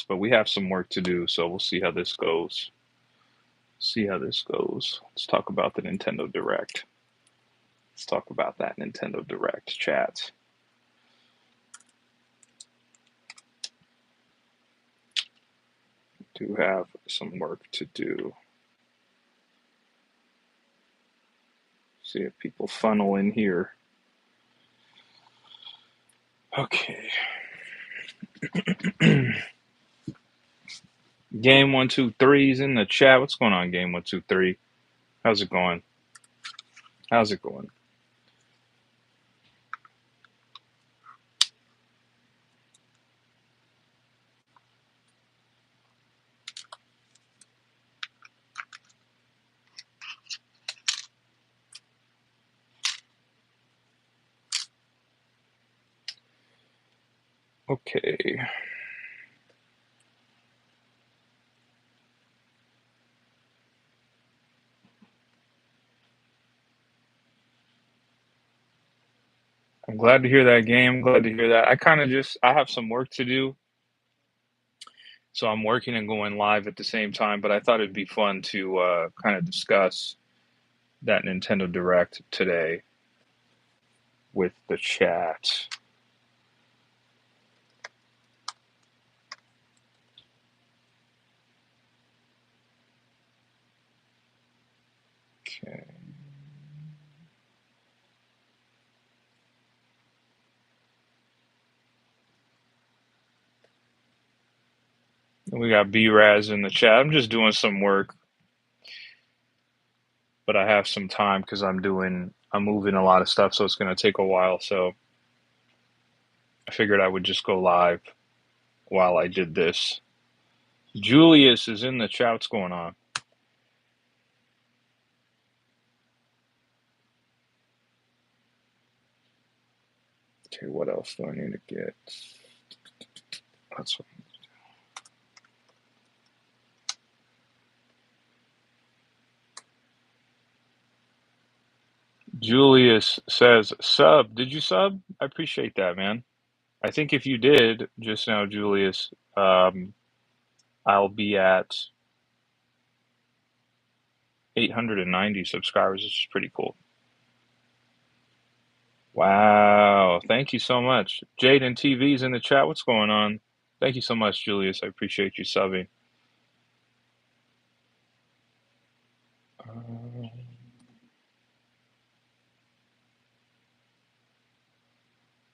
but we have some work to do, so we'll see how this goes. See how this goes. Let's talk about the Nintendo Direct. Let's talk about that Nintendo Direct chat. Do have some work to do. See if people funnel in here. Okay. Game 123's in the chat. What's going on, Game 123? How's it going? How's it going? Okay. I'm glad to hear that, Game. Glad to hear that. I have some work to do, so I'm working and going live at the same time, but I thought it'd be fun to kind of discuss that Nintendo Direct today with the chat. Okay. We got B-Raz in the chat. I'm just doing some work, but I have some time because I'm moving a lot of stuff, so it's going to take a while. So I figured I would just go live while I did this. Julius is in the chat. What's going on? Okay, what else do I need to get? That's what. Julius says, sub. Did you sub? I appreciate that, man. I think if you did just now, Julius, I'll be at 890 subscribers, which is pretty cool. Wow. Thank you so much. Jaden TV's in the chat. What's going on? Thank you so much, Julius. I appreciate you subbing.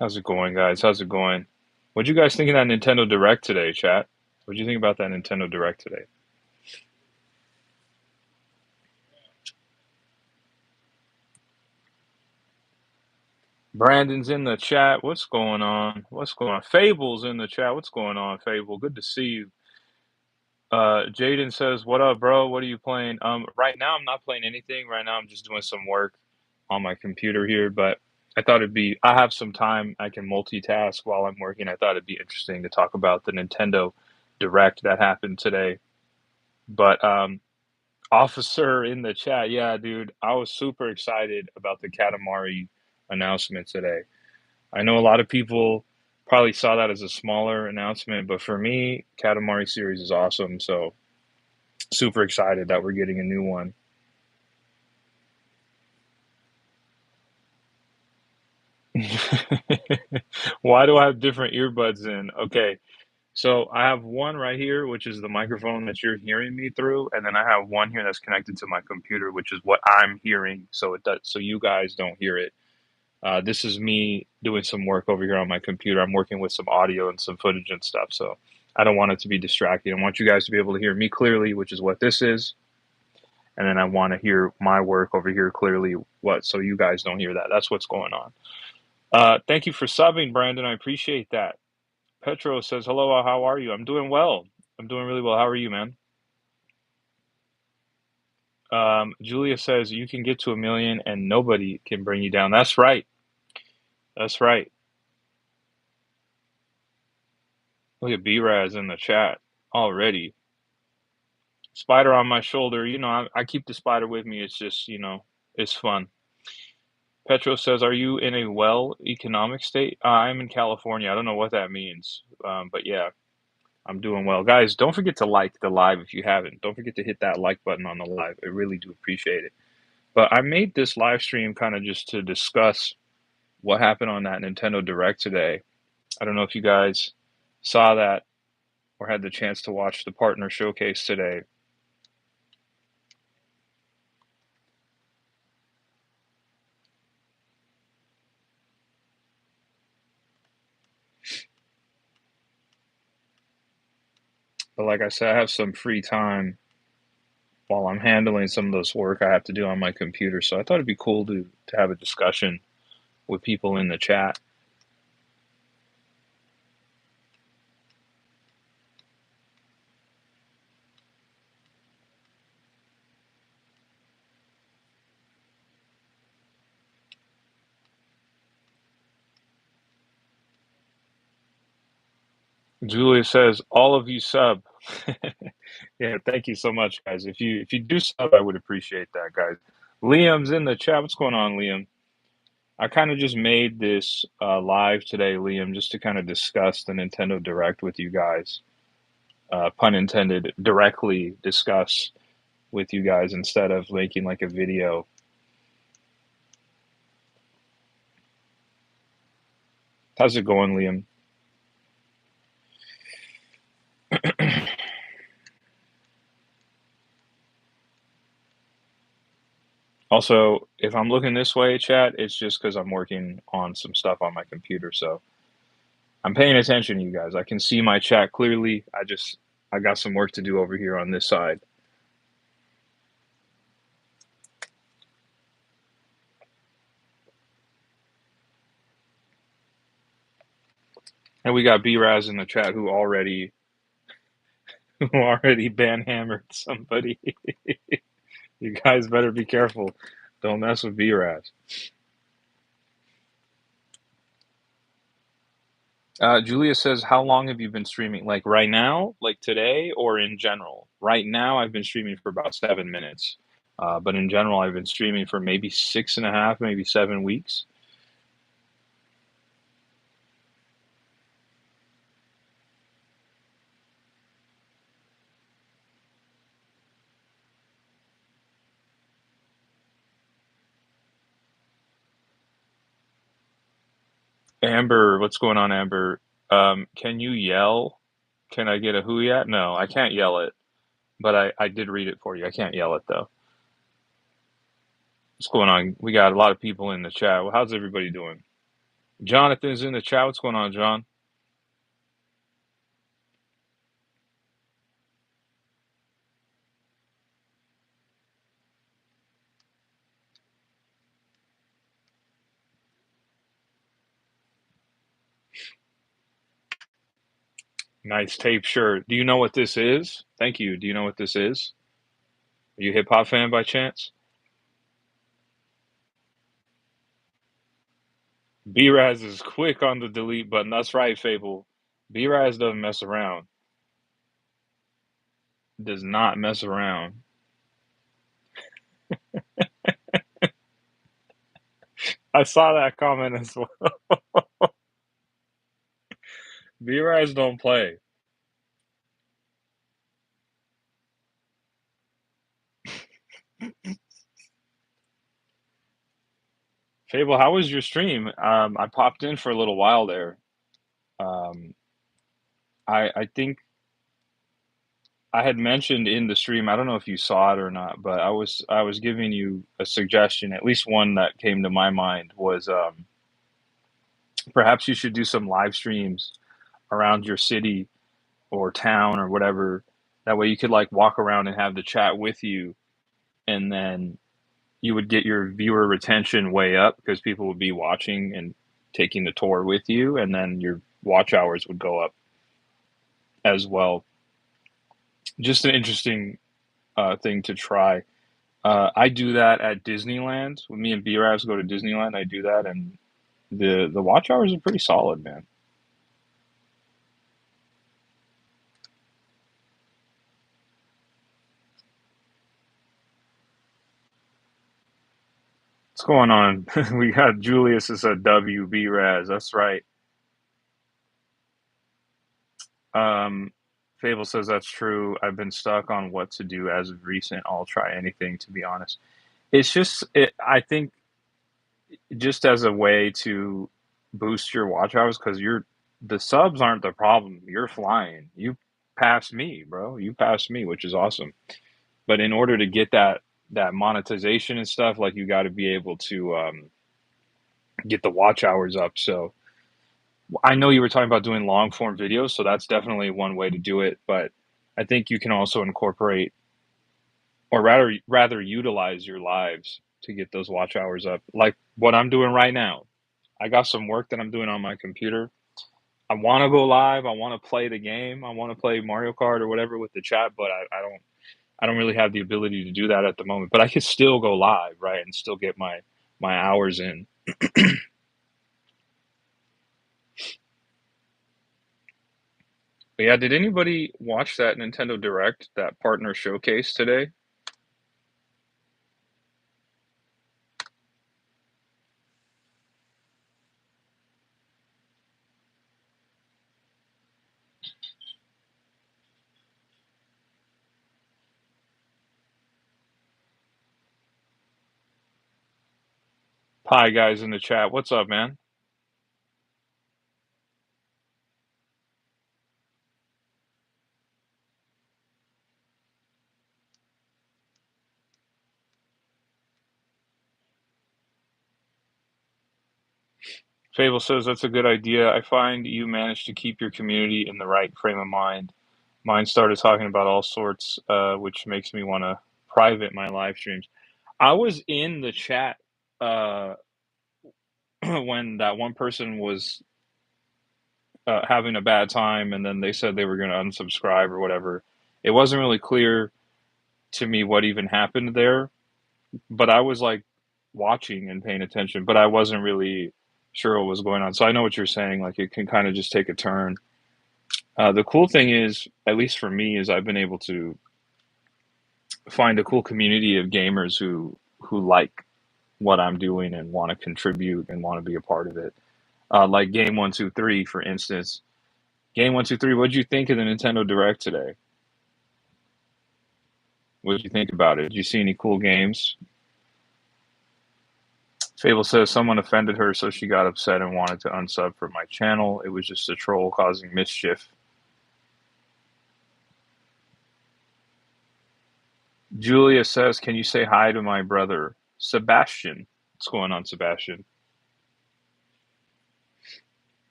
How's it going, guys? How's it going? What'd you guys think of that Nintendo Direct today, chat? What'd you think about that Nintendo Direct today? Brandon's in the chat. What's going on? What's going on? Fable's in the chat. What's going on, Fable? Good to see you. Jaden says, "What up, bro? What are you playing?" Right now I'm not playing anything. Right now I'm just doing some work on my computer here, but I have some time. I can multitask while I'm working. I thought it'd be interesting to talk about the Nintendo Direct that happened today. But Officer in the chat, yeah, dude, I was super excited about the Katamari announcement today. I know a lot of people probably saw that as a smaller announcement, but for me, Katamari series is awesome. So super excited that we're getting a new one. Why do I have different earbuds in? Okay, so I have one right here, which is the microphone that you're hearing me through, and then I have one here that's connected to my computer, which is what I'm hearing, so you guys don't hear it. This is me doing some work over here on my computer. I'm working with some audio and some footage and stuff, so I don't want it to be distracting. I want you guys to be able to hear me clearly, which is what this is, and then I want to hear my work over here clearly, so you guys don't hear that. That's what's going on. Thank you for subbing, Brandon. I appreciate that. Petro says, "Hello, how are you?" I'm doing well. I'm doing really well. How are you, man? Julia says, "You can get to 1 million and nobody can bring you down." That's right. That's right. Look at B-Raz in the chat already. Spider on my shoulder. I keep the spider with me. It's just, it's fun. Petro says, "Are you in a well economic state?" I'm in California. I don't know what that means, but yeah. I'm doing well. Guys, don't forget to like the live if you haven't. Don't forget to hit that like button on the live. I really do appreciate it. But I made this live stream kind of just to discuss what happened on that Nintendo Direct today. I don't know if you guys saw that or had the chance to watch the partner showcase today. But like I said, I have some free time while I'm handling some of this work I have to do on my computer. So I thought it'd be cool to have a discussion with people in the chat. Julia says, "All of you sub." Yeah, thank you so much, guys. If you do sub, I would appreciate that, guys. Liam's in the chat. What's going on, Liam? I kind of just made this live today, Liam, just to kind of discuss the Nintendo Direct with you guys. Pun intended, directly discuss with you guys instead of making like a video. How's it going, Liam? Also, if I'm looking this way, chat, it's just because I'm working on some stuff on my computer. So I'm paying attention to you guys. I can see my chat clearly. I got some work to do over here on this side. And we got B-Raz in the chat who already banhammered somebody. You guys better be careful. Don't mess with B-Raz. Julia says, how long have you been streaming? Like right now, like today, or in general? Right now, I've been streaming for about 7 minutes. But in general, I've been streaming for maybe 6.5, maybe 7 weeks. Amber, what's going on, Amber? Can you yell? Can I get a who yet? No, I can't yell it, but I did read it for you. I can't yell it though. What's going on? We got a lot of people in the chat. Well, how's everybody doing? Jonathan's in the chat. What's going on, John? Nice tape shirt. Do you know what this is? Thank you. Do you know what this is? Are you a hip hop fan by chance? B-Raz is quick on the delete button. That's right, Fable. B-Raz doesn't mess around. Does not mess around. I saw that comment as well. B-Raz don't play. Fable, how was your stream? I popped in for a little while there. Um, I think I had mentioned in the stream, I don't know if you saw it or not, but I was giving you a suggestion, at least one that came to my mind was perhaps you should do some live streams around your city or town or whatever. That way you could like walk around and have the chat with you, and then you would get your viewer retention way up because people would be watching and taking the tour with you, and then your watch hours would go up as well. Just an interesting thing to try. I do that at Disneyland. When me and B-Ravs go to Disneyland, I do that, and the watch hours are pretty solid, man. What's going on? We got Julius as a WB Raz. That's right. Fable says that's true. I've been stuck on what to do as of recent. I'll try anything, to be honest. It's just, I think, just as a way to boost your watch hours, because the subs aren't the problem. You're flying. You passed me, bro. You passed me, which is awesome. But in order to get that monetization and stuff, like you got to be able to get the watch hours up. So I know you were talking about doing long form videos, so that's definitely one way to do it. But I think you can also incorporate, or rather utilize your lives to get those watch hours up, like what I'm doing right now. I got some work that I'm doing on my computer. I want to go live. I want to play the game. I want to play Mario Kart or whatever with the chat, but I don't really have the ability to do that at the moment. But I could still go live, right, and still get my hours in. But yeah, did anybody watch that Nintendo Direct, that partner showcase today? Hi guys in the chat. What's up, man? Fable says that's a good idea. I find you managed to keep your community in the right frame of mind. Mine started talking about all sorts, which makes me want to private my live streams. I was in the chat uh, when that one person was having a bad time, and then they said they were going to unsubscribe or whatever. It wasn't really clear to me what even happened there, but I was like watching and paying attention, but I wasn't really sure what was going on. So I know what you're saying. Like it can kind of just take a turn. The cool thing is, at least for me, is I've been able to find a cool community of gamers who like what I'm doing and want to contribute and want to be a part of it. Like Game123, for instance. Game123, what did you think of the Nintendo Direct today? What did you think about it? Did you see any cool games? Fable says someone offended her, so she got upset and wanted to unsub from my channel. It was just a troll causing mischief. Julia says, can you say hi to my brother, Sebastian? What's going on, Sebastian?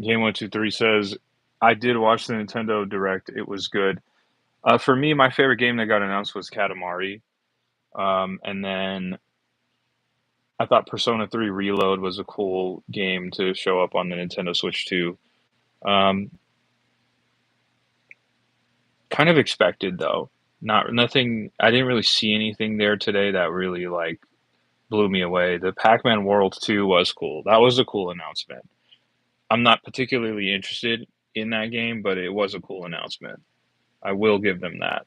Game123 says, I did watch the Nintendo Direct. It was good. For me, my favorite game that got announced was Katamari. And then I thought Persona 3 Reload was a cool game to show up on the Nintendo Switch too. Um, Kind of expected though. Nothing. I didn't really see anything there today that really like blew me away. The Pac-Man World 2 was cool. That was a cool announcement. I'm not particularly interested in that game, but it was a cool announcement. I will give them that.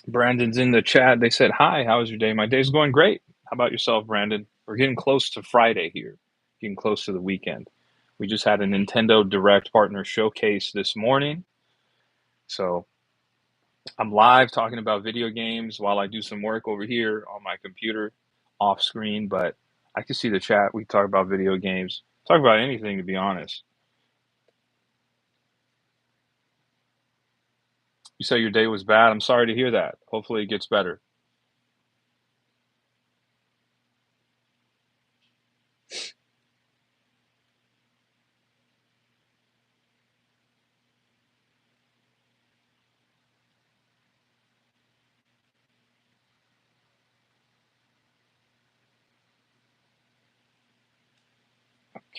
Brandon's in the chat. They said, "Hi, how was your day? My day's going great. How about yourself, Brandon? We're getting close to Friday here. Getting close to the weekend. We just had a Nintendo Direct partner showcase this morning. So I'm live talking about video games while I do some work over here on my computer off screen, but I can see the chat. We talk about video games, talk about anything, to be honest. You say your day was bad. I'm sorry to hear that. Hopefully it gets better.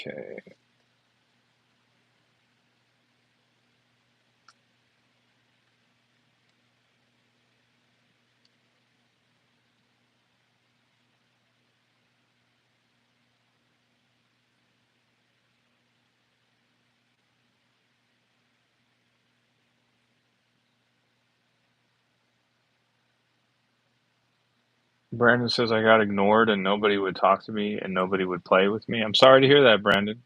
Okay. Brandon says I got ignored and nobody would talk to me and nobody would play with me. I'm sorry to hear that, Brandon.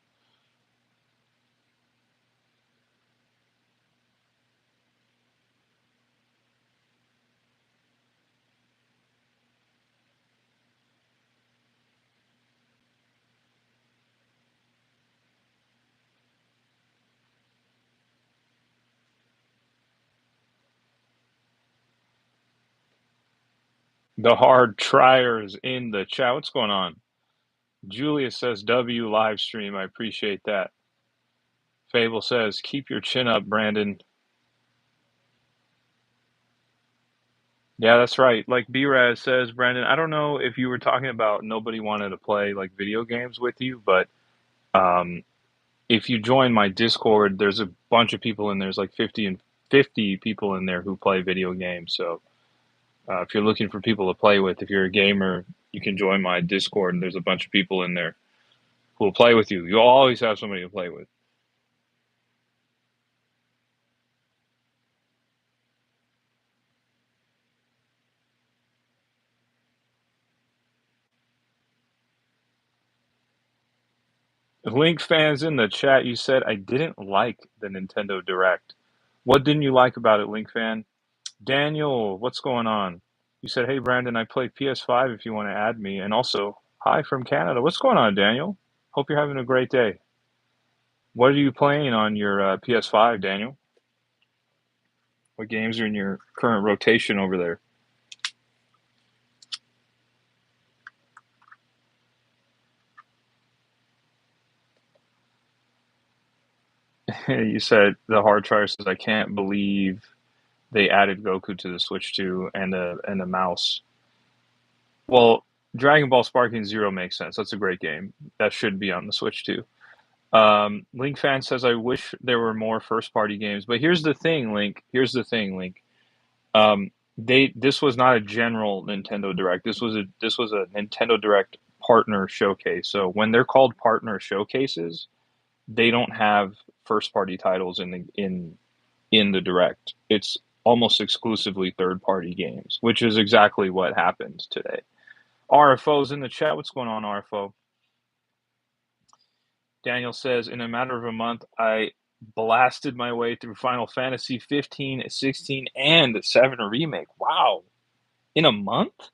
The hard triers in the chat. What's going on? Julia says W live stream. I appreciate that. Fable says keep your chin up, Brandon. Yeah, that's right. Like B-Raz says, Brandon, I don't know if you were talking about nobody wanted to play like video games with you, but um, if you join my Discord, there's a bunch of people in there. There's like 50 people in there who play video games. So if you're looking for people to play with, if you're a gamer, you can join my Discord, and there's a bunch of people in there who will play with you. You'll always have somebody to play with. Link fans in the chat, you said I didn't like the Nintendo Direct. What didn't you like about it, Link fan? Daniel, what's going on? You said, hey, Brandon, I play PS5 if you want to add me. And also, hi from Canada. What's going on, Daniel? Hope you're having a great day. What are you playing on your PS5, Daniel? What games are in your current rotation over there? You said the hard drive says, I can't believe they added Goku to the Switch 2 and a mouse. Well, Dragon Ball Sparking Zero makes sense. That's a great game. That should be on the Switch too. Link fan says, I wish there were more first party games. But here's the thing, Link. Here's the thing, Link. This was not a general Nintendo Direct. This was a Nintendo Direct partner showcase. So when they're called partner showcases, they don't have first party titles in the Direct. It's almost exclusively third party games, which is exactly what happened today. RFO's in the chat. What's going on, RFO? Daniel says, in a matter of a month, I blasted my way through Final Fantasy 15, 16, and 7 Remake. Wow. In a month?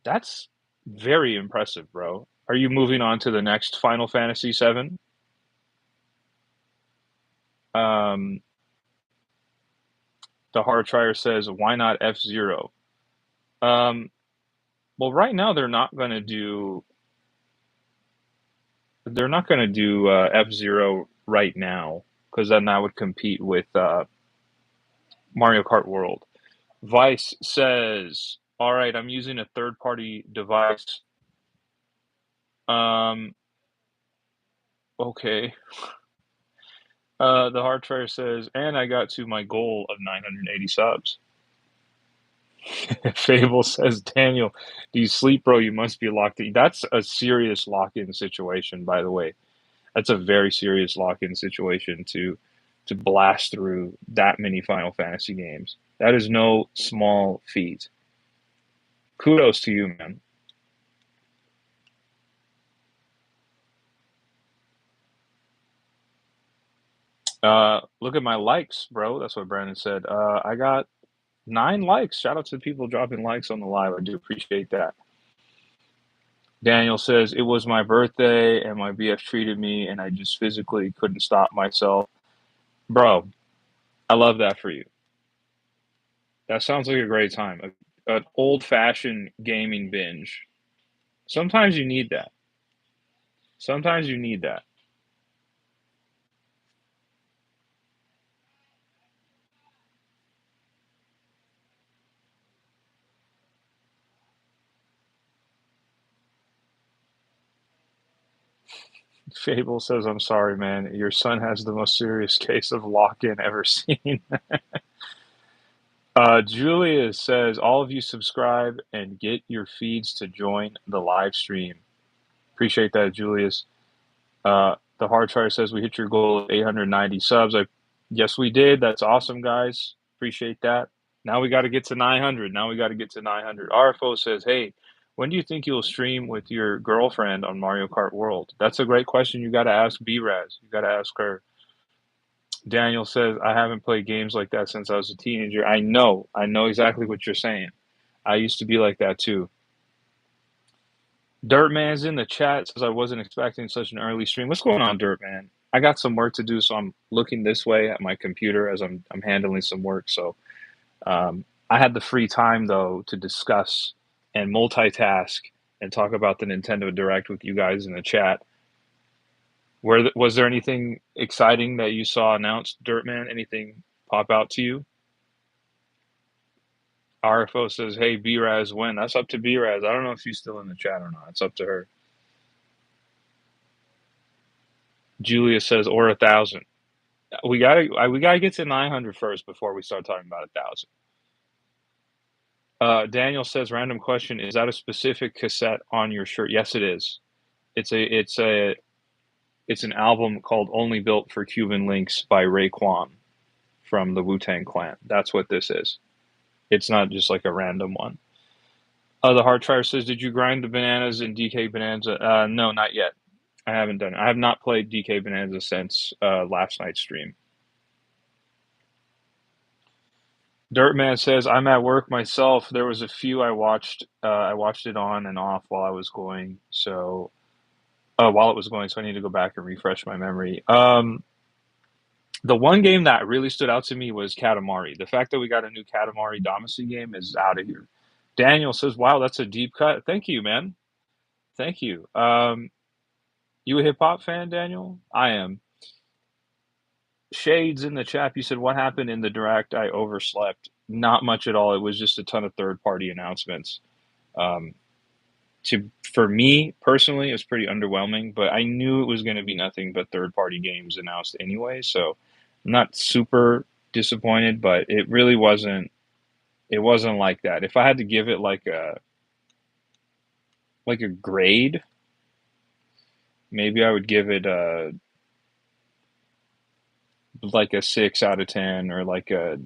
That's very impressive, bro. Are you moving on to the next Final Fantasy 7? Um, the Hard Trier says, why not F Zero? Um, well, right now they're not gonna do F Zero right now because then that would compete with Mario Kart World. Vice says, all right, I'm using a third party device. Um, okay. The Hard Trier says, and I got to my goal of 980 subs. Fable says, Daniel, do you sleep, bro? You must be locked in. That's a serious lock in situation, by the way. That's a very serious lock in situation to blast through that many Final Fantasy games. That is no small feat. Kudos to you, man. Look at my likes, bro. That's what Brandon said. I got 9 likes. Shout out to the people dropping likes on the live. I do appreciate that. Daniel says, it was my birthday and my BF treated me and I just physically couldn't stop myself. Bro, I love that for you. That sounds like a great time. An old fashioned gaming binge. Sometimes you need that. Sometimes you need that. Fable says, I'm sorry, man. Your son has the most serious case of lock-in ever seen. Julia says, all of you subscribe and get your feeds to join the live stream. Appreciate that, Julius. The Hard Charter says, we hit your goal of 890 subs. Yes, we did. That's awesome, guys. Appreciate that. Now we got to get to 900. Now we got to get to 900. RFO says, hey, when do you think you'll stream with your girlfriend on Mario Kart World? That's a great question. You got to ask B-Raz. You got to ask her. Daniel says, I haven't played games like that since I was a teenager. I know exactly what you're saying. I used to be like that too. Dirtman's in the chat, says I wasn't expecting such an early stream. What's going on, Dirtman? I got some work to do, so I'm looking this way at my computer as I'm handling some work. So I had the free time though to discuss and multitask and talk about the Nintendo Direct with you guys in the chat. Was there anything exciting that you saw announced, Dirtman? Anything pop out to you? RFO says, hey, B-Raz, when? That's up to B-Raz. I don't know if she's still in the chat or not. It's up to her. Julia says, or 1,000. We gotta get to 900 first before we start talking about 1,000. Daniel says, random question, is that a specific cassette on your shirt? Yes, it is. It's an album called Only Built for Cuban Links by Raekwon from the Wu-Tang Clan. That's what this is. It's not just like a random one. The Hard Trier says, did you grind the bananas in DK Bonanza? No, not yet. I haven't done it. I have not played DK Bonanza since last night's stream. Dirtman says, I'm at work myself. There was a few I watched. I watched it on and off while I was going. So while it was going, so I need to go back and refresh my memory. The one game that really stood out to me was Katamari. The fact that we got a new Katamari Damacy game is out of here. Daniel says, wow, that's a deep cut. Thank you, man. Thank you. You a hip-hop fan, Daniel? I am. Shades in the chat, you said, what happened in the Direct? I overslept. Not much at all. It was just a ton of third-party announcements. For me, personally, it was pretty underwhelming, but I knew it was going to be nothing but third-party games announced anyway, so I'm not super disappointed, but it really wasn't like that. If I had to give it like a grade, maybe I would give it like a 6 out of 10 or like a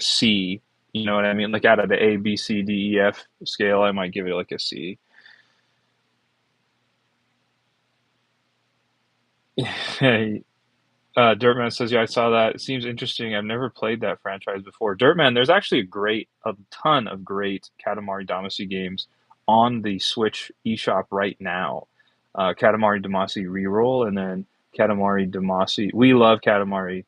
C. You know what I mean? Like out of the A, B, C, D, E, F scale, I might give it like a C. Hey, Dirtman says, yeah, I saw that. It seems interesting. I've never played that franchise before. Dirtman, there's actually a ton of great Katamari Damacy games on the Switch eShop right now. Katamari Damacy Reroll and then Katamari Damacy. We love Katamari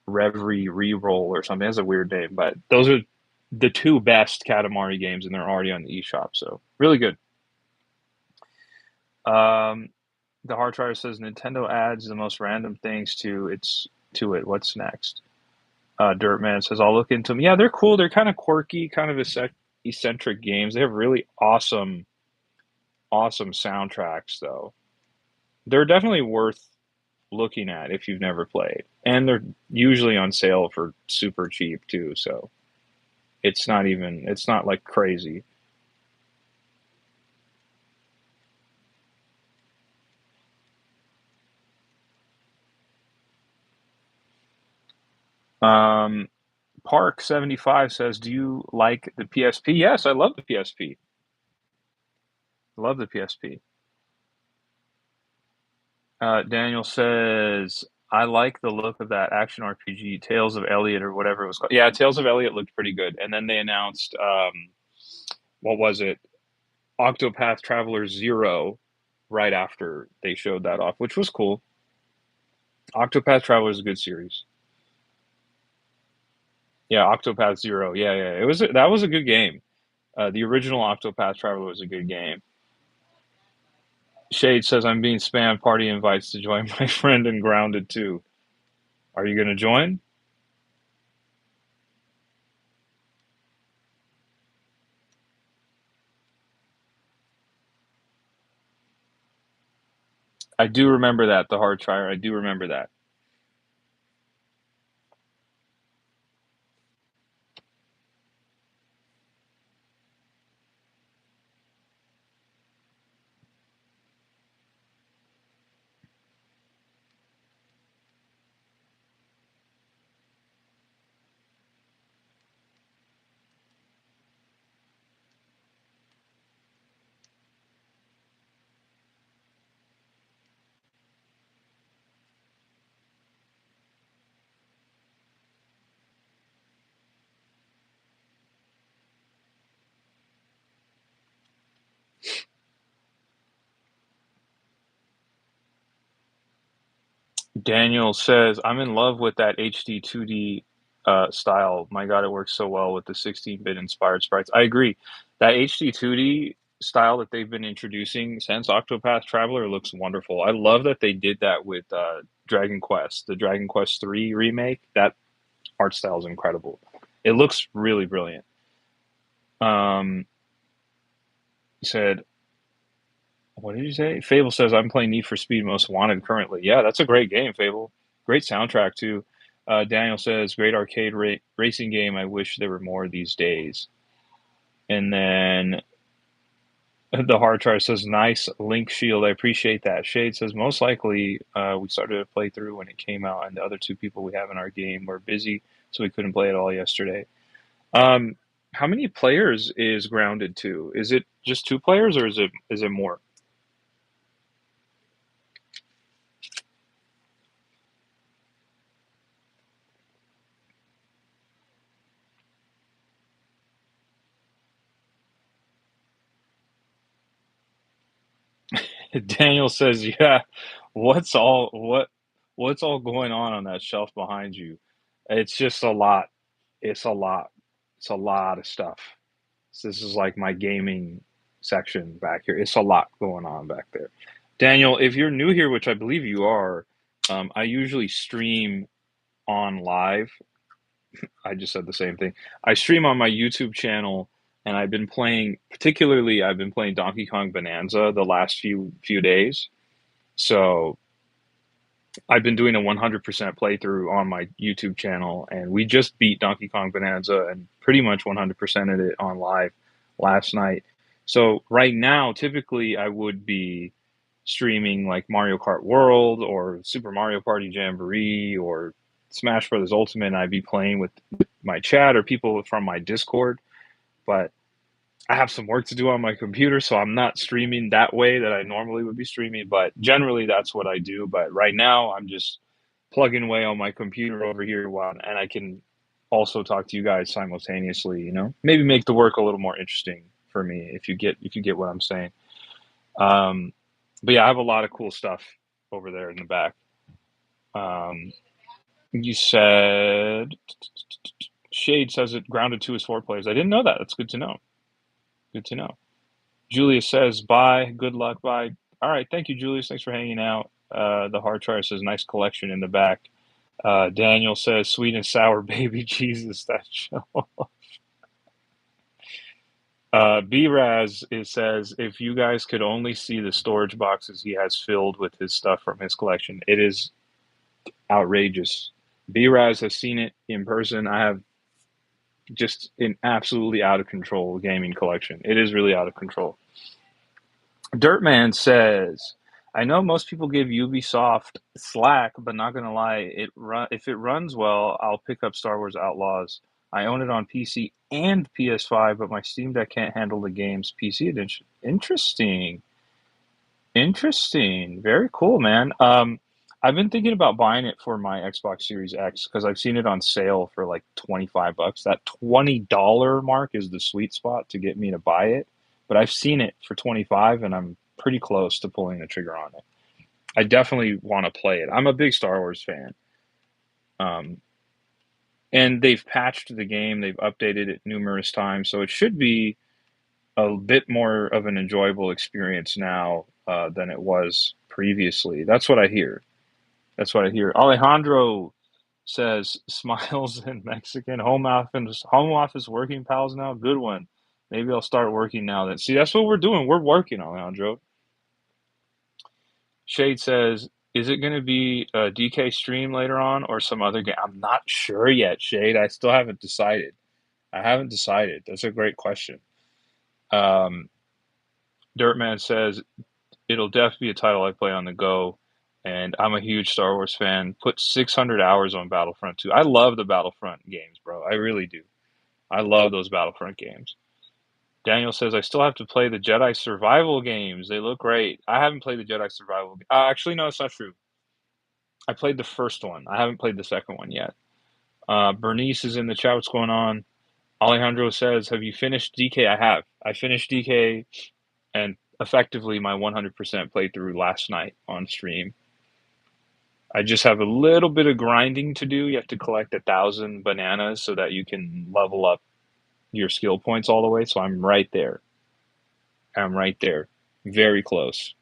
Reverie Reroll or something. That's a weird name, but those are the two best Katamari games, and they're already on the eShop, so really good. The Hard Trier says Nintendo adds the most random things to it. What's next? Dirtman says I'll look into them. Yeah, they're cool. They're kind of quirky, kind of eccentric games. They have really awesome soundtracks, though. They're definitely worth looking at if you've never played, and they're usually on sale for super cheap too. So it's not like crazy. Park75 says, do you like the PSP? Yes, I love the PSP. Love the PSP. Daniel says, I like the look of that action RPG, Tales of Elliot or whatever it was called. Yeah, Tales of Elliot looked pretty good. And then they announced, what was it? Octopath Traveler 0 right after they showed that off, which was cool. Octopath Traveler is a good series. Yeah, Octopath 0. Yeah. That was a good game. The original Octopath Traveler was a good game. Shade says, I'm being spammed party invites to join my friend in Grounded 2. Are you going to join? I do remember that, the hard trier. I do remember that. Daniel says, I'm in love with that HD 2D style. My God, it works so well with the 16-bit inspired sprites. I agree. That HD 2D style that they've been introducing since Octopath Traveler looks wonderful. I love that they did that with Dragon Quest, the Dragon Quest 3 remake. That art style is incredible. It looks really brilliant. Um, he said, what did you say? Fable says, I'm playing Need for Speed Most Wanted currently. Yeah, that's a great game, Fable. Great soundtrack, too. Daniel says, great arcade racing game. I wish there were more these days. And then the hard try says, nice Link Shield. I appreciate that. Shade says, most likely we started a playthrough when it came out, and the other two people we have in our game were busy, so we couldn't play it all yesterday. Um, how many players is Grounded 2? Is it just two players, or is it more? Daniel says, "Yeah, what's all what's all going on that shelf behind you? It's just a lot. It's a lot. It's a lot of stuff. So this is like my gaming section back here. It's a lot going on back there." Daniel, if you're new here, which I believe you are, I usually stream on live. I just said the same thing. I stream on my YouTube channel, and I've been playing Donkey Kong Bonanza the last few days. So I've been doing a 100% playthrough on my YouTube channel, and we just beat Donkey Kong Bonanza and pretty much 100%ed it on live last night. So right now, typically I would be streaming like Mario Kart World or Super Mario Party Jamboree or Smash Brothers Ultimate, and I'd be playing with my chat or people from my Discord. But I have some work to do on my computer, so I'm not streaming that way that I normally would be streaming, but generally that's what I do. But right now I'm just plugging away on my computer over here and I can also talk to you guys simultaneously, Maybe make the work a little more interesting for me if you get what I'm saying. Um, but yeah, I have a lot of cool stuff over there in the back. Um, you said Shade says it Grounded 2 is 4 players. I didn't know that. That's good to know. Good to know. Julius says, bye. Good luck. Bye. All right. Thank you, Julius. Thanks for hanging out. The hard trier says, nice collection in the back. Daniel says, sweet and sour baby Jesus. That show. B-Raz says, if you guys could only see the storage boxes he has filled with his stuff from his collection, it is outrageous. B-Raz has seen it in person. I have just an absolutely out of control gaming collection. It is really out of control. Dirtman says, "I know most people give Ubisoft slack, but not gonna lie, if it runs well, I'll pick up Star Wars Outlaws. I own it on PC and PS5, but my Steam Deck can't handle the game's PC edition." Interesting, interesting, very cool, man. I've been thinking about buying it for my Xbox Series X because I've seen it on sale for like $25. That $20 mark is the sweet spot to get me to buy it. But I've seen it for 25 and I'm pretty close to pulling the trigger on it. I definitely want to play it. I'm a big Star Wars fan. Um, and they've patched the game, they've updated it numerous times, so it should be a bit more of an enjoyable experience now than it was previously. That's what I hear. That's what I hear. Alejandro says, "Smiles in Mexican home office working pals now. Good one. Maybe I'll start working now." Then see, that's what we're doing. We're working, Alejandro. Shade says, "Is it going to be a DK stream later on or some other game?" I'm not sure yet, Shade. I still haven't decided. I haven't decided. That's a great question. Um, Dirtman says, "It'll definitely be a title I play on the go." And I'm a huge Star Wars fan. Put 600 hours on Battlefront 2. I love the Battlefront games, bro. I really do. I love those Battlefront games. Daniel says, I still have to play the Jedi Survival games. They look great. I haven't played the Jedi Survival. Actually, no, it's not true. I played the first one. I haven't played the second one yet. Bernice is in the chat. What's going on? Alejandro says, have you finished DK? I have. I finished DK and effectively my 100% playthrough last night on stream. I just have a little bit of grinding to do. You have to collect 1,000 bananas so that you can level up your skill points all the way. So I'm right there. I'm right there. Very close.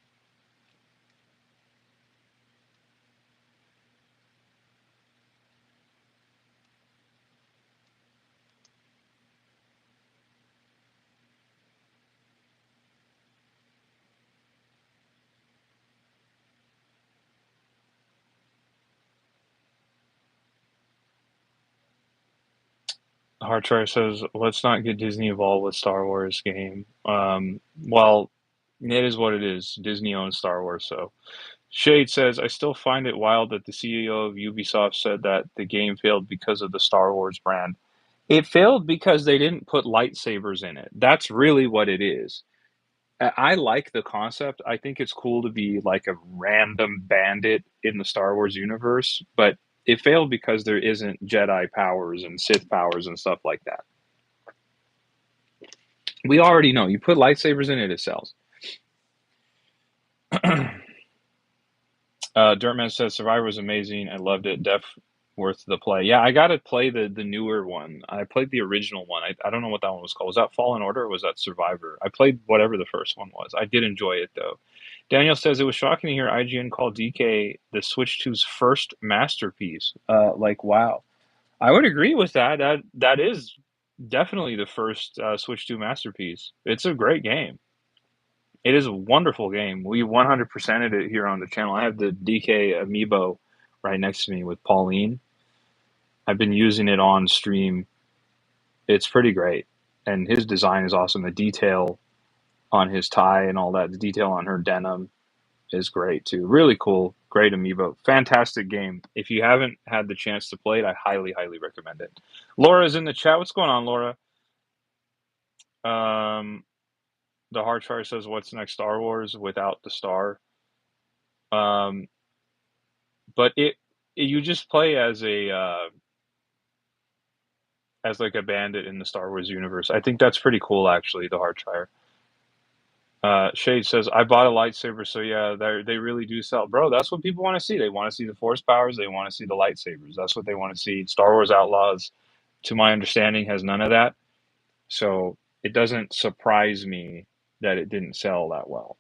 Hardshire says, let's not get Disney involved with Star Wars game. Well, it is what it is. Disney owns Star Wars, so. Shade says, I still find it wild that the CEO of Ubisoft said that the game failed because of the Star Wars brand. It failed because they didn't put lightsabers in it. That's really what it is. I like the concept. I think it's cool to be like a random bandit in the Star Wars universe, but it failed because there isn't Jedi powers and Sith powers and stuff like that. We already know. You put lightsabers in it, it sells. Dirtman says Survivor was amazing. I loved it. Def worth the play. Yeah, I got to play the newer one. I played the original one. I don't know what that one was called. Was that Fallen Order or was that Survivor? I played whatever the first one was. I did enjoy it though. Daniel says it was shocking to hear IGN call DK the Switch 2's first masterpiece. Like wow, I would agree with that. That is definitely the first Switch 2 masterpiece. It's a great game. It is a wonderful game. We 100%ed it here on the channel. I have the DK amiibo right next to me with Pauline. I've been using it on stream. It's pretty great. And his design is awesome. The detail on his tie and all that, the detail on her denim is great too. Really cool. Great amiibo. Fantastic game. If you haven't had the chance to play it, I highly, highly recommend it. Laura's in the chat. What's going on, Laura? Um, the Heartfire says, "What's next? Star Wars without the star." Um, but you just play as like a bandit in the Star Wars universe. I think that's pretty cool, actually. The Heartfire. Shade says, "I bought a lightsaber, so yeah, they really do sell, bro. That's what people want to see. They want to see the Force powers. They want to see the lightsabers. That's what they want to see. Star Wars Outlaws, to my understanding, has none of that. So it doesn't surprise me that it didn't sell that well."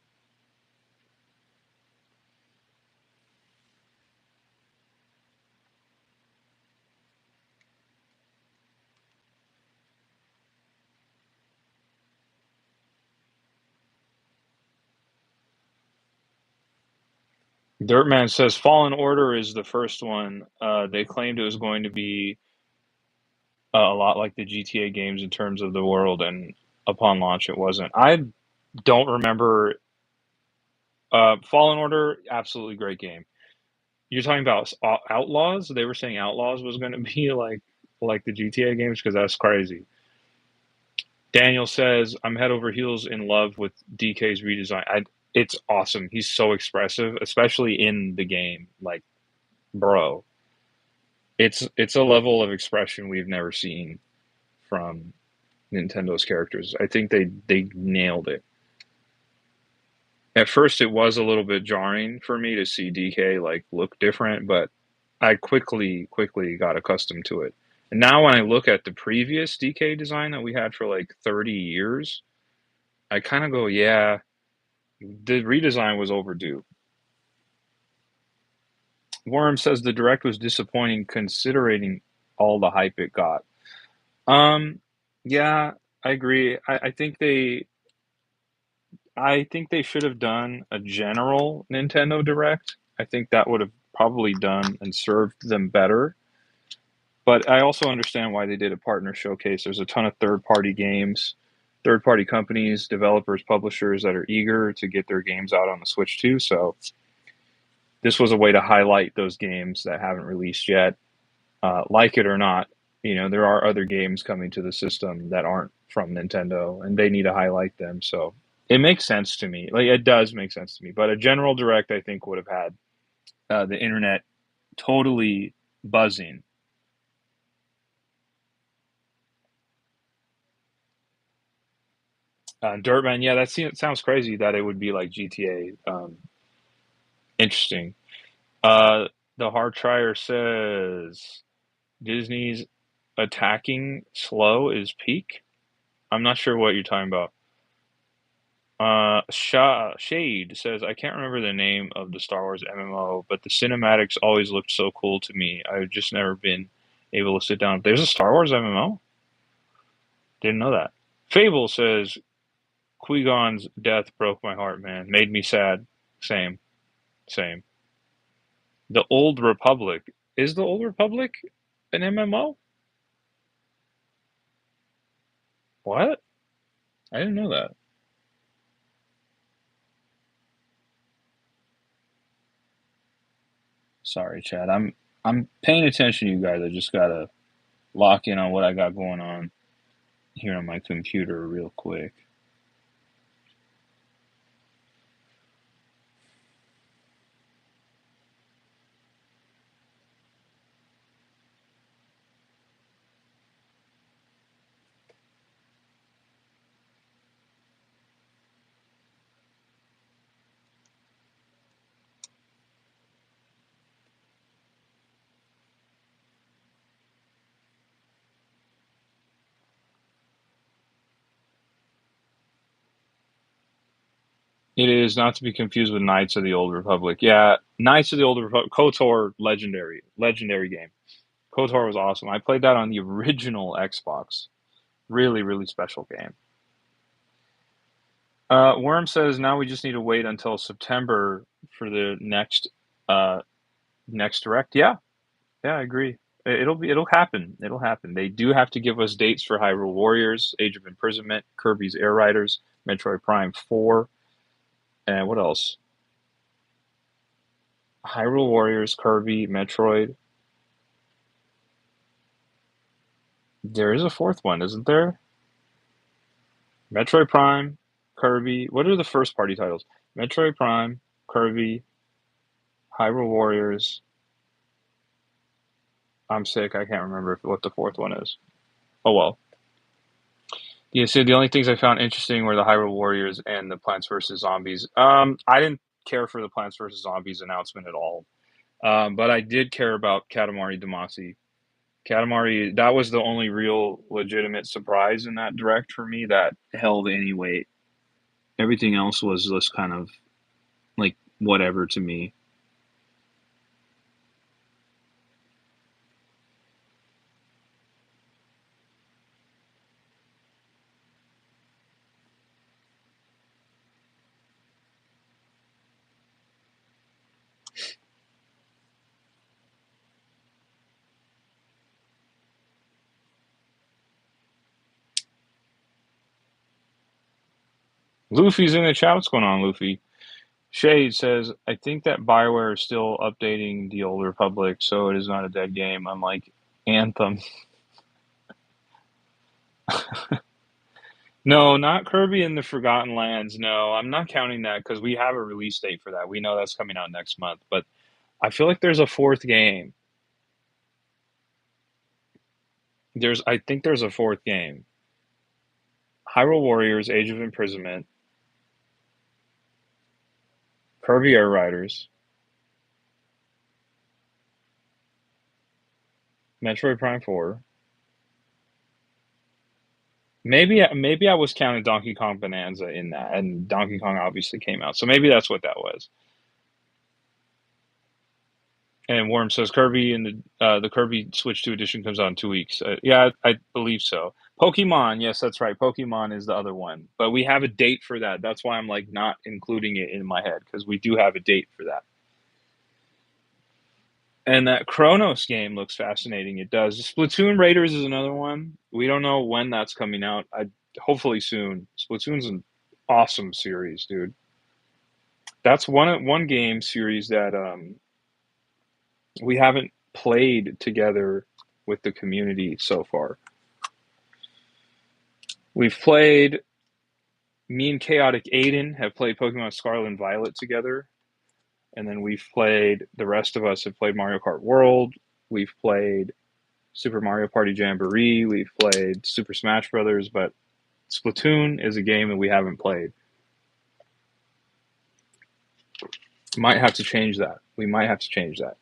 Dirtman says Fallen Order is the first one. They claimed it was going to be a lot like the GTA games in terms of the world, and upon launch, it wasn't. I don't remember. Fallen Order, absolutely great game. You're talking about Outlaws? They were saying Outlaws was going to be like the GTA games because that's crazy. Daniel says I'm head over heels in love with DK's redesign. It's awesome. He's so expressive, especially in the game. Like, bro, it's a level of expression we've never seen from Nintendo's characters. I think they nailed it. At first, it was a little bit jarring for me to see DK like look different, but I quickly got accustomed to it. And now when I look at the previous DK design that we had for like 30 years, I kind of go, yeah, the redesign was overdue. Worm says the direct was disappointing considering all the hype it got. Um, yeah, I agree. I think I think they should have done a general Nintendo Direct. I think that would have probably done and served them better. But I also understand why they did a partner showcase. There's a ton of third-party games, third-party companies, developers, publishers that are eager to get their games out on the Switch too. So this was a way to highlight those games that haven't released yet. Like it or not, there are other games coming to the system that aren't from Nintendo, and they need to highlight them. So it makes sense to me. Like it does make sense to me. But a general direct, I think, would have had the internet totally buzzing. Dirtman, yeah, sounds crazy that it would be like GTA. Interesting. Uh, the Hard Trier says Disney's attacking slow is peak. I'm not sure what you're talking about. Shade says, I can't remember the name of the Star Wars MMO, but the cinematics always looked so cool to me. I've just never been able to sit down. There's a Star Wars MMO? Didn't know that. Fable says, Qui-Gon's death broke my heart, man. Made me sad. Same. Same. The Old Republic. Is the Old Republic an MMO? What? I didn't know that. Sorry, Chad. I'm paying attention to you guys. I just gotta lock in on what I got going on here on my computer real quick. It is not to be confused with Knights of the Old Republic. Yeah, Knights of the Old Republic. KOTOR, legendary game. KOTOR was awesome. I played that on the original Xbox. Really, really special game. Worm says now we just need to wait until September for the uh, next direct. Yeah, yeah, I agree. It'll happen. It'll happen. They do have to give us dates for Hyrule Warriors, Age of Imprisonment, Kirby's Air Riders, Metroid Prime 4, and what else? Hyrule Warriors, Kirby, Metroid. There is a fourth one, isn't there? Metroid Prime, Kirby. What are the first party titles? Metroid Prime, Kirby, Hyrule Warriors. I'm sick. I can't remember what the fourth one is. Oh well. Yeah, so the only things I found interesting were the Hyrule Warriors and the Plants vs Zombies. I didn't care for the Plants vs Zombies announcement at all, but I did care about Katamari Damacy. Katamari, that was the only real legitimate surprise in that direct for me that held any weight. Everything else was just kind of like whatever to me. Luffy's in the chat. What's going on, Luffy? Shade says, I think that Bioware is still updating the Old Republic, so it is not a dead game, unlike Anthem. No, not Kirby and the Forgotten Lands. No, I'm not counting that because we have a release date for that. We know that's coming out next month, but I feel like there's a fourth game. I think there's a fourth game. Hyrule Warriors, Age of Imprisonment, Kirby Air Riders, Metroid Prime 4. Maybe I was counting Donkey Kong Bonanza in that, and Donkey Kong obviously came out, so maybe that's what that was. And Worm says Kirby and the Kirby Switch 2 edition comes out in 2 weeks. Yeah, I believe so. Pokemon, yes, that's right. Pokemon is the other one, but we have a date for that. That's why I'm like not including it in my head because we do have a date for that. And that Chronos game looks fascinating. It does. Splatoon Raiders is another one. We don't know when that's coming out. Hopefully soon. Splatoon's an awesome series, dude. That's one game series that we haven't played together with the community so far. We've played. Me and Chaotic Aiden have played Pokemon Scarlet and Violet together, and then we've played. The rest of us have played Mario Kart World. We've played Super Mario Party Jamboree. We've played Super Smash Brothers, but Splatoon is a game that we haven't played. Might have to change that. We might have to change that.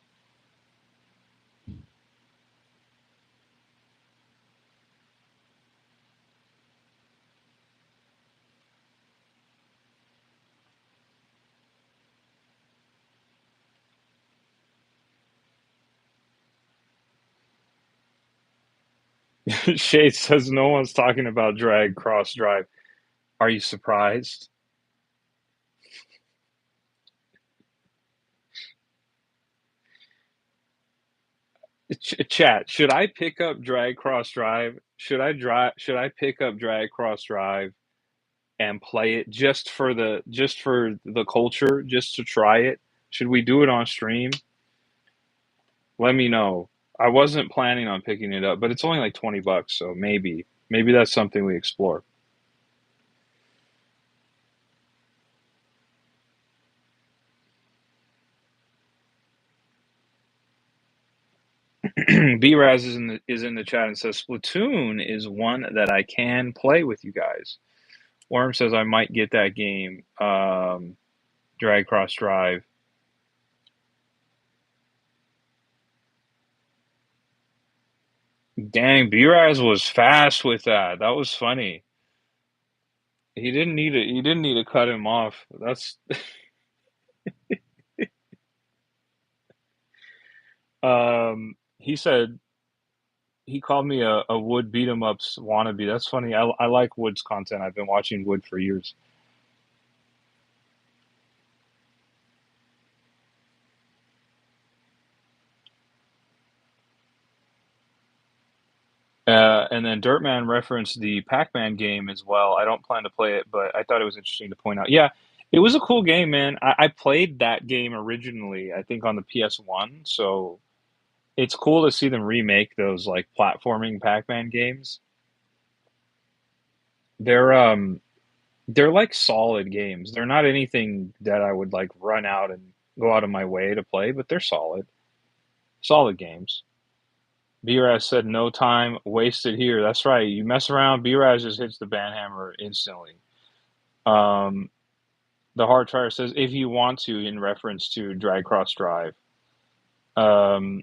Shade says no one's talking about drag cross drive. Are you surprised? Chat, should I pick up drag cross drive? Should I pick up drag cross drive and play it just for the culture, just to try it? Should we do it on stream? Let me know. I wasn't planning on picking it up, but it's only like $20, so maybe that's something we explore. B-Raz is in the chat and says Splatoon is one that I can play with you guys. Worm says I might get that game. Drag Cross Drive. Dang, B-Raz was fast with that. That was funny. He didn't need to cut him off. That's he said he called me a Wood beat 'em ups wannabe. That's funny. I like Wood's content. I've been watching Wood for years. And then Dirtman referenced the Pac-Man game as well. I don't plan to play it, but I thought it was interesting to point out. Yeah, it was a cool game, man. I played that game originally, I think on the PS1, so it's cool to see them remake those like platforming Pac-Man games. They're um they're like solid games. They're not anything that I would like run out and go out of my way to play, but they're solid. Solid games. B-Raz said no time wasted here. That's right. You mess around, B-Raz just hits the banhammer instantly. Um, the Hard Trier says if you want to, in reference to Drag Cross Drive. Um,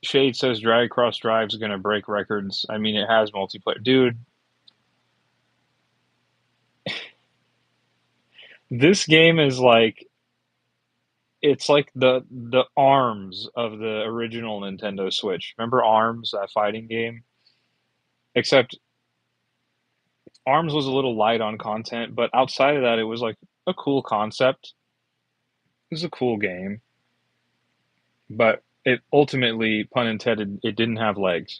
Shade says Drag Cross Drive is going to break records. I mean, it has multiplayer. Dude, this game is like it's like the Arms of the original Nintendo Switch. Remember Arms, that fighting game? Except Arms was a little light on content, but outside of that, it was like a cool concept. It was a cool game, but it ultimately, pun intended, it didn't have legs.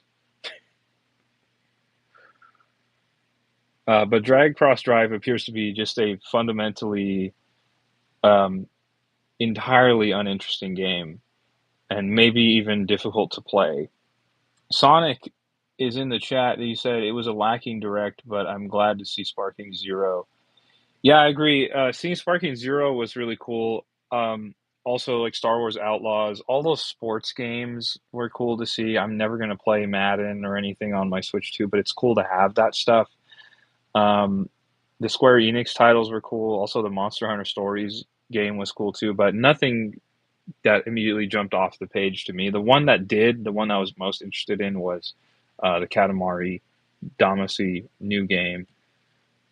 But Drag Cross Drive appears to be just a fundamentally um, entirely uninteresting game, and maybe even difficult to play. Sonic is in the chat. He said it was a lacking direct, but I'm glad to see Sparking Zero. Yeah, I agree. Seeing Sparking Zero was really cool. Also, like Star Wars Outlaws, all those sports games were cool to see. I'm never going to play Madden or anything on my Switch 2, but it's cool to have that stuff. Um, the Square Enix titles were cool. Also, the Monster Hunter Stories game was cool too, but nothing that immediately jumped off the page to me. The one that did, the one I was most interested in was the Katamari Damacy new game.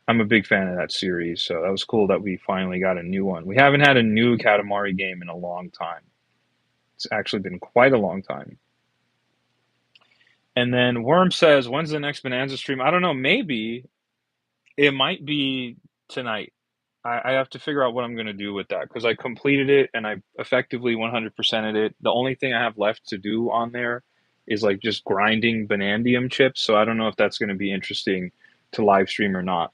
I'm a big fan of that series, so that was cool that we finally got a new one. We haven't had a new Katamari game in a long time. It's actually been quite a long time. And then Worm says, "When's the next Bonanza stream?" I don't know. Maybe it might be tonight. I have to figure out what I'm going to do with that because I completed it and I effectively 100%ed it. The only thing I have left to do on there is like just grinding Bonandium chips. So I don't know if that's going to be interesting to live stream or not.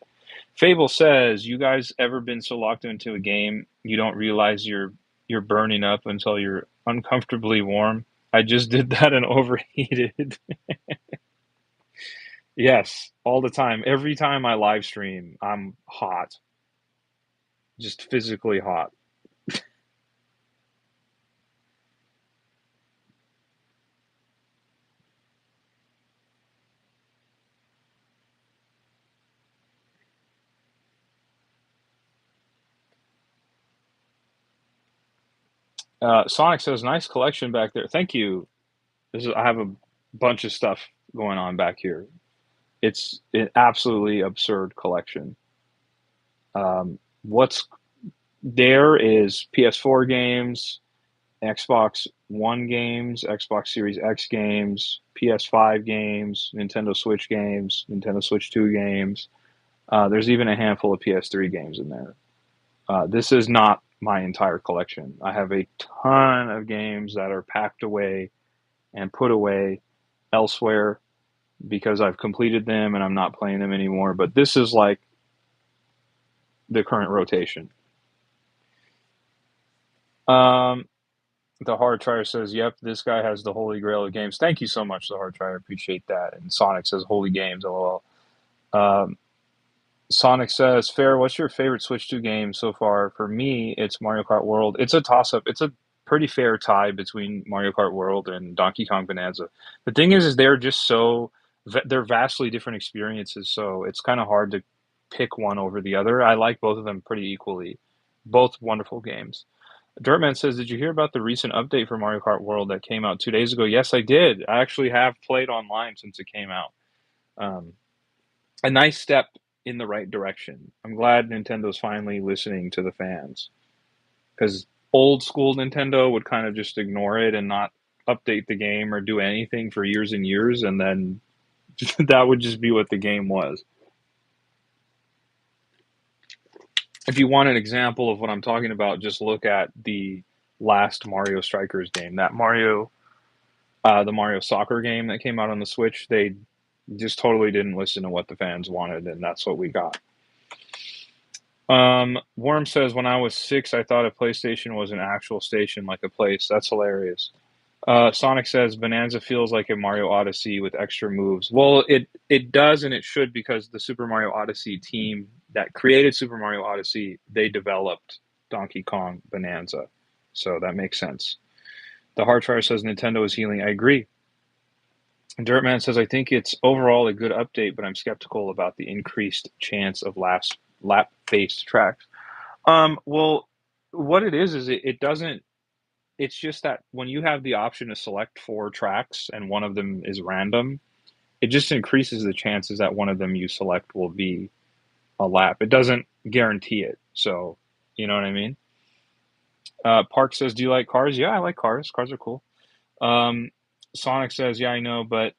Fable says, "You guys ever been so locked into a game you don't realize you're burning up until you're uncomfortably warm?" I just did that and overheated. Yes, all the time. Every time I live stream, I'm hot, just physically hot. Sonic says, "Nice collection back there." Thank you. I have a bunch of stuff going on back here. It's an absolutely absurd collection. What's there is PS4 games, Xbox One games, Xbox Series X games, PS5 games, Nintendo Switch games, Nintendo Switch 2 games. There's even a handful of PS3 games in there. This is not my entire collection. I have a ton of games that are packed away and put away elsewhere because I've completed them and I'm not playing them anymore. But this is like the current rotation. Um, the Hard Trier says, "Yep, this guy has the holy grail of games." Thank you so much, the Hard Trier. Appreciate that. And Sonic says, "Holy games." LOL. Um, Sonic says, "Fair, what's your favorite Switch 2 game so far?" For me, it's Mario Kart World. It's a toss up. It's a pretty fair tie between Mario Kart World and Donkey Kong Bonanza. The thing is they're just so they're vastly different experiences, so it's kind of hard to pick one over the other. I like both of them pretty equally. Both wonderful games. Dirtman says, "Did you hear about the recent update for Mario Kart World that came out 2 days ago?" Yes, I did. I actually have played online since it came out. Um, a nice step in the right direction. I'm glad Nintendo's finally listening to the fans because old school Nintendo would kind of just ignore it and not update the game or do anything for years and years, and then that would just be what the game was. If you want an example of what I'm talking about, just look at the last Mario Strikers game. The Mario Soccer game that came out on the Switch. They just totally didn't listen to what the fans wanted, and that's what we got. Worm says, "When I was 6, I thought a PlayStation was an actual station, like a place." That's hilarious. Sonic says, "Bonanza feels like a Mario Odyssey with extra moves." Well, it does and it should because the Super Mario Odyssey team that created Super Mario Odyssey, they developed Donkey Kong Bonanza. So that makes sense. The Heartfire says Nintendo is healing. I agree. Dirtman says, "I think it's overall a good update, but I'm skeptical about the increased chance of lap-based tracks." Well, what it is it doesn't. It's just that when you have the option to select 4 tracks and one of them is random, it just increases the chances that one of them you select will be a lap. It doesn't guarantee it. So, you know what I mean? Park says, "Do you like cars?" Yeah, I like cars. Cars are cool. Um, Sonic says, "Yeah, I know, but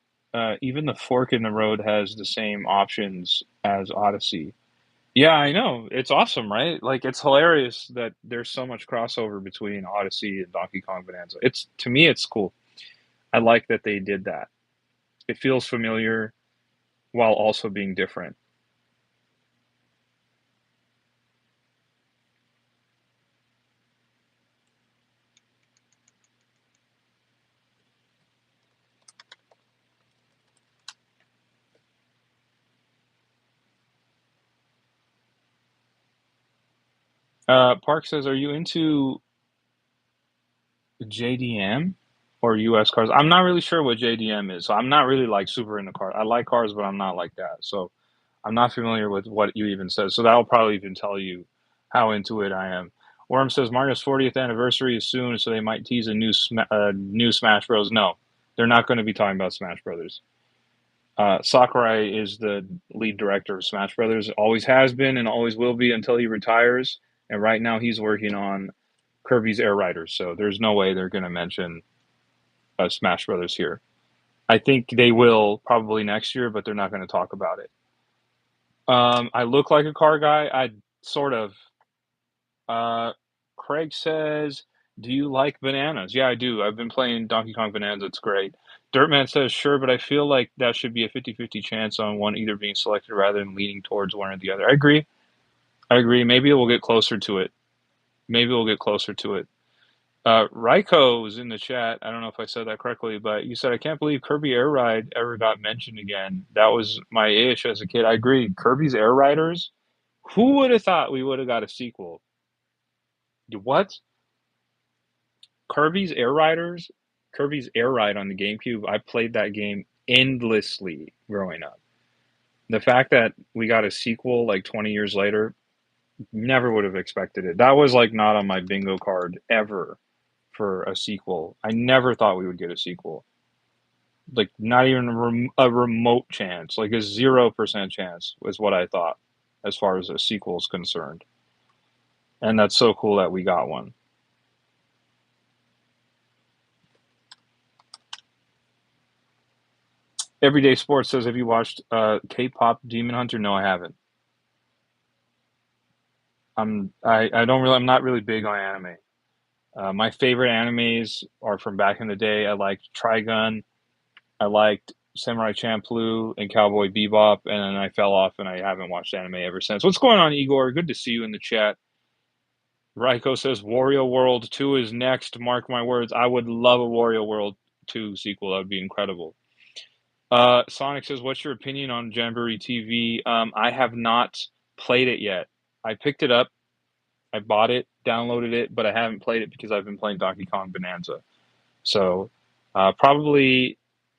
even the fork in the road has the same options as Odyssey." Yeah, I know. It's awesome, right? Like it's hilarious that there's so much crossover between Odyssey and Donkey Kong Bonanza. It's to me it's cool. I like that they did that. It feels familiar while also being different. Park says, "Are you into JDM or US cars?" I'm not really sure what JDM is, so I'm not really like super into cars. I like cars, but I'm not like that. So I'm not familiar with what you even said. So that'll probably even tell you how into it I am. Worm says Mario's 40th anniversary is soon, so they might tease a new Smash Bros. No, they're not going to be talking about Smash Brothers. Sakurai is the lead director of Smash Brothers. Always has been and always will be until he retires. And right now he's working on Kirby's Air Riders, so there's no way they're gonna mention Smash Brothers here. I think they will probably next year, but they're not gonna talk about it. I look like a car guy. I sort of. Uh, Craig says, "Do you like bananas?" Yeah, I do. I've been playing Donkey Kong Bonanza. It's great. Dirtman says, "Sure, but I feel like that should be a 50-50 chance on one either being selected rather than leaning towards one or the other." I agree. I agree. Maybe we'll get closer to it. Maybe we'll get closer to it. Raiko is in the chat. I don't know if I said that correctly, but you said, "I can't believe Kirby Air Ride ever got mentioned again." That was my ish as a kid. I agree. Kirby's Air Riders. Who would have thought we would have got a sequel? What? Kirby's Air Riders, Kirby's Air Ride on the GameCube, I played that game endlessly growing up. The fact that we got a sequel like 20 years later, never would have expected it. That was like not on my bingo card ever for a sequel. I never thought we would get a sequel. Like not even a remote chance, like a 0% chance was what I thought as far as a sequel is concerned. And that's so cool that we got one. Everyday Sports says, "Have you watched K-pop Demon Hunter?" No, I haven't. I'm not really big on anime. My favorite animes are from back in the day. I liked Trigun, I liked Samurai Champloo and Cowboy Bebop, and then I fell off and I haven't watched anime ever since. What's going on, Igor? Good to see you in the chat. Raiko says Wario World 2 is next. Mark my words. I would love a Wario World 2 sequel. That would be incredible. Sonic says, "What's your opinion on Jamboree TV?" I have not played it yet. I picked it up, I bought it, downloaded it, but I haven't played it because I've been playing Donkey Kong Bonanza. So probably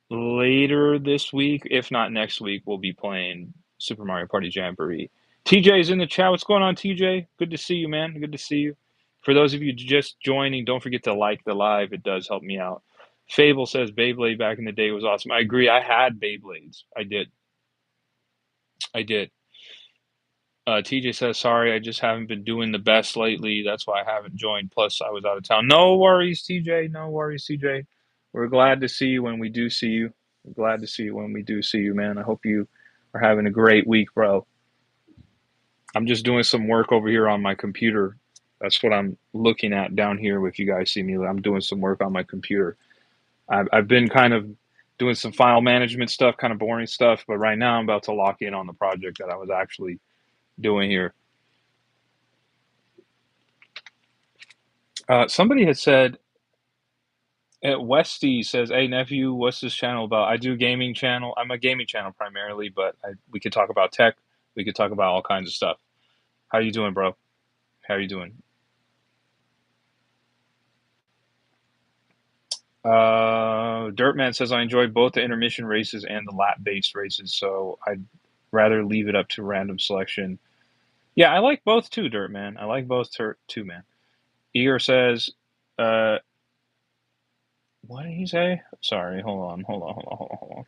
later this week, if not next week, we'll be playing Super Mario Party Jamboree. TJ's in the chat. What's going on, TJ? Good to see you, man. Good to see you. For those of you just joining, don't forget to like the live. It does help me out. Fable says Beyblade back in the day was awesome. I agree. I had Beyblades. I did. I did. TJ says, "Sorry, I just haven't been doing the best lately. That's why I haven't joined. Plus, I was out of town." No worries, TJ. No worries, TJ. We're glad to see you when we do see you. We're glad to see you when we do see you, man. I hope you are having a great week, bro. I'm just doing some work over here on my computer. That's what I'm looking at down here. If you guys see me, I'm doing some work on my computer. I've been kind of doing some file management stuff, kind of boring stuff, but right now I'm about to lock in on the project that I was actually doing here. Somebody had said, Westy says, "Hey nephew, what's this channel about?" I do gaming channel. I'm a gaming channel primarily, but we could talk about tech. We could talk about all kinds of stuff. How you doing, bro? How you doing? Dirtman says, "I enjoy both the intermission races and the lap-based races, so I'd rather leave it up to random selection." Yeah, I like both too, Dirtman. I like both too, man. Igor says, uh, what did he say? Sorry, hold on.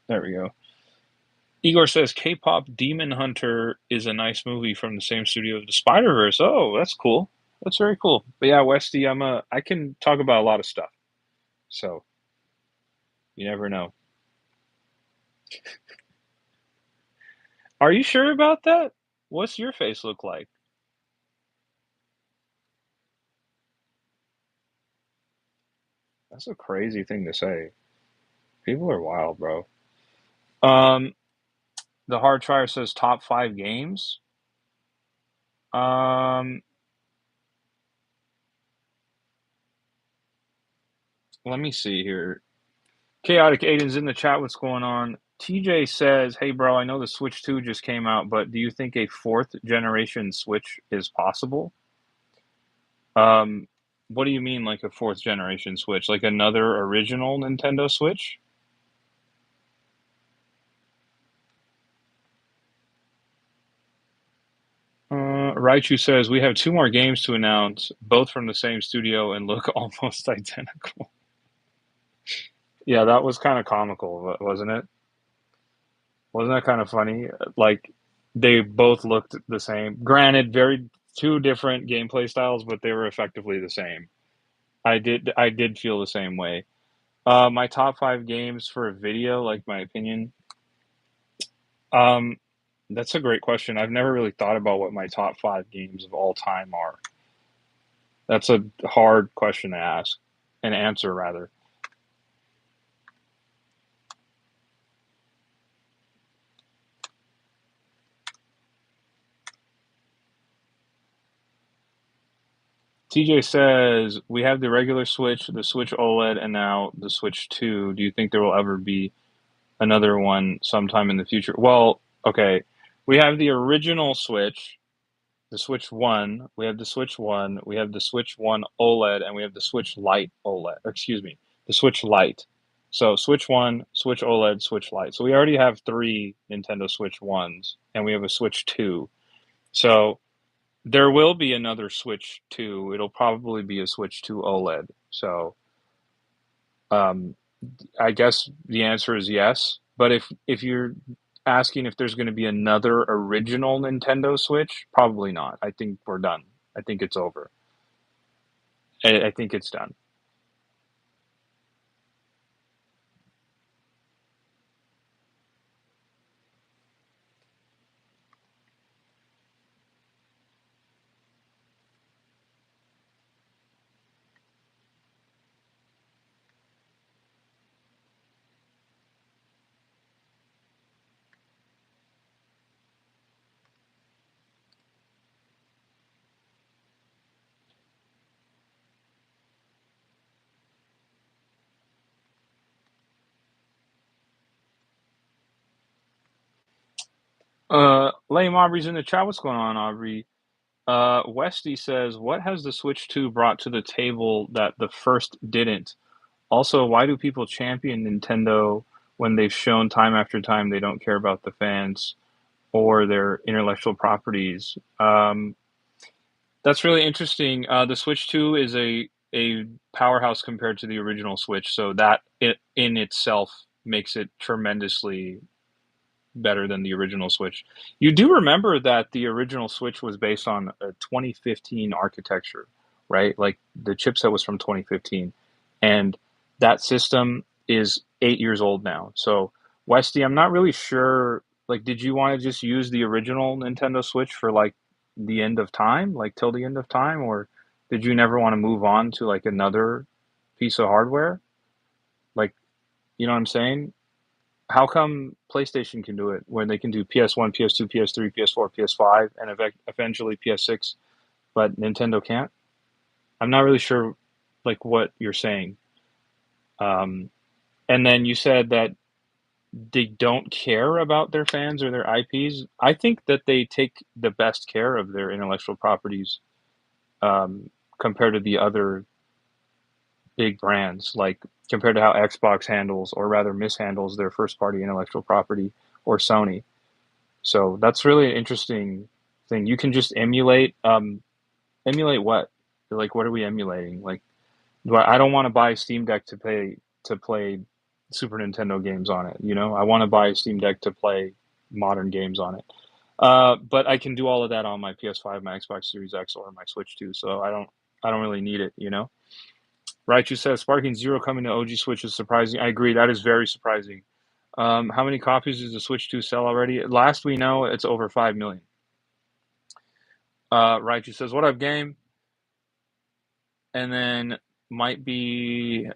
There we go. Igor says K-pop Demon Hunter is a nice movie from the same studio as the Spider-Verse. Oh, that's cool. That's very cool. But yeah, Westy, I can talk about a lot of stuff. So you never know. Are you sure about that? What's your face look like? That's a crazy thing to say. People are wild, bro. Um, the hard trier says top 5 games. Um, let me see here. Chaotic Aiden's in the chat. What's going on? TJ says, "Hey, bro, I know the Switch 2 just came out, but do you think a fourth generation Switch is possible?" Um, what do you mean, like a fourth generation Switch? Like another original Nintendo Switch? Raichu says, "We have 2 more games to announce, both from the same studio and look almost identical." Yeah, that was kind of comical, wasn't it? Wasn't that kind of funny? Like they both looked the same. Granted, very Two different gameplay styles, but they were effectively the same. I did feel the same way. My top five games for a video, like my opinion. Um, that's a great question. I've never really thought about what my top five games of all time are. That's a hard question to ask and answer, rather. TJ says we have the regular Switch, the Switch OLED, and now the Switch 2. Do you think there will ever be another one sometime in the future? Well, okay. We have the original Switch, the Switch 1, we have the Switch 1, we have the Switch 1 OLED, and we have the Switch Lite OLED. Or excuse me, the Switch Lite. So Switch 1, Switch OLED, Switch Lite. So we already have three Nintendo Switch 1s, and we have a Switch 2. So there will be another Switch 2. It'll probably be a Switch 2 OLED. So um, I guess the answer is yes. But if you're asking if there's going to be another original Nintendo Switch, probably not. I think we're done. I think it's over. I think it's done. Lame Aubrey's in the chat. What's going on, Aubrey? Westy says, "What has the Switch 2 brought to the table that the first didn't? Also, why do people champion Nintendo when they've shown time after time they don't care about the fans or their intellectual properties?" That's really interesting. The Switch 2 is a powerhouse compared to the original Switch, so that in itself makes it tremendously better than the original Switch. You do remember that the original Switch was based on a 2015 architecture, right? Like the chipset was from 2015, and that system is 8 years old now. So, Westy, I'm not really sure. Like, did you want to just use the original Nintendo Switch for like the end of time, like till the end of time, or did you never want to move on to like another piece of hardware? Like, you know what I'm saying? How come PlayStation can do it when they can do PS1, PS2, PS3, PS4, PS5, and eventually PS6, but Nintendo can't? I'm not really sure, like what you're saying. Um, and then you said that they don't care about their fans or their IPs. I think that they take the best care of their intellectual properties um, compared to the other big brands, like compared to how Xbox handles, or rather mishandles, their first party intellectual property, or Sony. So that's really an interesting thing. You can just emulate what? Like, what are we emulating? Like, I don't want to buy a Steam Deck to play Super Nintendo games on it. I want to buy a Steam Deck to play modern games on it. But I can do all of that on my PS5, my Xbox Series X, or my Switch too. So I don't really need it. Raichu says Sparking Zero coming to OG Switch is surprising. I agree. That is very surprising. How many copies does the Switch 2 sell already? Last we know, it's over 5 million. Raichu says, "What up, game?" And then might be,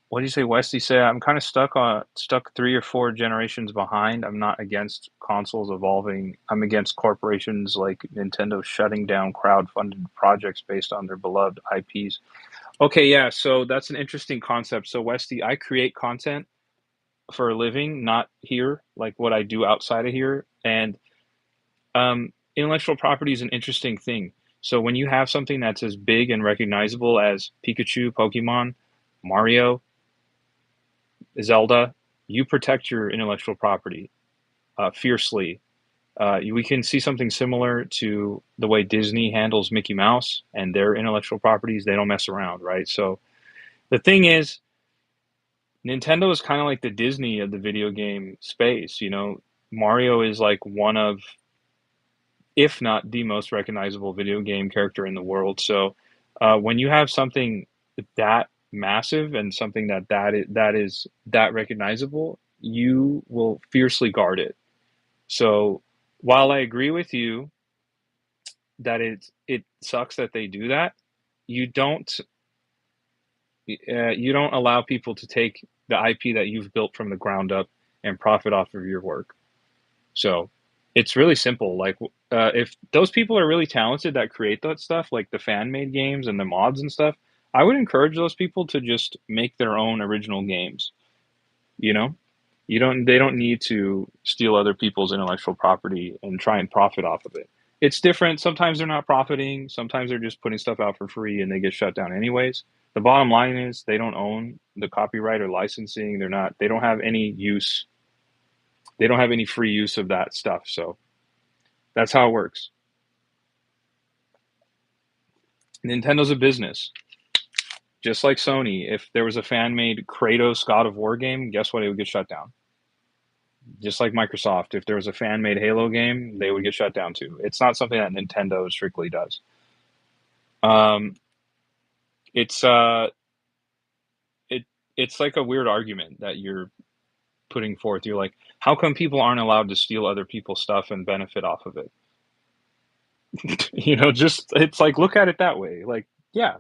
what do you say, Westy? Say, I'm kind of stuck 3 or 4 generations behind. I'm not against consoles evolving. I'm against corporations like Nintendo shutting down crowd-funded projects based on their beloved IPs. Okay, yeah, so that's an interesting concept. So, Westy, I create content for a living, not here, like what I do outside of here. And intellectual property is an interesting thing. So when you have something that's as big and recognizable as Pikachu, Pokemon, Mario, Zelda, you protect your intellectual property fiercely. We can see something similar to the way Disney handles Mickey Mouse and their intellectual properties. They don't mess around, right? So the thing is, Nintendo is kind of like the Disney of the video game space. Mario is like one of if not the most recognizable video game character in the world. So when you have something that massive and something that is that recognizable, you will fiercely guard it. So while I agree with you that it sucks that they do that, you don't you don't allow people to take the IP that you've built from the ground up and profit off of your work. So it's really simple. Like, if those people are really talented that create that stuff, like the fan made games and the mods and stuff, I would encourage those people to just make their own original games. You know, they don't need to steal other people's intellectual property and try and profit off of it. It's different. Sometimes they're not profiting. Sometimes they're just putting stuff out for free and they get shut down anyways. The bottom line is they don't own the copyright or licensing. They don't have any use. They don't have any free use of that stuff. So that's how it works. Nintendo's a business. Just like Sony, if there was a fan made Kratos God of War game, guess what? It would get shut down. Just like Microsoft, if there was a fan made Halo game, they would get shut down too. It's not something that Nintendo strictly does. Um, it's it it's like a weird argument that you're putting forth. You're like, how come people aren't allowed to steal other people's stuff and benefit off of it? Just it's like look at it that way. Like, yeah,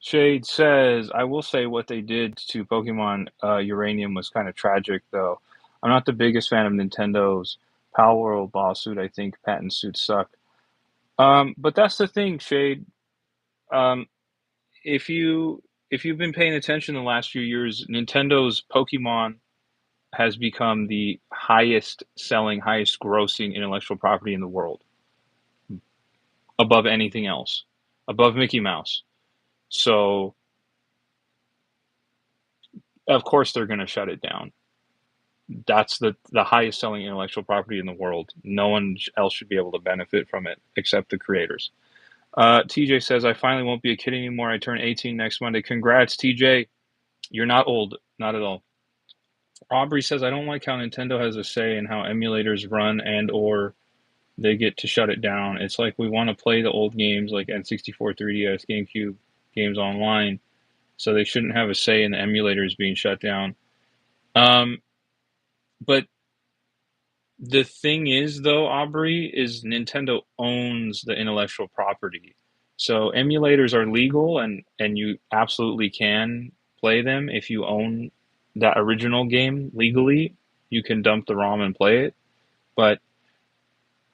Shade says, I will say what they did to Pokemon Uranium was kind of tragic, though. I'm not the biggest fan of Nintendo's Pal World lawsuit. I think patent suits suck. But that's the thing, Shade. Um, if you've been paying attention the last few years, Nintendo's Pokemon has become the highest selling, highest grossing intellectual property in the world, above anything else, above Mickey Mouse. So of course they're going to shut it down. That's the highest selling intellectual property in the world. No one else should be able to benefit from it except the creators. TJ says, I finally won't be a kid anymore. I turn 18 next Monday. Congrats, TJ. You're not old. Not at all. Aubrey says, I don't like how Nintendo has a say in how emulators run and or they get to shut it down. It's like we want to play the old games like N64, 3DS, GameCube games online, so they shouldn't have a say in the emulators being shut down. But the thing is, though, Aubrey, is Nintendo owns the intellectual property. So emulators are legal and you absolutely can play them if you own that original game legally. You can dump the ROM and play it. But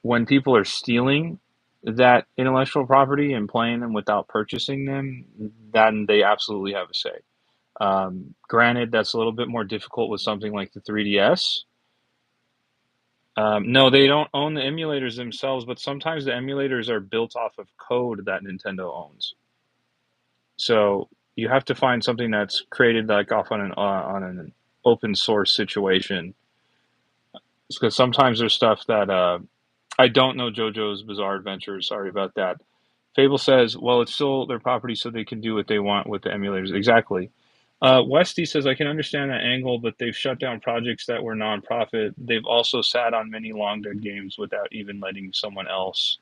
when people are stealing that intellectual property and playing them without purchasing them, then they absolutely have a say. Granted, that's a little bit more difficult with something like the 3DS. No, they don't own the emulators themselves, but sometimes the emulators are built off of code that Nintendo owns. So you have to find something that's created like off on an open source situation. Because sometimes there's stuff that I don't know JoJo's Bizarre Adventure. Sorry about that. Fable says, well, it's still their property, so they can do what they want with the emulators. Exactly. Westy says, I can understand that angle, but they've shut down projects that were nonprofit. They've also sat on many long dead games without letting someone else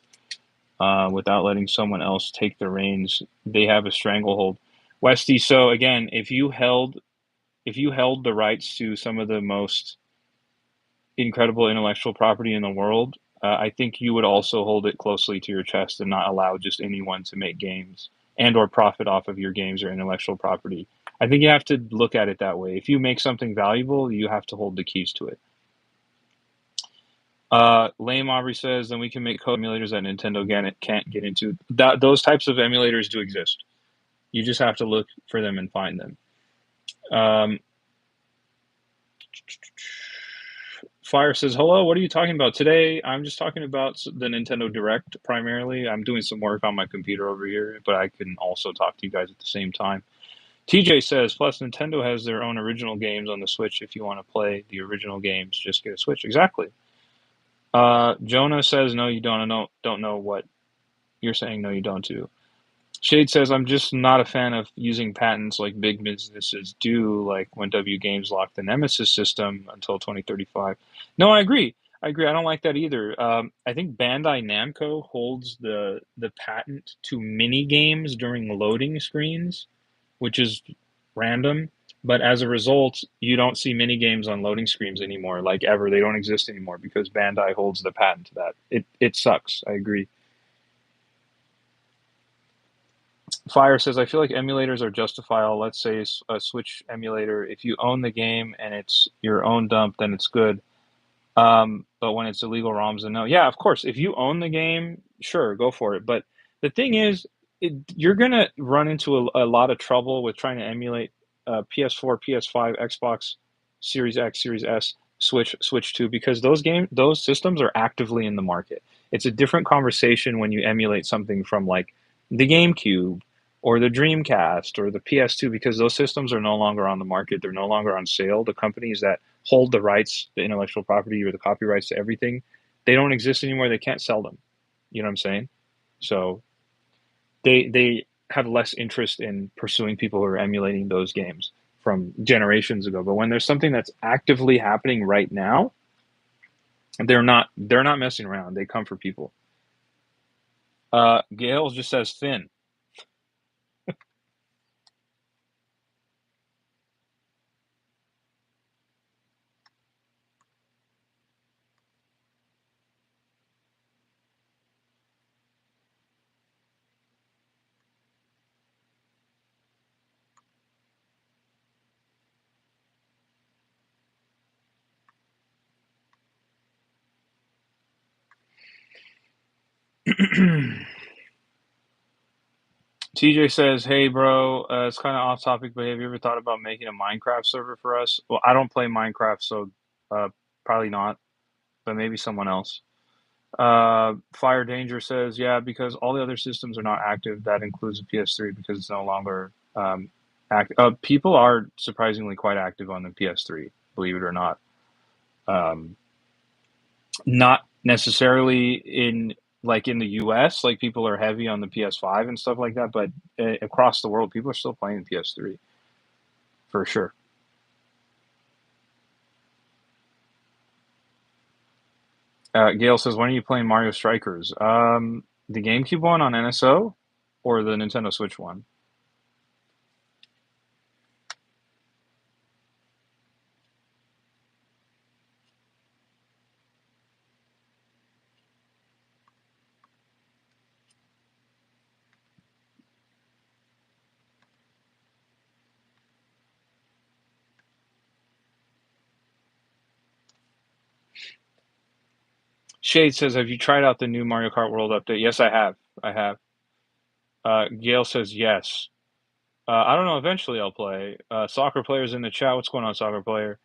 take the reins. They have a stranglehold. Westy, so again, if you held the rights to some of the most incredible intellectual property in the world, I think you would also hold it closely to your chest and not allow just anyone to make games and or profit off of your games or intellectual property. I think you have to look at it that way. If you make something valuable, you have to hold the keys to it. Lame Aubrey says, then we can make code emulators that Nintendo again can't get into. Those types of emulators do exist. You just have to look for them and find them. Um, Fire says, hello, what are you talking about today? I'm just talking about the Nintendo Direct primarily. I'm doing some work on my computer over here, but I can also talk to you guys at the same time. TJ says, plus Nintendo has their own original games on the Switch. If you want to play the original games, just get a Switch. Exactly. Jonah says, no, you don't know what you're saying. No, you don't too. Shade says, I'm just not a fan of using patents like big businesses do, like when W Games locked the Nemesis system until 2035. No, I agree. I agree. I don't like that either. I think Bandai Namco holds the patent to mini games during loading screens, which is random. But as a result, you don't see mini games on loading screens anymore, like ever. They don't exist anymore because Bandai holds the patent to that. It sucks. I agree. Fire says, I feel like emulators are justifiable. Let's say a Switch emulator. If you own the game and it's your own dump, then it's good. But when it's illegal ROMs, then no. Yeah, of course. If you own the game, sure, go for it. But the thing is, you're gonna run into a lot of trouble with trying to emulate PS4, PS5, Xbox Series X, Series S, Switch 2, because those systems are actively in the market. It's a different conversation when you emulate something from like the GameCube or the Dreamcast or the PS2, because those systems are no longer on the market. They're no longer on sale. The companies that hold the rights, the intellectual property or the copyrights to everything, they don't exist anymore. They can't sell them. You know what I'm saying? So they have less interest in pursuing people who are emulating those games from generations ago. But when there's something that's actively happening right now, they're not messing around. They come for people. Gale just says thin. TJ says, "Hey, bro, it's kind of off topic, but have you ever thought about making a Minecraft server for us?" Well, I don't play Minecraft, so uh, probably not, but maybe someone else. Fire Danger says, "Yeah, because all the other systems are not active. That includes the PS3 because it's no longer active. People are surprisingly quite active on the PS3, believe it or not. Um, not necessarily in like in the US, like people are heavy on the PS5 and stuff like that, but across the world, people are still playing PS3 for sure." Gail says, "When are you playing Mario Strikers? The GameCube one on NSO or the Nintendo Switch one?" Shade says, "Have you tried out the new Mario Kart World update?" Yes, I have. I have. Gail says, "Yes." I don't know. Eventually, I'll play. Soccer players in the chat. What's going on, soccer player?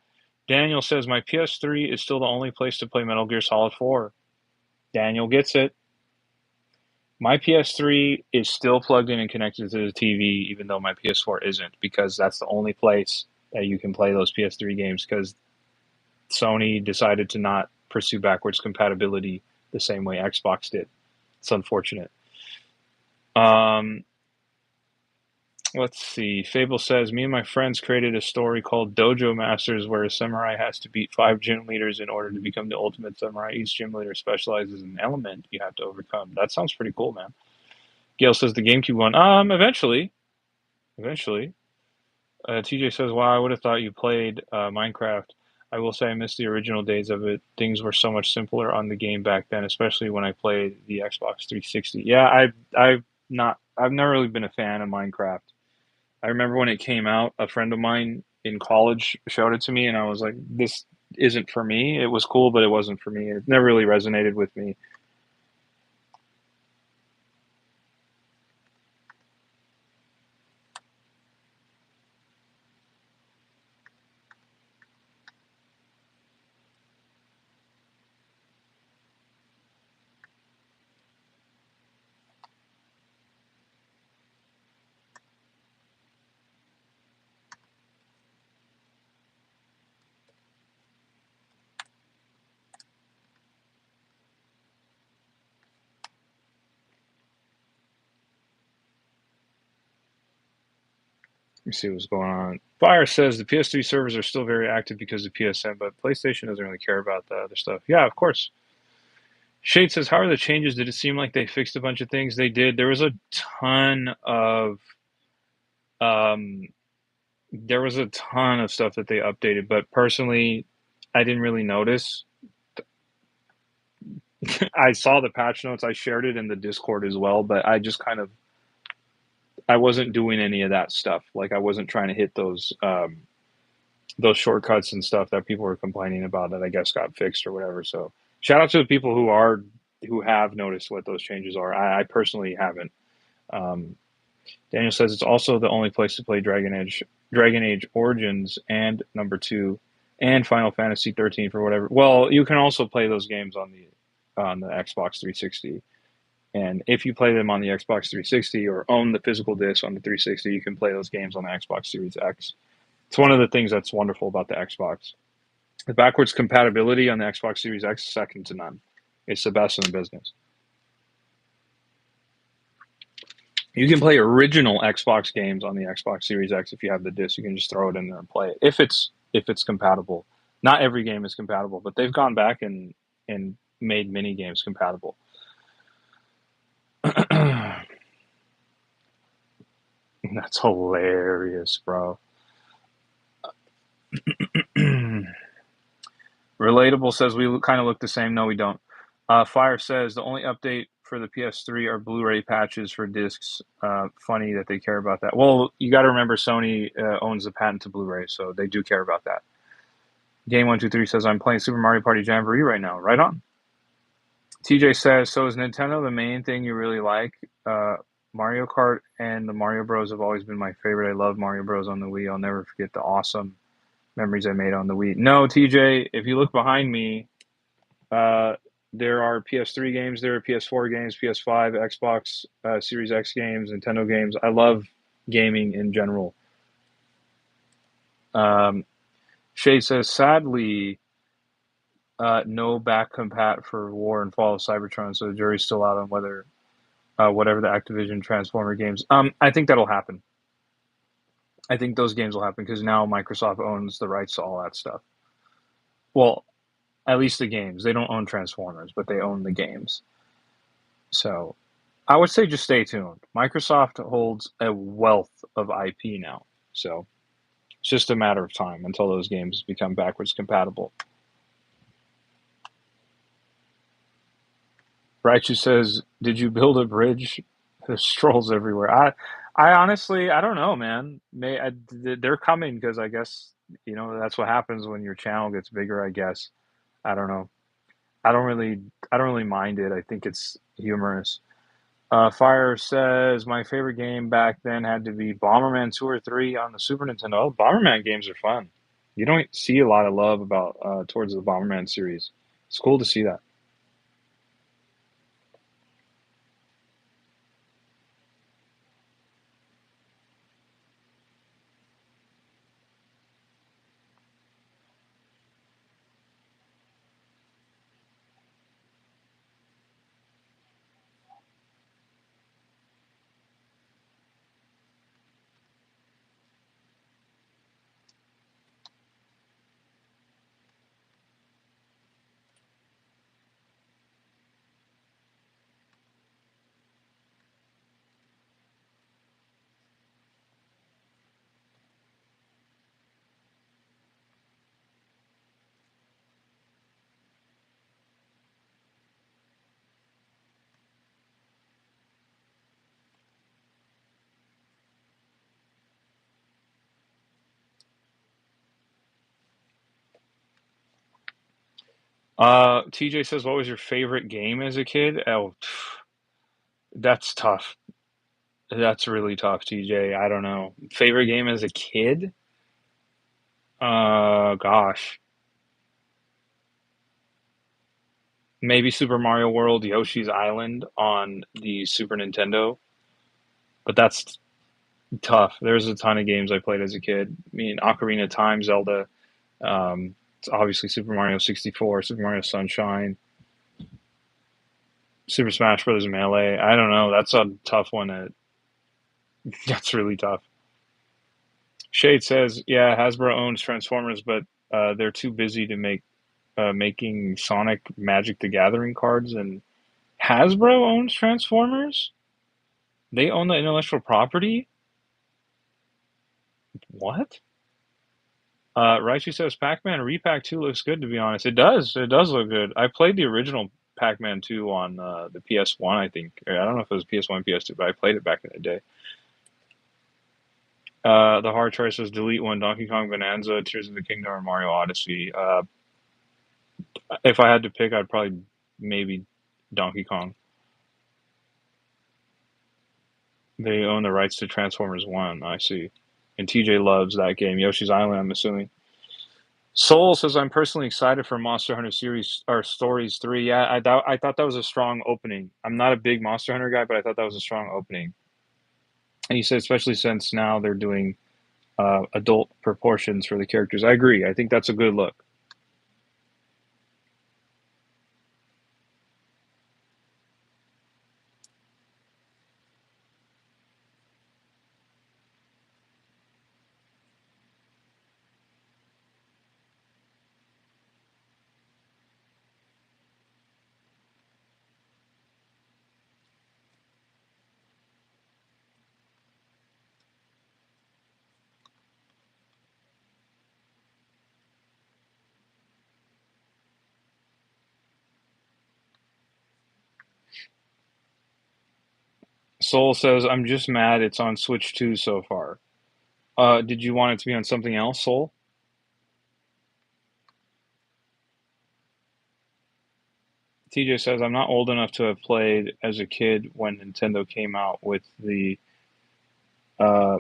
Daniel says, "My PS3 is still the only place to play Metal Gear Solid 4." Daniel gets it. My PS3 is still plugged in and connected to the TV, even though my PS4 isn't, because that's the only place that you can play those PS3 games. Because Sony decided to not pursue backwards compatibility the same way Xbox did. It's unfortunate. Um, let's see. Fable says, me and my friends created a story called Dojo Masters where a samurai has to beat 5 gym leaders in order to become the ultimate samurai. Each gym leader specializes in an element you have to overcome. That sounds pretty cool, man. Gail says the GameCube one. Eventually. Eventually. TJ says, wow, I would have thought you played Minecraft. I will say I miss the original days of it. Things were so much simpler on the game back then, especially when I played the Xbox 360. Yeah, I've never really been a fan of Minecraft. I remember when it came out, a friend of mine in college showed it to me, and I was like, this isn't for me. It was cool, but it wasn't for me. It never really resonated with me. me see what's going on. Fire says the PS3 servers are still very active because of PSN, but PlayStation doesn't really care about the other stuff. Yeah, of course. Shade says, how are the changes? Did it seem like they fixed a bunch of things? They did. Um, there was a ton of stuff that they updated, but personally, I didn't really notice. I saw the patch notes. I shared it in the Discord as well, but I just kind of I wasn't doing any of that stuff. Like I wasn't trying to hit those shortcuts and stuff that people were complaining about that I guess got fixed or whatever. So shout out to the people who have noticed what those changes are. I personally haven't. Um, Daniel says it's also the only place to play Dragon Age Origins, and number two, and Final Fantasy 13 for whatever. Well, you can also play those games on the Xbox 360. And if you play them on the Xbox 360 or own the physical disc on the 360, you can play those games on the Xbox Series X. It's one of the things that's wonderful about the Xbox. The backwards compatibility on the Xbox Series X is second to none. It's the best in the business. You can play original Xbox games on the Xbox Series X if you have the disc. You can just throw it in there and play it if it's compatible. Not every game is compatible, but they've gone back and made mini games compatible. That's hilarious, bro. Relatable says we kind of look the same. No, we don't. Fire says the only update for the PS3 are Blu-ray patches for discs. Funny that they care about that. Well, you got to remember Sony owns the patent to Blu-ray, so they do care about that. Game123 says I'm playing Super Mario Party Jamboree right now. Right on. TJ says so. Is Nintendo the main thing you really like? Mario Kart and the Mario Bros have always been my favorite. I love Mario Bros on the Wii. I'll never forget the awesome memories I made on the Wii. No, TJ, if you look behind me, uh, there are PS3 games, there are PS4 games, PS5, Xbox Series X games, Nintendo games. I love gaming in general. Um, Shay says, sadly, no back compat for War and Fall of Cybertron, so the jury's still out on whether whatever the Activision Transformer games. I think that'll happen. I think those games will happen because now Microsoft owns the rights to all that stuff. Well, at least the games. They don't own Transformers, but they own the games. So I would say just stay tuned. Microsoft holds a wealth of IP now. So it's just a matter of time until those games become backwards compatible. Raichu says, "Did you build a bridge?" There's trolls everywhere. I honestly, I don't know, man. They're coming because I guess that's what happens when your channel gets bigger. I guess I don't know. I don't really mind it. I think it's humorous. Fire says my favorite game back then had to be Bomberman 2 or 3 on the Super Nintendo. Oh, Bomberman games are fun. You don't see a lot of love about towards the Bomberman series. It's cool to see that. TJ says, "What was your favorite game as a kid?" Oh, that's tough. That's really tough, TJ. I don't know. Favorite game as a kid? Gosh, maybe Super Mario World, Yoshi's Island on the Super Nintendo. But that's tough. There's a ton of games I played as a kid. I mean, Ocarina of Time, Zelda. It's obviously Super Mario 64, Super Mario Sunshine, Super Smash Bros. Melee. I don't know. That's a tough one. That's really tough. Shade says, yeah, Hasbro owns Transformers, but they're too busy to make making Sonic Magic the Gathering cards. And Hasbro owns Transformers? They own the intellectual property? What? Raichu says Pac-Man Repack 2 looks good, to be honest. It does. It does look good. I played the original Pac-Man 2 on the PS1, I think. I don't know if it was PS1, PS2, but I played it back in the day. The hard choice was delete one, Donkey Kong Bonanza, Tears of the Kingdom, or Mario Odyssey. If I had to pick, I'd probably maybe Donkey Kong. They own the rights to Transformers 1, I see. And TJ loves that game. Yoshi's Island, I'm assuming. Soul says I'm personally excited for Monster Hunter series or Stories 3. Yeah, I thought that was a strong opening. I'm not a big Monster Hunter guy, but I thought that was a strong opening. And he said especially since now they're doing adult proportions for the characters. I agree. I think that's a good look. Soul says I'm just mad it's on Switch 2 so far. Did you want it to be on something else, Soul? TJ says I'm not old enough to have played as a kid when Nintendo came out uh,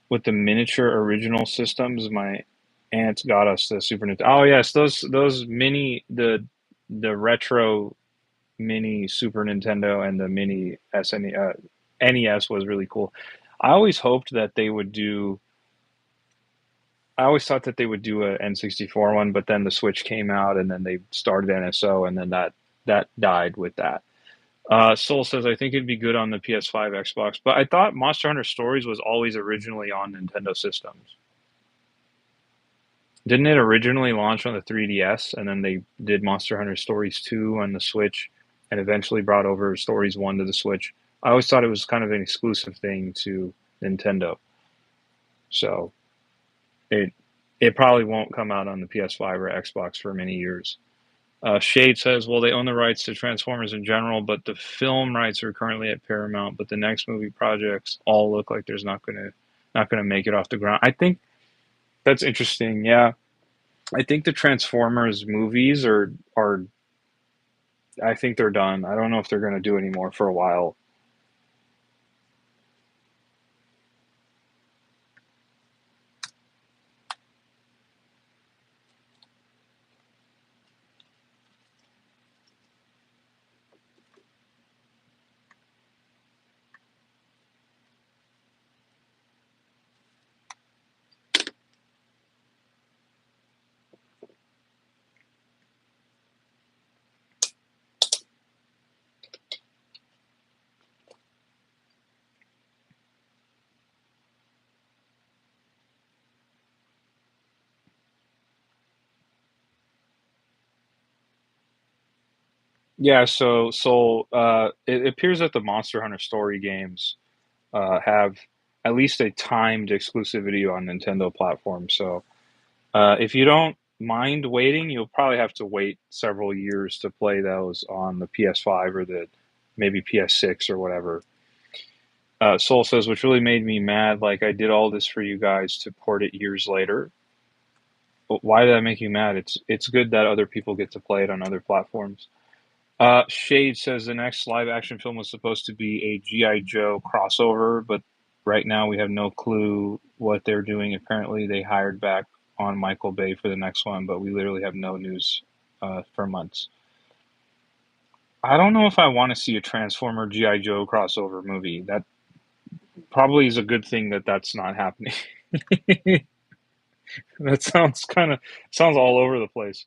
with the miniature original systems. My aunt got us the Super Nintendo. Oh yes, those mini the retro mini Super Nintendo and the mini NES was really cool. I always hoped that they would do. I always thought that they would do a N64 one, but then the Switch came out, and then they started NSO, and then that died with that. Soul says, I think it'd be good on the PS5, Xbox, but I thought Monster Hunter Stories was always originally on Nintendo systems. Didn't it originally launch on the 3DS, and then they did Monster Hunter Stories 2 on the Switch, and eventually brought over Stories 1 to the Switch? I always thought it was kind of an exclusive thing to Nintendo, so it it probably won't come out on the PS5 or Xbox for many years. Shade says, well, they own the rights to Transformers in general, but the film rights are currently at Paramount. But the next movie projects all look like there's not gonna make it off the ground. I think that's interesting. Yeah, I think the Transformers movies are. I think they're done. I don't know if they're gonna do any more for a while. Yeah. It appears that the Monster Hunter story games have at least a timed exclusivity on Nintendo platforms. So if you don't mind waiting, you'll probably have to wait several years to play those on the PS5 or the maybe PS6 or whatever. Soul says, which really made me mad. Like I did all this for you guys to port it years later. But why did that make you mad? It's good that other people get to play it on other platforms. Shade says the next live action film was supposed to be a GI Joe crossover, but right now we have no clue what they're doing. Apparently, they hired back on Michael Bay for the next one, but we literally have no news for months. I don't know if I want to see a Transformer GI Joe crossover movie. That probably is a good thing that that's not happening. That sounds all over the place.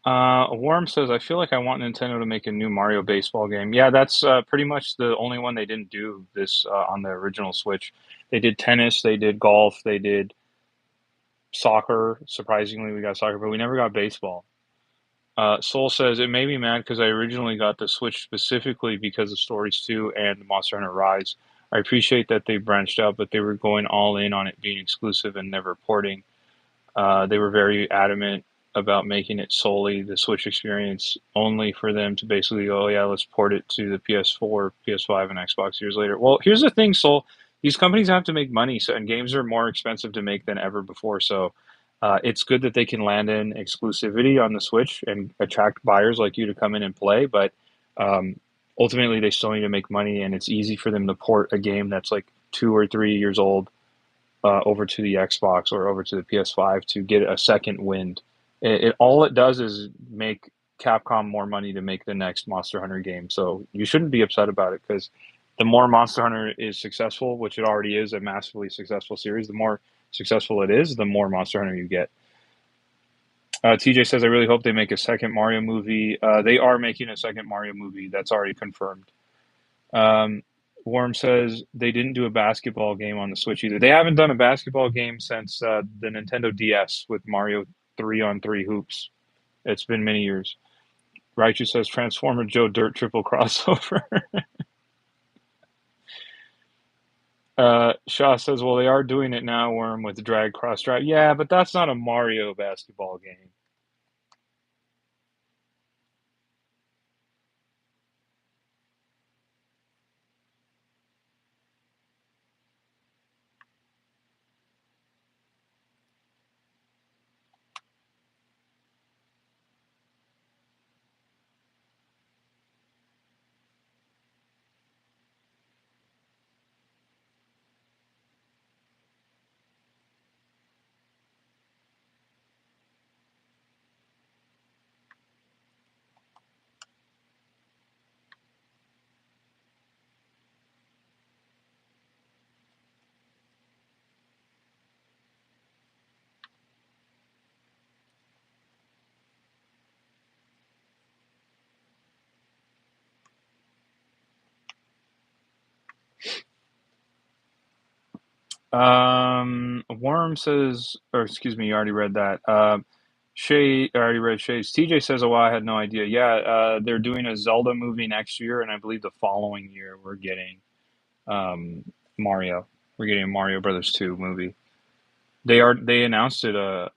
Worm says, I feel like I want Nintendo to make a new Mario baseball game. Yeah, that's pretty much the only one they didn't do this on the original Switch. They did tennis, they did golf, they did soccer. Surprisingly, we got soccer, but we never got baseball. Soul says, it made me mad because I originally got the Switch specifically because of Stories 2 and Monster Hunter Rise. I appreciate that they branched out, but they were going all in on it being exclusive and never porting. They were very adamant about making it solely the Switch experience, only for them to basically go, oh, yeah, let's port it to the PS4, PS5, and Xbox years later. Well, here's the thing, Soul. These companies have to make money, so, and games are more expensive to make than ever before. So it's good that they can land in exclusivity on the Switch and attract buyers like you to come in and play, but um, ultimately they still need to make money, and it's easy for them to port a game that's like 2 or 3 years old over to the Xbox or over to the PS5 to get a second wind. All it does is make Capcom more money to make the next Monster Hunter game. So you shouldn't be upset about it because the more Monster Hunter is successful, which it already is a massively successful series, the more successful it is, the more Monster Hunter you get. TJ says, I really hope they make a second Mario movie. They are making a second Mario movie. That's already confirmed. Um, Worm says they didn't do a basketball game on the Switch either. They haven't done a basketball game since the Nintendo DS with Mario 3-on-3 hoops. It's been many years. Raichu says Transformer Joe Dirt triple crossover. Shaw says, well, they are doing it now, Worm, with drag cross drive. Yeah, but that's not a Mario basketball game. Worm says, or excuse me, you already read that. Shay, I already read Shay's. TJ says, oh, well, I had no idea. Yeah, they're doing a Zelda movie next year, and I believe the following year we're getting um, Mario. We're getting a Mario Brothers 2 movie. They announced it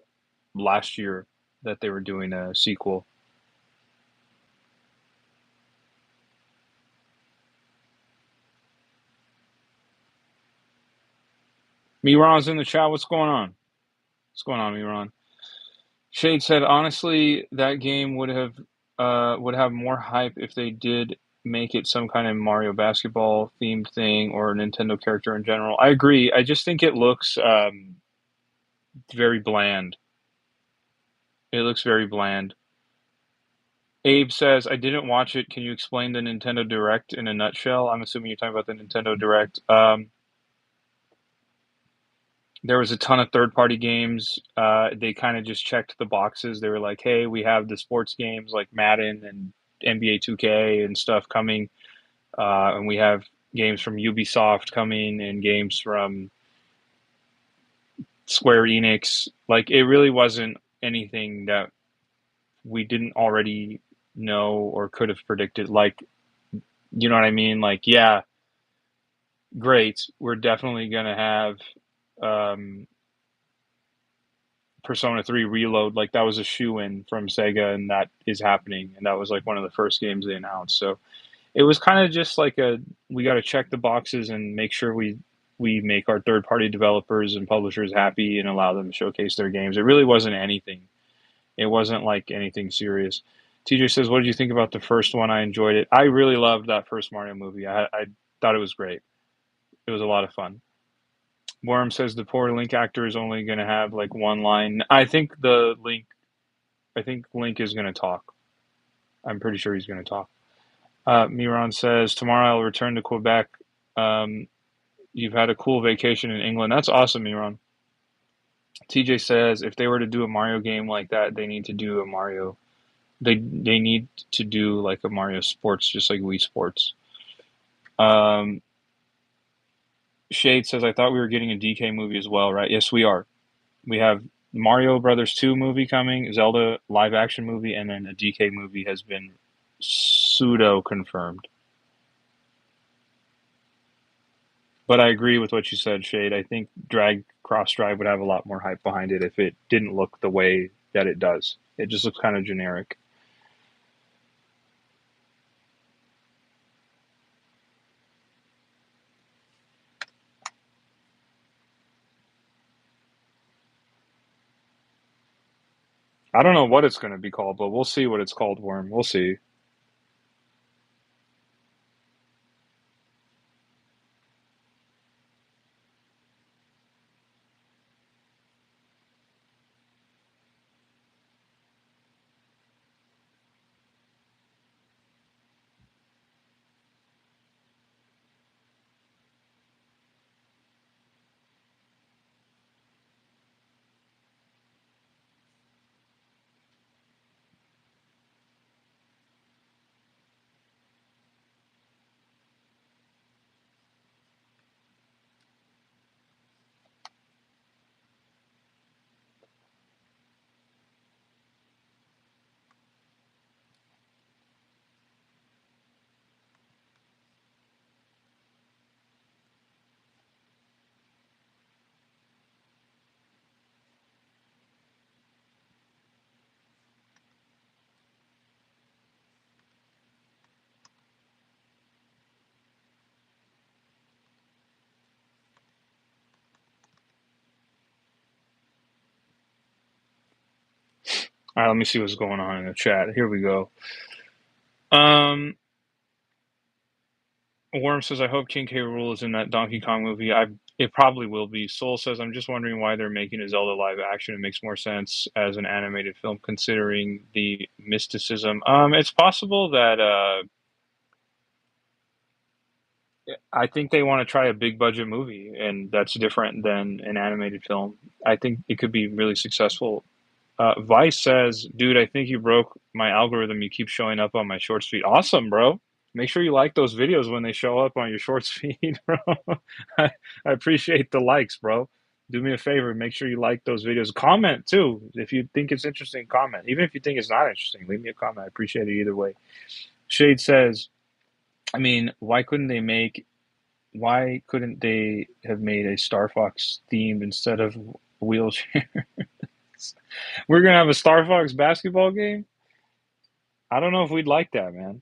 last year that they were doing a sequel. Miran's in the chat. What's going on? What's going on, Miran? Shade said, honestly, that game would have more hype if they did make it some kind of Mario basketball themed thing or a Nintendo character in general. I agree. I just think it looks very bland. It looks very bland. Abe says, I didn't watch it. Can you explain the Nintendo Direct in a nutshell? I'm assuming you're talking about the Nintendo Direct. There was a ton of third-party games. They kind of just checked the boxes. They were like, "Hey, we have the sports games like Madden and NBA 2K and stuff coming, and we have games from Ubisoft coming and games from Square Enix." Like, it really wasn't anything that we didn't already know or could have predicted. Like, you know what I mean? Like, yeah, great. We're definitely gonna have um, Persona 3 Reload, like that was a shoe in from Sega, and that is happening. And that was like one of the first games they announced. So it was kind of just like a we got to check the boxes and make sure we make our third party developers and publishers happy and allow them to showcase their games. It really wasn't anything. It wasn't like anything serious. TJ says, "What did you think about the first one? I enjoyed it. I really loved that first Mario movie. I thought it was great. It was a lot of fun." Worm says the poor Link actor is only going to have like one line. I think Link is going to talk. I'm pretty sure he's going to talk. Miron says, tomorrow I'll return to Quebec. Um, you've had a cool vacation in England. That's awesome, Miron. TJ says, if they were to do a Mario game like that, they need to do a Mario They need to do like a Mario Sports, just like Wii Sports. Um, Shade says, I thought we were getting a DK movie as well, right? Yes, we are. We have Mario Brothers 2 movie coming, Zelda live action movie, and then a DK movie has been pseudo confirmed. But I agree with what you said, Shade. I think Drag Cross Drive would have a lot more hype behind it if it didn't look the way that it does. It just looks kind of generic. I don't know what it's going to be called, but we'll see what it's called, Worm. We'll see. All right, let me see what's going on in the chat. Here we go. Um, Worm says, I hope King K. Rool is in that Donkey Kong movie. It probably will be. Soul says, I'm just wondering why they're making a Zelda live action. It makes more sense as an animated film considering the mysticism. It's possible that I think they want to try a big budget movie, and that's different than an animated film. I think it could be really successful. Vice says, dude, I think you broke my algorithm. You keep showing up on my shorts feed. Awesome, bro. Make sure you like those videos when they show up on your shorts feed, bro. I appreciate the likes, bro. Do me a favor, make sure you like those videos. Comment too. If you think it's interesting, comment. Even if you think it's not interesting, leave me a comment. I appreciate it either way. Shade says, I mean, why couldn't they have made a Star Fox themed instead of wheelchair? We're gonna have a Star Fox basketball game? I don't know if we'd like that, man.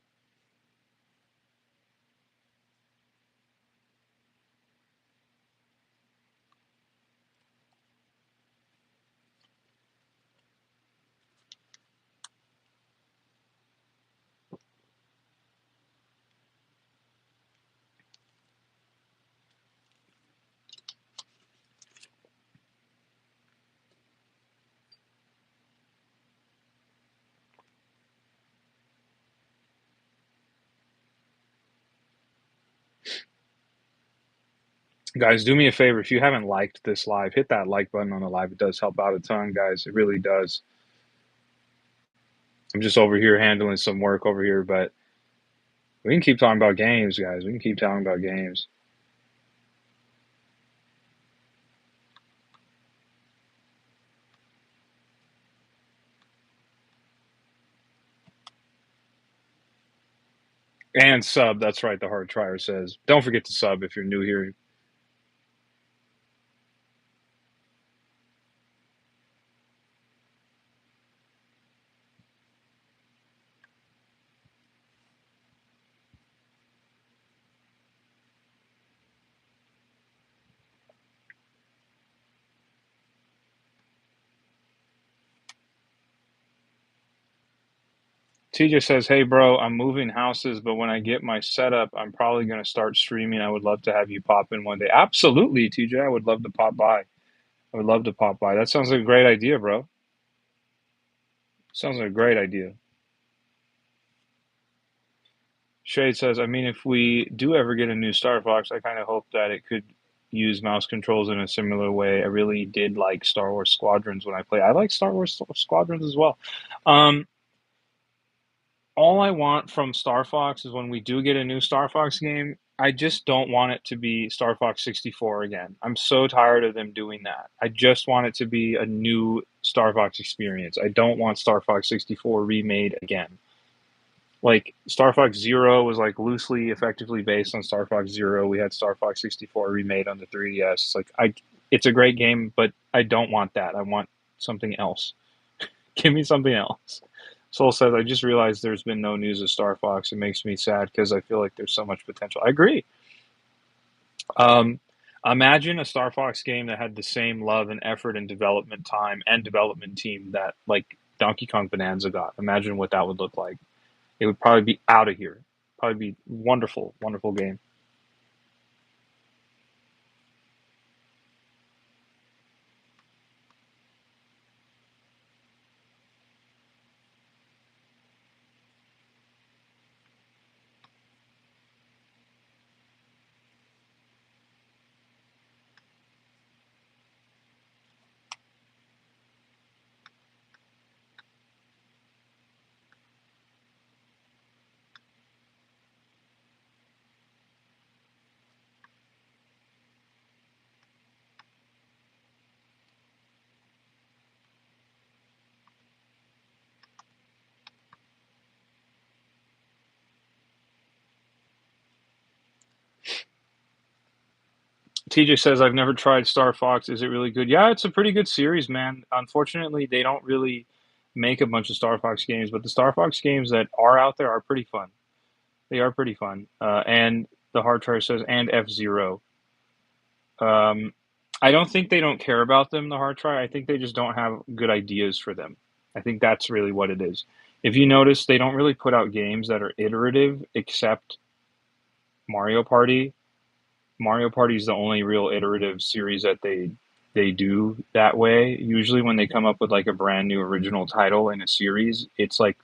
Guys, do me a favor. If you haven't liked this live, hit that like button on the live. It does help out a ton, guys. It really does. I'm just over here handling some work over here, but we can keep talking about games, guys. We can keep talking about games. And sub. That's right. The hard trier says. Don't forget to sub if you're new here. TJ says, "Hey, bro, I'm moving houses, but when I get my setup, I'm probably going to start streaming. I would love to have you pop in one day." Absolutely, TJ. I would love to pop by. I would love to pop by. That sounds like a great idea, bro. Sounds like a great idea. Shade says, I mean, if we do ever get a new Star Fox, I kind of hope that it could use mouse controls in a similar way. I really did like Star Wars Squadrons when I played. I like Star Wars Squadrons as well. Um, all I want from Star Fox is when we do get a new Star Fox game, I just don't want it to be Star Fox 64 again. I'm so tired of them doing that. I just want it to be a new Star Fox experience. I don't want Star Fox 64 remade again. Like Star Fox Zero was like loosely, effectively based on Star Fox Zero. We had Star Fox 64 remade on the 3DS. It's a great game, but I don't want that. I want something else. Give me something else. Soul says, I just realized there's been no news of Star Fox. It makes me sad because I feel like there's so much potential. I agree. Um, Imagine a Star Fox game that had the same love and effort and development time and development team that like Donkey Kong Bonanza got. Imagine what that would look like. It would probably be out of here. Probably be wonderful, wonderful game. TJ says, I've never tried Star Fox. Is it really good? Yeah, it's a pretty good series, man. Unfortunately, they don't really make a bunch of Star Fox games, but the Star Fox games that are out there are pretty fun. They are pretty fun. And the Hard Charger says, and F Zero. Um, I don't think they don't care about them, the Hard Try. I think they just don't have good ideas for them. I think that's really what it is. If you notice, they don't really put out games that are iterative except Mario Party. Mario Party is the only real iterative series that they do that way. Usually when they come up with like a brand new original title in a series, it's like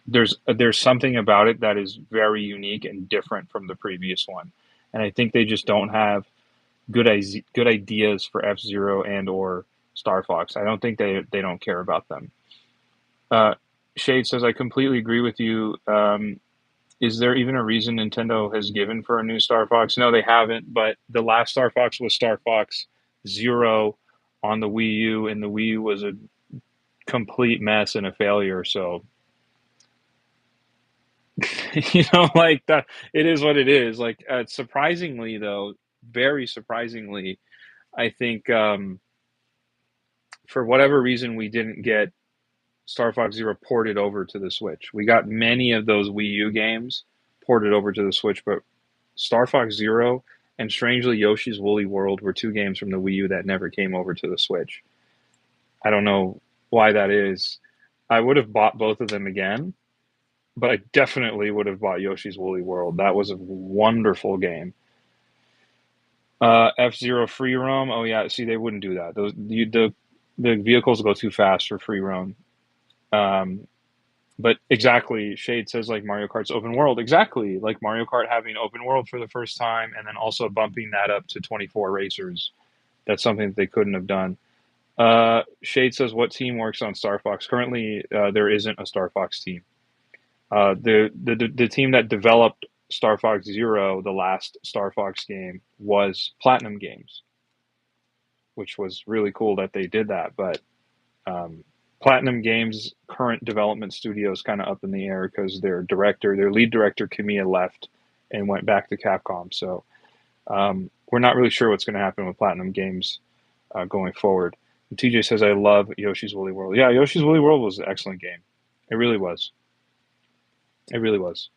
there's something about it that is very unique and different from the previous one. And I think they just don't have good ideas for F Zero and or Star Fox. I don't think they don't care about them. Uh, Shade says I completely agree with you. Is there even a reason Nintendo has given for a new Star Fox? No, they haven't. But the last Star Fox was Star Fox Zero on the Wii U, and the Wii U was a complete mess and a failure. So like that, it is what it is. Like surprisingly, though, very surprisingly, I think for whatever reason we didn't get Star Fox Zero ported over to the Switch. We got many of those Wii U games ported over to the Switch, but Star Fox Zero and strangely Yoshi's Woolly World were two games from the Wii U that never came over to the Switch. I don't know why that is. I would have bought both of them again, but I definitely would have bought Yoshi's Woolly World. That was a wonderful game. F Zero free roam. Oh yeah, see they wouldn't do that. The vehicles go too fast for free roam. Um, But exactly, Shade says like Mario Kart's open world. Exactly, like Mario Kart having open world for the first time, and then also bumping that up to 24 racers. That's something that they couldn't have done. Shade says, "What team works on Star Fox?" Currently, there isn't a Star Fox team. The team that developed Star Fox Zero, the last Star Fox game, was Platinum Games, which was really cool that they did that. But um, Platinum Games' current development studio is kind of up in the air because their lead director Kamiya left and went back to Capcom. So we're not really sure what's going to happen with Platinum Games going forward. And TJ says, "I love Yoshi's Woolly World." Yeah, Yoshi's Woolly World was an excellent game. It really was. It really was.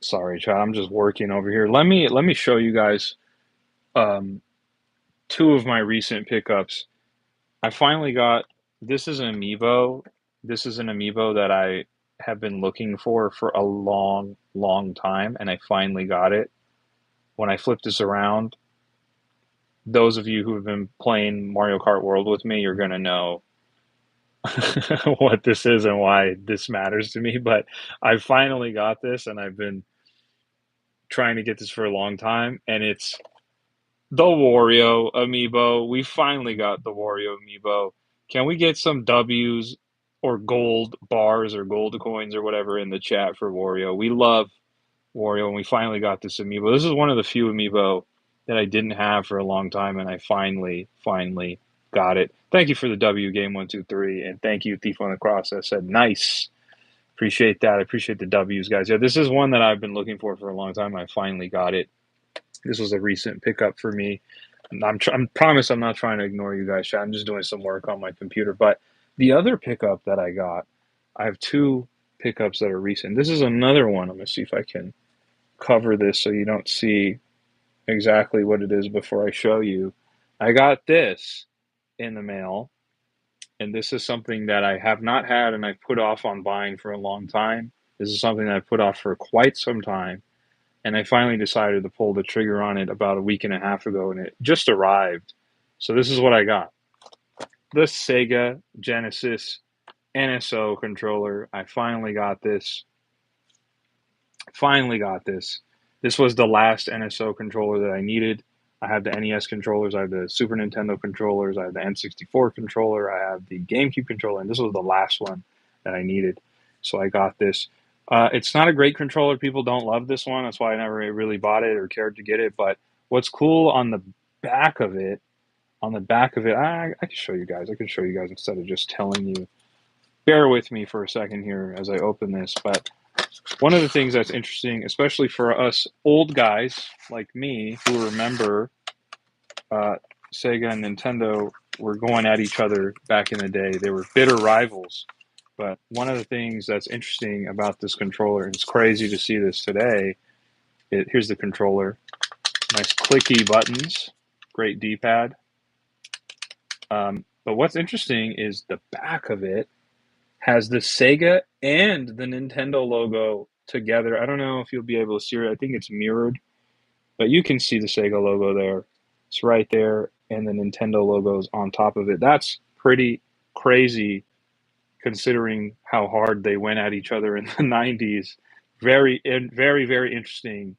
Sorry, Chad. I'm just working over here. Let me show you guys um, two of my recent pickups. I finally got this is an amiibo. This is an amiibo that I have been looking for a long, long time, and I finally got it. When I flip this around, those of you who have been playing Mario Kart World with me, you're gonna know. what this is and why this matters to me, but I finally got this, and I've been trying to get this for a long time, and it's the Wario amiibo. We finally got the Wario amiibo. Can we get some W's or gold bars or gold coins or whatever in the chat for Wario? We love Wario, and we finally got this amiibo. This is one of the few amiibo that I didn't have for a long time, and I finally got it. Thank you for the W Game123, and thank you Thief on the Cross that said nice. Appreciate that. I appreciate the W's, guys. Yeah, this is one that I've been looking for a long time. I finally got it. This was a recent pickup for me. I'm promise I'm not trying to ignore you guys, chat. I'm just doing some work on my computer. But the other pickup that I got, I have two pickups that are recent. This is another one. I'm gonna see if I can cover this so you don't see exactly what it is before I show you. I got this in the mail, and this is something that I have not had and I've put off on buying for a long time. This is something that I've put off for quite some time, and I finally decided to pull the trigger on it about a week and a half ago, and it just arrived. So this is what I got. The Sega Genesis NSO controller. I finally got this. Finally got this. This was the last NSO controller that I needed. I have the NES controllers, I have the Super Nintendo controllers, I have the N64 controller, I have the GameCube controller, and this was the last one that I needed. So I got this. It's not a great controller. People don't love this one. That's why I never really bought it or cared to get it. But what's cool on the back of it, I can show you guys. I can show you guys instead of just telling you. Bear with me for a second here as I open this. But one of the things that's interesting, especially for us old guys like me who remember uh, Sega and Nintendo were going at each other back in the day. They were bitter rivals. But one of the things that's interesting about this controller, and it's crazy to see this today, here's the controller. Nice clicky buttons, great D-pad. But what's interesting is the back of it has the Sega and the Nintendo logo together. I don't know if you'll be able to see it. I think it's mirrored, but you can see the Sega logo there. It's right there, and the Nintendo logo's on top of it. That's pretty crazy considering how hard they went at each other in the 90s. Very, very interesting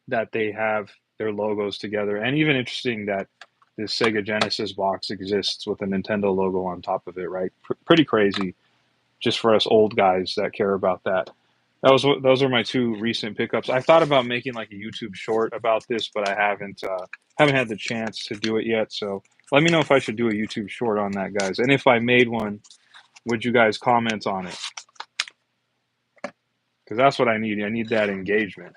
that they have their logos together, and even interesting that this Sega Genesis box exists with a Nintendo logo on top of it, right? Pretty crazy just for us old guys that care about that. Those are my two recent pickups. I thought about making like a YouTube short about this, but I haven't had the chance to do it yet. So let me know if I should do a YouTube short on that, guys. And if I made one, would you guys comment on it? Because that's what I need. I need that engagement.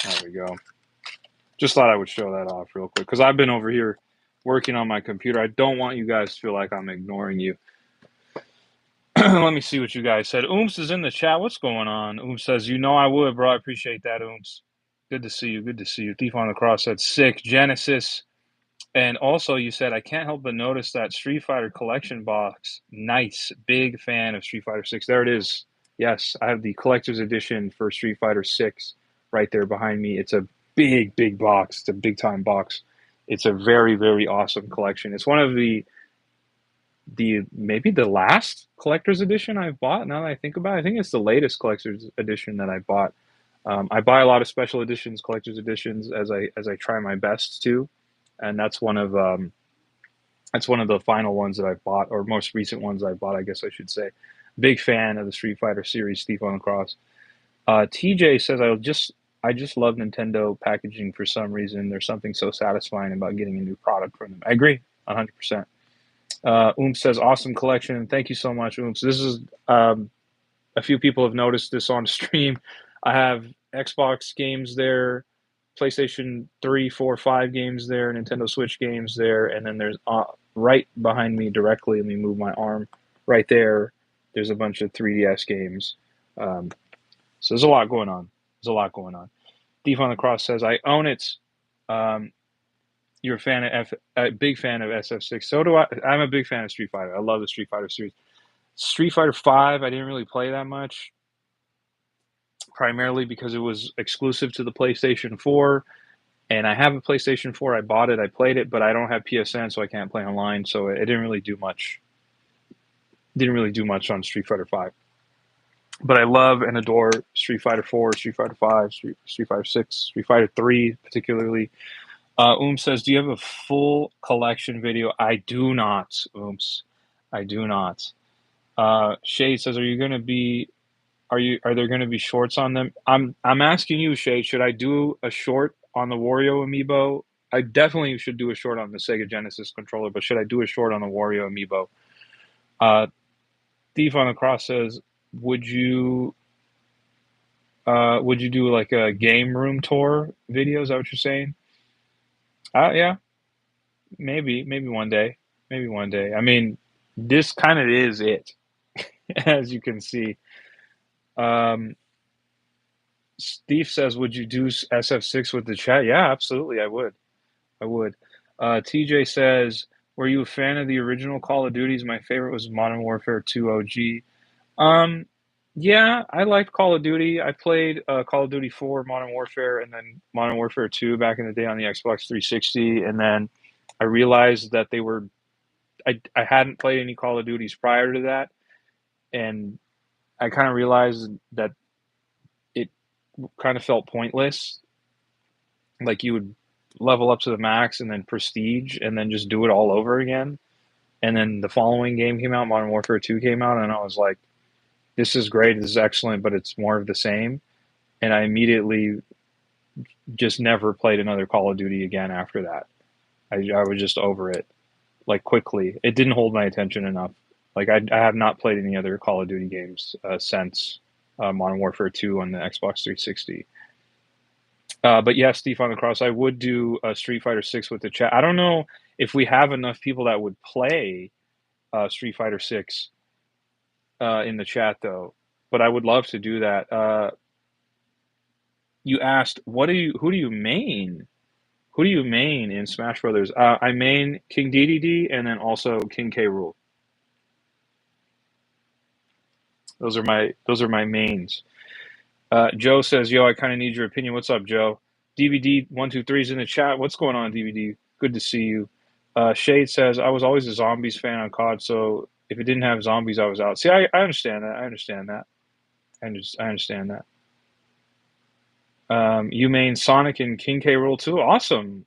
There we go. Just thought I would show that off real quick because I've been over here working on my computer. I don't want you guys to feel like I'm ignoring you. Let me see what you guys said. Ooms is in the chat. What's going on? Ooms says, you know I would, bro. I appreciate that, Ooms. Good to see you. Good to see you. Thief on the Cross said, sick. Genesis. And also, you said, I can't help but notice that Street Fighter collection box. Nice. Big fan of Street Fighter 6. There it is. Yes, I have the collector's edition for Street Fighter 6 right there behind me. It's a big box. It's a big-time box. It's a very awesome collection. It's one of the maybe the last collector's edition I've bought. Now that I think about it, I think it's the latest collector's edition that I bought. I buy a lot of special editions, collector's editions, as I try my best to, and that's one of the final ones that I bought, or most recent ones I bought, I guess I should say. Big fan of the Street Fighter series, Thief on the Cross. TJ says I just love Nintendo packaging for some reason. There's something so satisfying about getting a new product from them. I agree, 100%. Says, awesome collection. Thank you so much, Ooms. This is, a few people have noticed this on stream. I have Xbox games there, PlayStation 3, 4, 5 games there, Nintendo Switch games there, and then there's right behind me directly, let me move my arm, right there, there's a bunch of 3DS games. So there's a lot going on. Thief on the Cross says, I own it. You're a big fan of SF6. So do I. I'm a big fan of Street Fighter. I love the Street Fighter series. Street Fighter 5, I didn't really play that much. primarily because it was exclusive to the PlayStation 4, and I have a PlayStation 4. I bought it, I played it, but I don't have PSN, so I can't play online. So it didn't really do much. Didn't really do much on Street Fighter 5. But I love and adore Street Fighter 4, Street Fighter 5, Street Fighter 6, Street Fighter 3, particularly. Says, "Do you have a full collection video?" I do not, Ooms. I do not. Shade says, "Are you going to be? Are there going to be shorts on them?" I'm asking you, Shade. Should I do a short on the Wario amiibo? I definitely should do a short on the Sega Genesis controller, but should I do a short on the Wario amiibo? Uh, Thief on the Cross says, "Would you would you do like a game room tour video? Is that what you're saying?" Yeah, maybe one day, maybe one day. I mean, this kind of is it, as you can see. Um, Steve says, "Would you do SF6 with the chat?" Yeah, absolutely, I would. I would. TJ says, "Were you a fan of the original Call of Duties? My favorite was Modern Warfare 2 OG." Um, yeah, I liked Call of Duty. I played Call of Duty 4, Modern Warfare, and then Modern Warfare 2 back in the day on the Xbox 360. And then I realized that they were, I hadn't played any Call of Duties prior to that. And I kind of realized that it kind of felt pointless. Like you would level up to the max and then prestige and then just do it all over again. And then the following game came out, Modern Warfare 2 came out, and I was like, this is great, this is excellent, but it's more of the same. And I immediately just never played another Call of Duty again after that. I was just over it, like quickly. It didn't hold my attention enough. Like I have not played any other Call of Duty games since Modern Warfare 2 on the Xbox 360. But yeah, Steve on the Cross, I would do Street Fighter 6 with the chat. I don't know if we have enough people that would play Street Fighter 6 in the chat though, but I would love to do that. You asked, who do you main? Who do you main in Smash Brothers? I main King DDD and then also King K. Rool. Those are my mains. Joe says, "Yo, I kind of need your opinion." What's up, Joe? DVD123 is in the chat. What's going on, DVD? Good to see you. Shade says, "I was always a zombies fan on COD, so if it didn't have zombies, I was out." See, I understand that. I understand that. I understand that. You main Sonic and King K. Rool too. Awesome.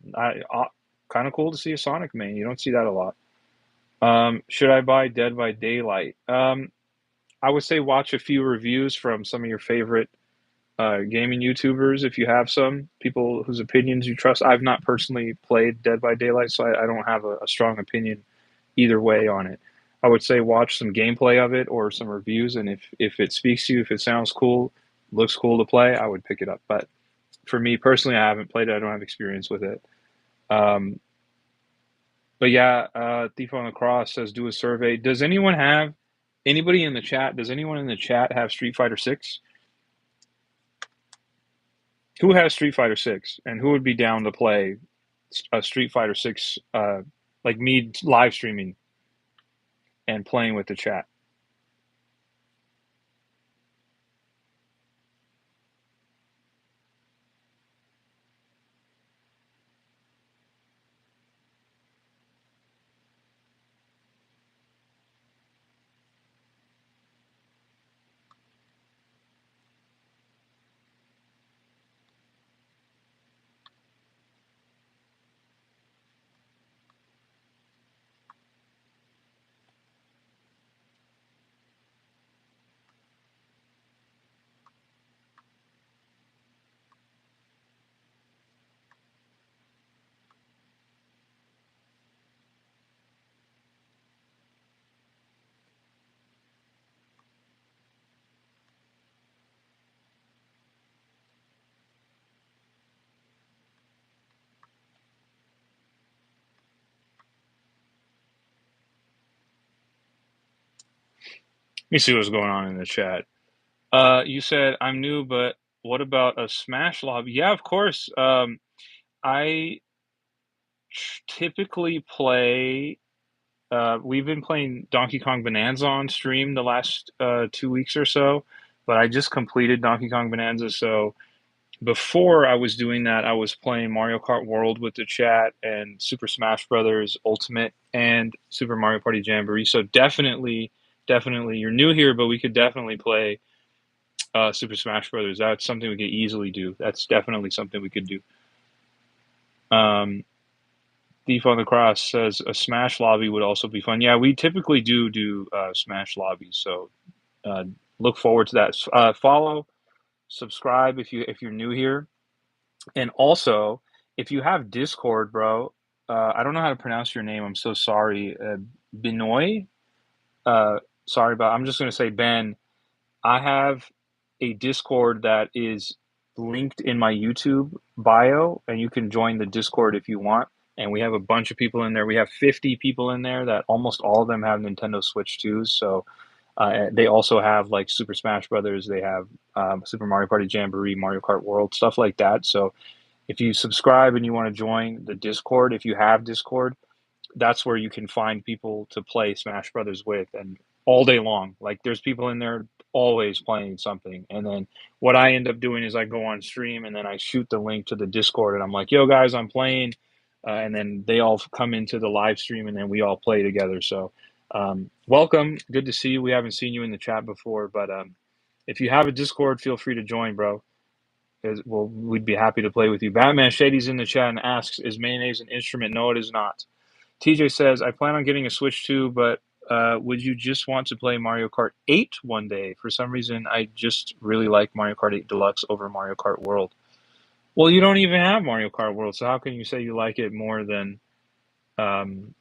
Kind of cool to see a Sonic main. You don't see that a lot. Should I buy Dead by Daylight? I would say watch a few reviews from some of your favorite gaming YouTubers if you have some people whose opinions you trust. I've not personally played Dead by Daylight, so I don't have a strong opinion either way on it. I would say watch some gameplay of it or some reviews, and if it speaks to you, if it sounds cool, looks cool to play, I would pick it up. But for me personally, I haven't played it. I don't have experience with it. Um, but yeah, Thief on the Cross says do a survey. Does anyone have anybody in the chat? Does anyone in the chat have Street Fighter 6? Who has Street Fighter 6 and who would be down to play a Street Fighter 6 like me live streaming and playing with the chat? Let me see what's going on in the chat. You said I'm new, but what about a Smash lobby? Yeah, of course. I typically play. We've been playing Donkey Kong Bonanza on stream the last 2 weeks or so. but I just completed Donkey Kong Bonanza. So before I was doing that, I was playing Mario Kart World with the chat and Super Smash Brothers Ultimate and Super Mario Party Jamboree. So definitely, you're new here, but we could definitely play Super Smash Brothers. That's something we could easily do. That's definitely something we could do. Um, Thief on the Cross says a Smash lobby would also be fun. Yeah, we typically do Smash lobbies, so uh, look forward to that. Follow, subscribe if you're new here, and also if you have Discord, bro. I don't know how to pronounce your name. I'm so sorry, Benoy. Uh, Sorry about. I'm just gonna say Ben. I have a Discord that is linked in my YouTube bio, and you can join the Discord if you want. And we have a bunch of people in there. We have 50 people in there that almost all of them have Nintendo Switch 2s. So they also have like Super Smash Brothers. They have Super Mario Party Jamboree, Mario Kart World, stuff like that. So if you subscribe and you want to join the Discord, if you have Discord, that's where you can find people to play Smash Brothers with, and all day long. Like there's people in there always playing something. And then what I end up doing is I go on stream and then I shoot the link to the Discord and I'm like, "Yo guys, I'm playing." And then they all come into the live stream and then we all play together. So welcome, good to see you. We haven't seen you in the chat before, but if you have a Discord, feel free to join, bro. Well, we'd be happy to play with you. Batman Shady's in the chat and asks, "Is mayonnaise an instrument?" No, it is not. TJ says, "I plan on getting a Switch too, but would you just want to play Mario Kart 8 one day? For some reason, I just really like Mario Kart 8 Deluxe over Mario Kart World." Well, you don't even have Mario Kart World, so how can you say you like it more um,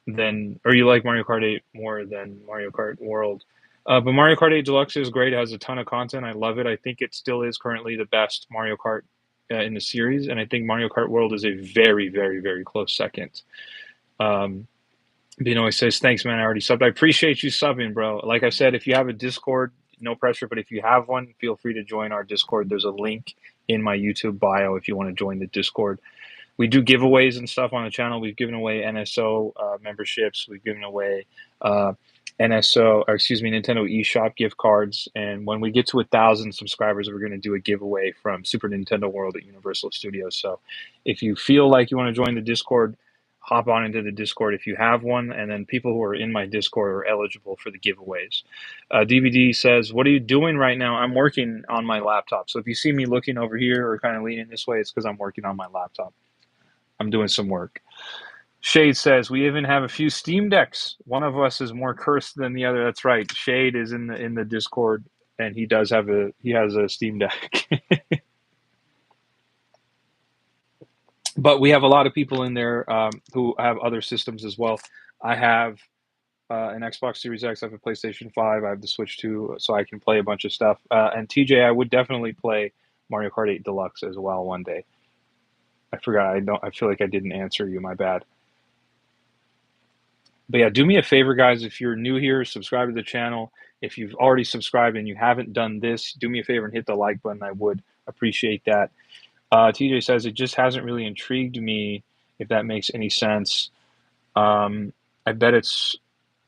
or you like Mario Kart 8 more than Mario Kart World? But Mario Kart 8 Deluxe is great. It has a ton of content. I love it. I think it still is currently the best Mario Kart in the series, and I think Mario Kart World is a very, very, very close second. Um, Binoy says, "Thanks, man. I already subbed. I appreciate you subbing, bro. Like I said, if you have a Discord, no pressure, but if you have one, feel free to join our Discord. There's a link in my YouTube bio if you want to join the Discord. We do giveaways and stuff on the channel. We've given away NSO memberships. We've given away uh, Nintendo eShop gift cards. And when we get to 1,000 subscribers, we're going to do a giveaway from Super Nintendo World at Universal Studios. So if you feel like you want to join the Discord, hop on into the Discord if you have one, and then people who are in my Discord are eligible for the giveaways. DVD says, "What are you doing right now?" I'm working on my laptop. So if you see me looking over here or kind of leaning this way, it's because I'm working on my laptop. I'm doing some work. Shade says, "We even have a few Steam Decks. One of us is more cursed than the other." That's right. Shade is in the Discord, and he has a Steam Deck. But we have a lot of people in there who have other systems as well. I have an Xbox Series X. I have a PlayStation 5. I have the Switch 2, so I can play a bunch of stuff. And TJ, I would definitely play Mario Kart 8 Deluxe as well one day. I forgot. I feel like I didn't answer you. My bad. But yeah, do me a favor, guys. If you're new here, subscribe to the channel. If you've already subscribed and you haven't done this, do me a favor and hit the like button. I would appreciate that. TJ says, "It just hasn't really intrigued me, if that makes any sense. I bet it's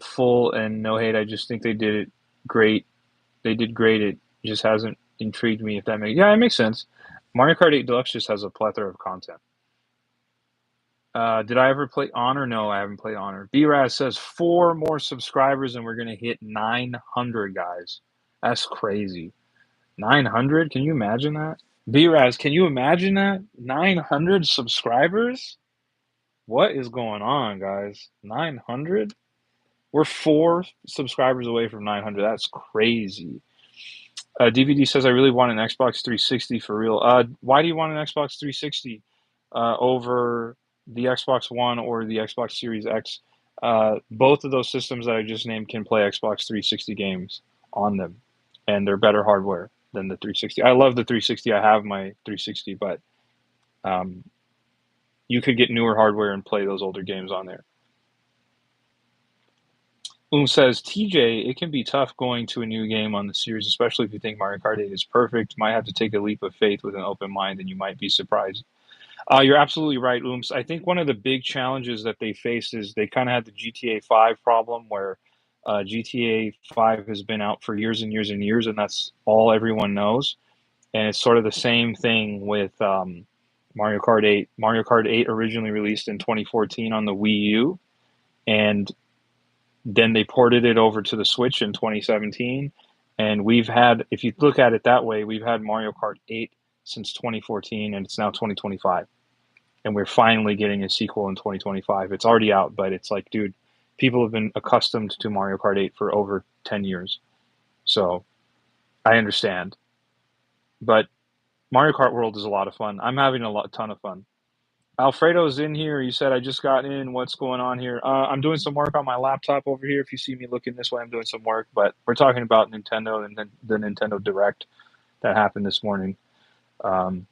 full and no hate. I just think they did it great. They did great. It just hasn't intrigued me, if that makes yeah, it makes sense. Mario Kart 8 Deluxe just has a plethora of content." Did I ever play Honor? No, I haven't played Honor. B-Raz says 4 more subscribers and we're gonna hit 900, guys. That's crazy. 900? Can you imagine that? B-Raz, can you imagine that? 900 subscribers? What is going on, guys? 900? We're 4 subscribers away from 900. That's crazy. DVD says, "I really want an Xbox 360 for real." Why do you want an Xbox 360 over the Xbox One or the Xbox Series X? Both of those systems that I just named can play Xbox 360 games on them, and they're better hardware than the 360. I love the 360. I have my 360, but um, you could get newer hardware and play those older games on there. Says, "TJ, it can be tough going to a new game on the series, especially if you think Mario Kart 8 is perfect. Might have to take a leap of faith with an open mind, and you might be surprised." You're absolutely right, I think one of the big challenges that they faced is they kind of had the GTA 5 problem where GTA 5 has been out for years and years and years, and that's all everyone knows. And it's sort of the same thing with Mario Kart 8. Mario Kart 8 originally released in 2014 on the Wii U, and then they ported it over to the Switch in 2017. And we've had, if you look at it that way, we've had Mario Kart 8 since 2014, and it's now 2025. And we're finally getting a sequel in 2025. It's already out, but it's like, dude, people have been accustomed to Mario Kart 8 for over 10 years. So I understand. But Mario Kart World is a lot of fun. I'm having ton of fun. Alfredo's in here. You said I just got in. What's going on here? I'm doing some work on my laptop over here. If you see me looking this way, I'm doing some work. But we're talking about Nintendo and the Nintendo Direct that happened this morning. Um,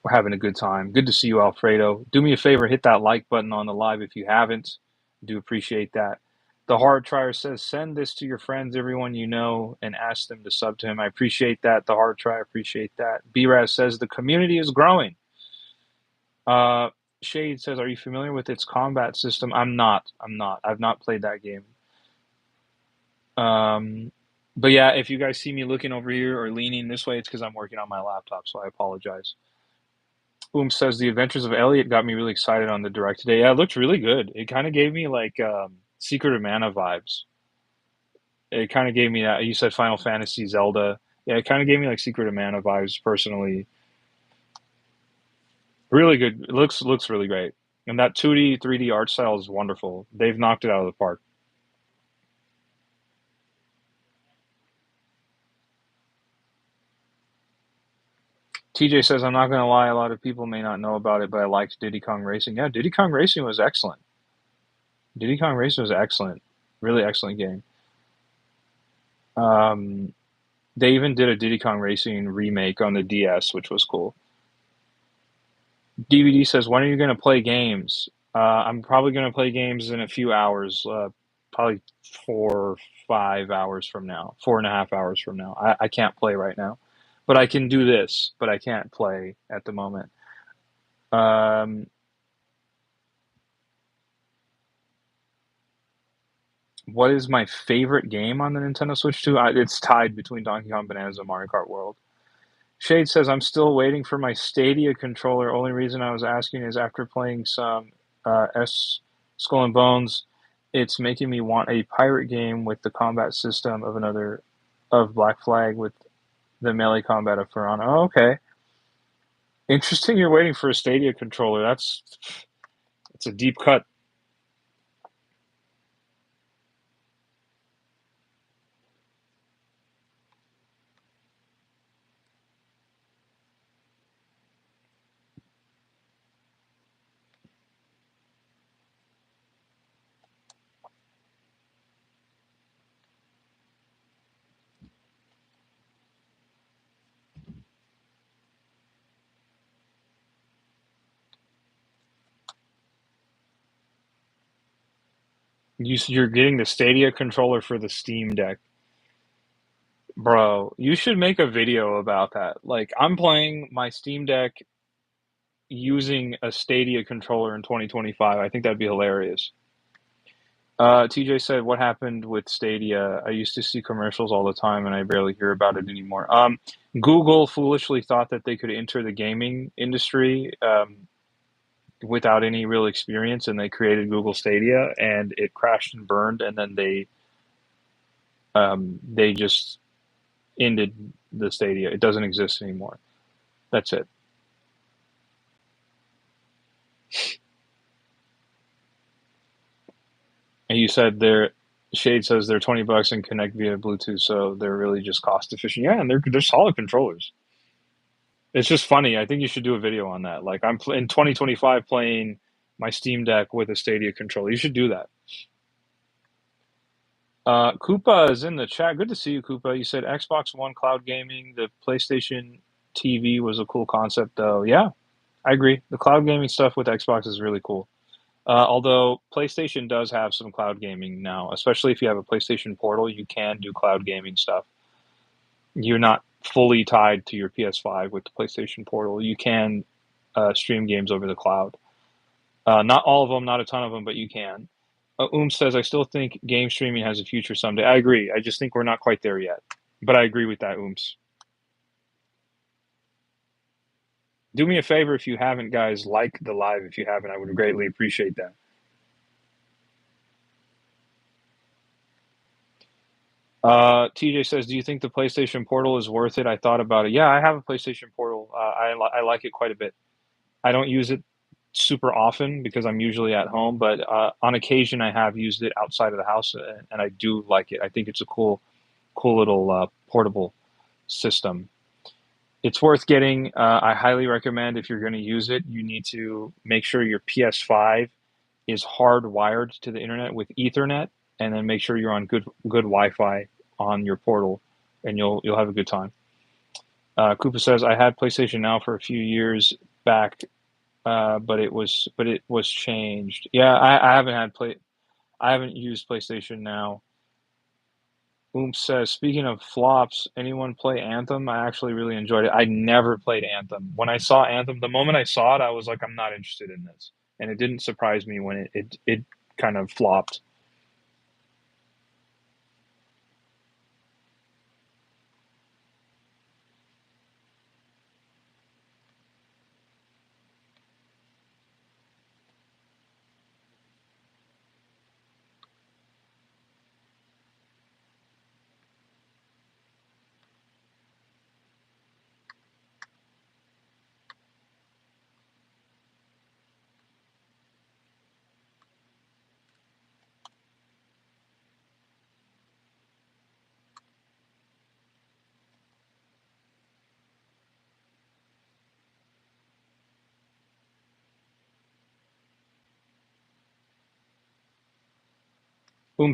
we're having a good time. Good to see you, Alfredo. Do me a favor, hit that like button on the live if you haven't. Do appreciate that. The Hard Trier says, send this to your friends, everyone you know, and ask them to sub to him. I appreciate that. The Hard Trier, appreciate that. B-Raz says, the community is growing. Uh, Shade says, are you familiar with its combat system? I'm not. I've not played that game. But yeah, if you guys see me looking over here or leaning this way, it's because I'm working on my laptop, so I apologize. Says the Adventures of Elliot got me really excited on the direct today. Yeah, it looked really good. It kind of gave me like Secret of Mana vibes. It kind of gave me that. You said Final Fantasy, Zelda. Yeah, it kind of gave me like Secret of Mana vibes personally. Really good. It looks really great. And that 2D, 3D art style is wonderful. They've knocked it out of the park. TJ says, I'm not going to lie, a lot of people may not know about it, but I liked Diddy Kong Racing. Yeah, Diddy Kong Racing was excellent. Diddy Kong Racing was excellent. Really excellent game. Um, they even did a Diddy Kong Racing remake on the DS, which was cool. DVD says, when are you going to play games? I'm probably going to play games in a few hours, probably 4 or 5 hours from now, 4.5 hours from now. I can't play right now, but I can do this, but I can't play at the moment. Um, what is my favorite game on the Nintendo Switch 2? It's tied between Donkey Kong Bananas and Mario Kart World. Shade says, I'm still waiting for my Stadia controller. Only reason I was asking is after playing some S Skull and Bones, it's making me want a pirate game with the combat system of Black Flag with the melee combat of Piranha. Oh, okay. Interesting you're waiting for a Stadia controller. It's a deep cut. You're getting the Stadia controller for the Steam Deck. Bro, you should make a video about that. Like, I'm playing my Steam Deck using a Stadia controller in 2025. I think that'd be hilarious. TJ said, "What happened with Stadia? I used to see commercials all the time, and I barely hear about it anymore." Google foolishly thought that they could enter the gaming industry without any real experience, and they created Google Stadia, and it crashed and burned. And then they just ended the Stadia. It doesn't exist anymore. That's it. And you said they're Shade says they're $20 and connect via Bluetooth, so they're really just cost efficient. Yeah, and they're solid controllers. It's just funny. I think you should do a video on that. Like in 2025 playing my Steam Deck with a Stadia controller. You should do that. Koopa is in the chat. Good to see you, Koopa. You said Xbox One cloud gaming. The PlayStation TV was a cool concept, though. Yeah, I agree. The cloud gaming stuff with Xbox is really cool. Although PlayStation does have some cloud gaming now, especially if you have a PlayStation Portal, you can do cloud gaming stuff. You're not fully tied to your PS5 with the PlayStation Portal. You can stream games over the cloud. Not all of them, not a ton of them, but you can. Says, I still think game streaming has a future someday. I agree. I just think we're not quite there yet. But I agree with that, Ooms. Do me a favor if you haven't, guys, like the live if you haven't. I would greatly appreciate that. TJ says, "Do you think the PlayStation Portal is worth it?" I thought about it. Yeah, I have a PlayStation Portal. I like it quite a bit. I don't use it super often because I'm usually at home, but on occasion I have used it outside of the house, and I do like it. I think it's a cool little portable system. It's worth getting. I highly recommend if you're going to use it, you need to make sure your PS5 is hardwired to the internet with Ethernet, and then make sure you're on good Wi-Fi on your portal, and you'll have a good time. Koopa says, I had PlayStation Now for a few years back, but it was changed. Yeah, I haven't I haven't used PlayStation Now. Says, speaking of flops, anyone play Anthem? I actually really enjoyed it. I never played Anthem. When I saw Anthem, the moment I saw it, I was like, I'm not interested in this. And it didn't surprise me when it kind of flopped.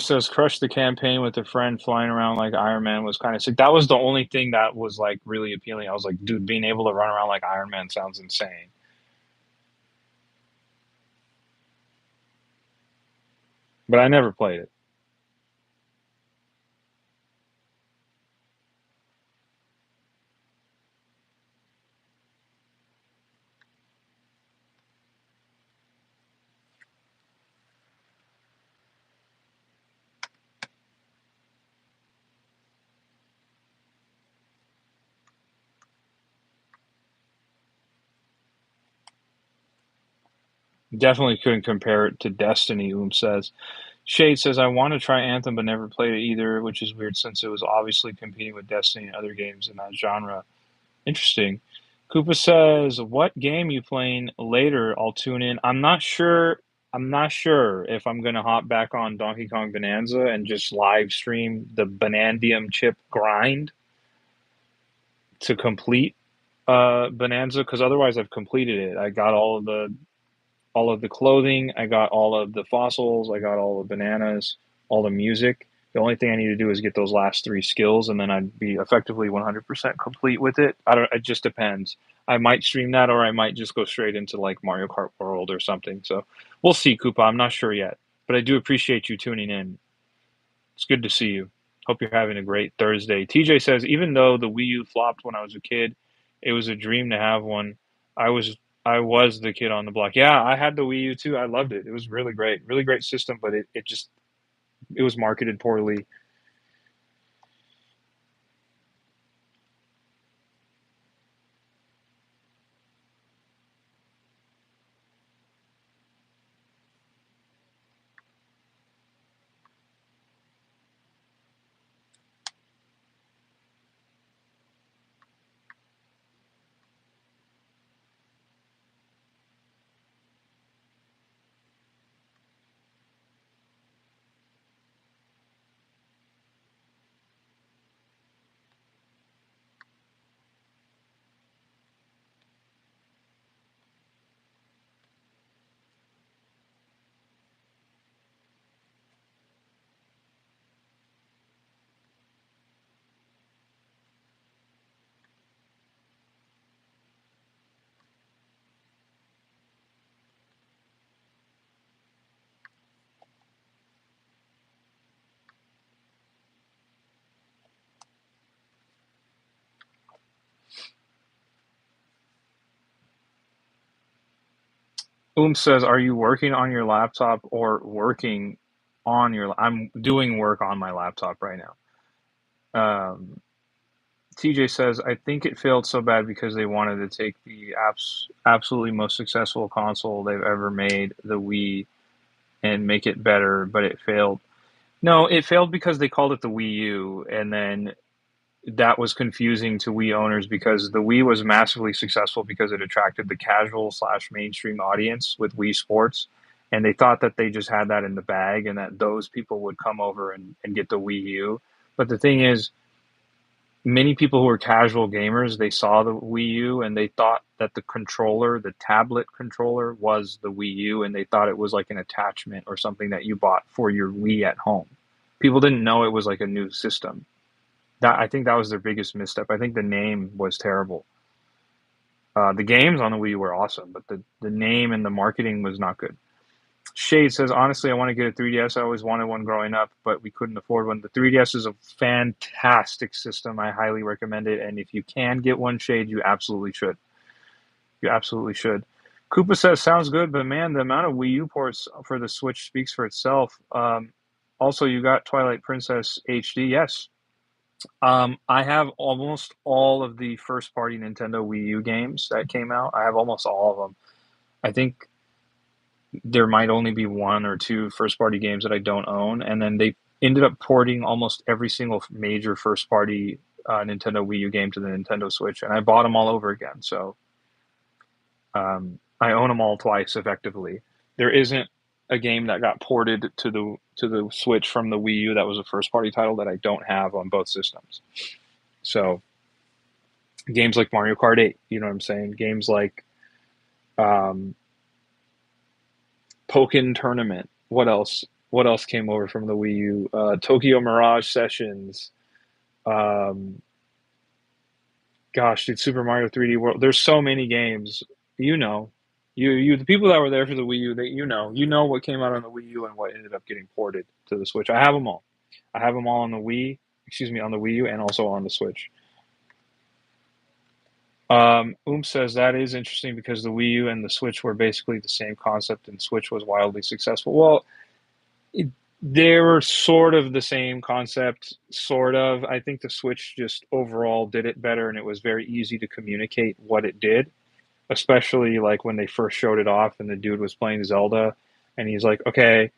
Says, crush the campaign with a friend flying around like Iron Man was kind of sick. That was the only thing that was like really appealing. I was like, dude, being able to run around like Iron Man sounds insane. But I never played it. Definitely couldn't compare it to Destiny, says. Shade says, I want to try Anthem but never played it either, which is weird since it was obviously competing with Destiny and other games in that genre. Interesting. Koopa says, what game you playing later? I'll tune in. I'm not sure. I'm not sure if I'm gonna hop back on Donkey Kong Bonanza and just live stream the Bonandium chip grind to complete Bonanza, because otherwise I've completed it. I got all of the clothing, I got all of the fossils, I got all the bananas, all the music. The only thing I need to do is get those last three skills, and then I'd be effectively 100% complete with it. I don't. It just depends. I might stream that, or I might just go straight into like Mario Kart World or something. So we'll see, Koopa. I'm not sure yet, but I do appreciate you tuning in. It's good to see you. Hope you're having a great Thursday. TJ says, even though the Wii U flopped when I was a kid, it was a dream to have one. I was I was the kid on the block. Yeah, I had the Wii U too. I loved it. It was really great. Really great system, but it just it was marketed poorly. Says, are you working on your laptop or working? on your. I'm doing work on my laptop right now. TJ says, I think it failed so bad because they wanted to take the absolutely most successful console they've ever made, the Wii, and make it better, but it failed. No, it failed because they called it the Wii U, and then that was confusing to Wii owners because the Wii was massively successful because it attracted the casual slash mainstream audience with Wii Sports. And they thought that they just had that in the bag and that those people would come over and get the Wii U. But the thing is, many people who were casual gamers, they saw the Wii U and they thought that the controller, the tablet controller, was the Wii U, and they thought it was like an attachment or something that you bought for your Wii at home. People didn't know it was like a new system. That I think that was their biggest misstep. I think the name was terrible. The games on the Wii were awesome, but the name and the marketing was not good. Shade says, honestly, I want to get a 3DS. I always wanted one growing up, but we couldn't afford one. The 3DS is a fantastic system. I highly recommend it. And if you can get one, Shade, you absolutely should. You absolutely should. Koopa says, sounds good, but man, the amount of Wii U ports for the Switch speaks for itself. Also, you got Twilight Princess HD. Yes. I have almost all of the first party Nintendo Wii U games that came out. I have almost all of them. I think there might only be one or two first party games that I don't own, and then they ended up porting almost every single major first party Nintendo Wii U game to the Nintendo Switch, and I bought them all over again. So I own them all twice effectively. There isn't a game that got ported to the Switch from the Wii U that was a first party title that I don't have on both systems. So games like Mario Kart 8, you know what I'm saying? Games like um, Pokken Tournament. What else? What else came over from the Wii U? Tokyo Mirage Sessions. Um, Gosh, dude, Super Mario 3D World. There's so many games. You know, the people that were there for the Wii U, you know what came out on the Wii U and what ended up getting ported to the Switch. I have them all. I have them all on the Wii. Excuse me, on the Wii U and also on the Switch. Says that is interesting because the Wii U and the Switch were basically the same concept, and Switch was wildly successful. Well, it, they were sort of the same concept, sort of. I think the Switch just overall did it better, and it was very easy to communicate what it did, especially like when they first showed it off and the dude was playing Zelda, and he's like, okay,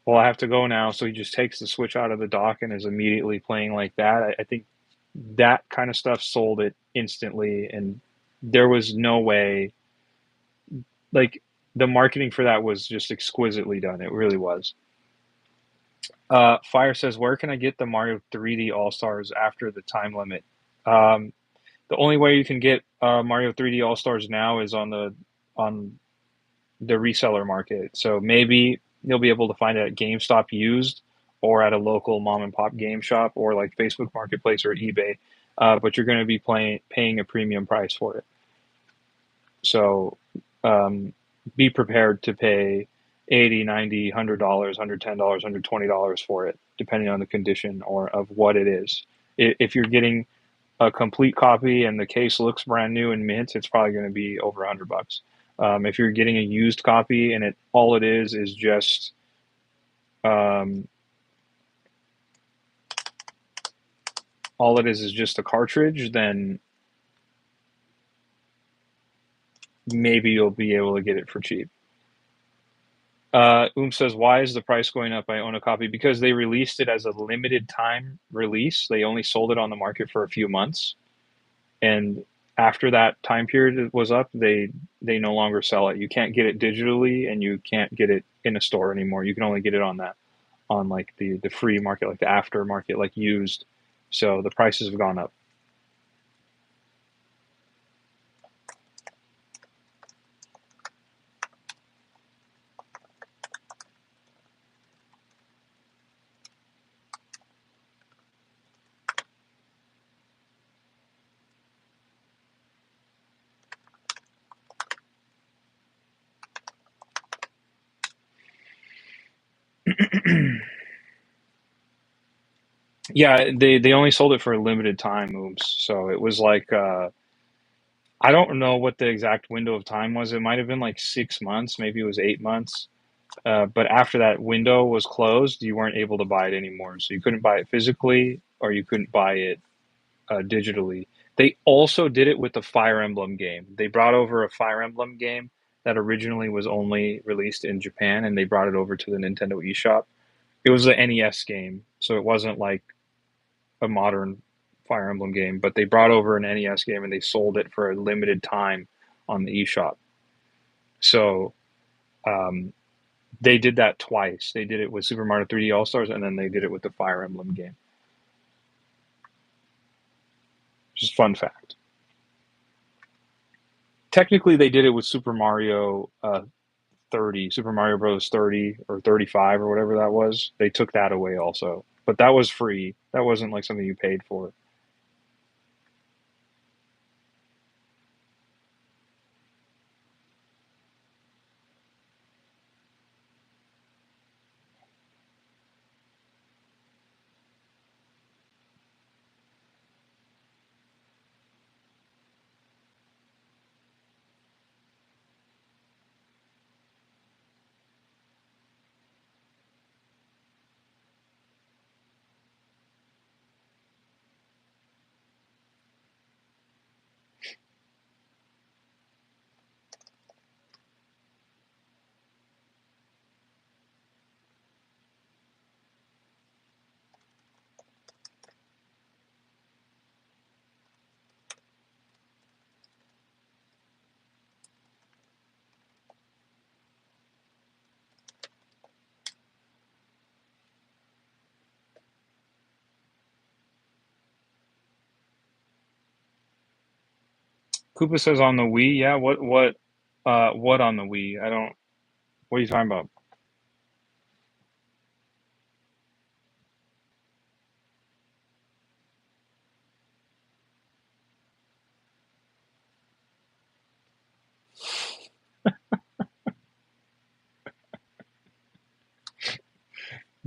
well, I have to go now. So he just takes the Switch out of the dock and is immediately playing like that. I think that kind of stuff sold it instantly, and there was no way, like, the marketing for that was just exquisitely done. It really was. Fire says, where can I get the Mario 3D All Stars after the time limit? Um, the only way you can get Mario 3D All Stars now is on the reseller market. So maybe you'll be able to find it at GameStop used or at a local mom and pop game shop or like Facebook Marketplace or eBay. But you're going to be paying a premium price for it. So um, be prepared to pay 80, 90, $100, $110, $120 for it, depending on the condition or of what it is. If you're getting a complete copy and the case looks brand new and mint, it's probably going to be over $100. If you're getting a used copy and all it is just um, a cartridge, then maybe you'll be able to get it for cheap. Says, why is the price going up? I own a copy because they released it as a limited time release. They only sold it on the market for a few months, and after that time period was up, they no longer sell it. You can't get it digitally, and you can't get it in a store anymore. You can only get it on like the free market, like the aftermarket, like used. So the prices have gone up. Yeah, they only sold it for a limited time, Ooms. So it was like I don't know what the exact window of time was. It might have been like 6 months, maybe it was 8 months. But after that window was closed, you weren't able to buy it anymore. So you couldn't buy it physically, or you couldn't buy it digitally. They also did it with the Fire Emblem game. They brought over a Fire Emblem game that originally was only released in Japan, and they brought it over to the Nintendo eShop. It was an NES game, so it wasn't like a modern Fire Emblem game, but they brought over an NES game and they sold it for a limited time on the eShop. So um, they did that twice. They did it with Super Mario 3D All Stars, and then they did it with the Fire Emblem game. Just fun fact. Technically, they did it with Super Mario 30, Super Mario Bros. 30 or 35 or whatever that was. They took that away also, but that was free. That wasn't like something you paid for. Koopa says on the Wii, yeah. What on the Wii? I don't. What are you talking about?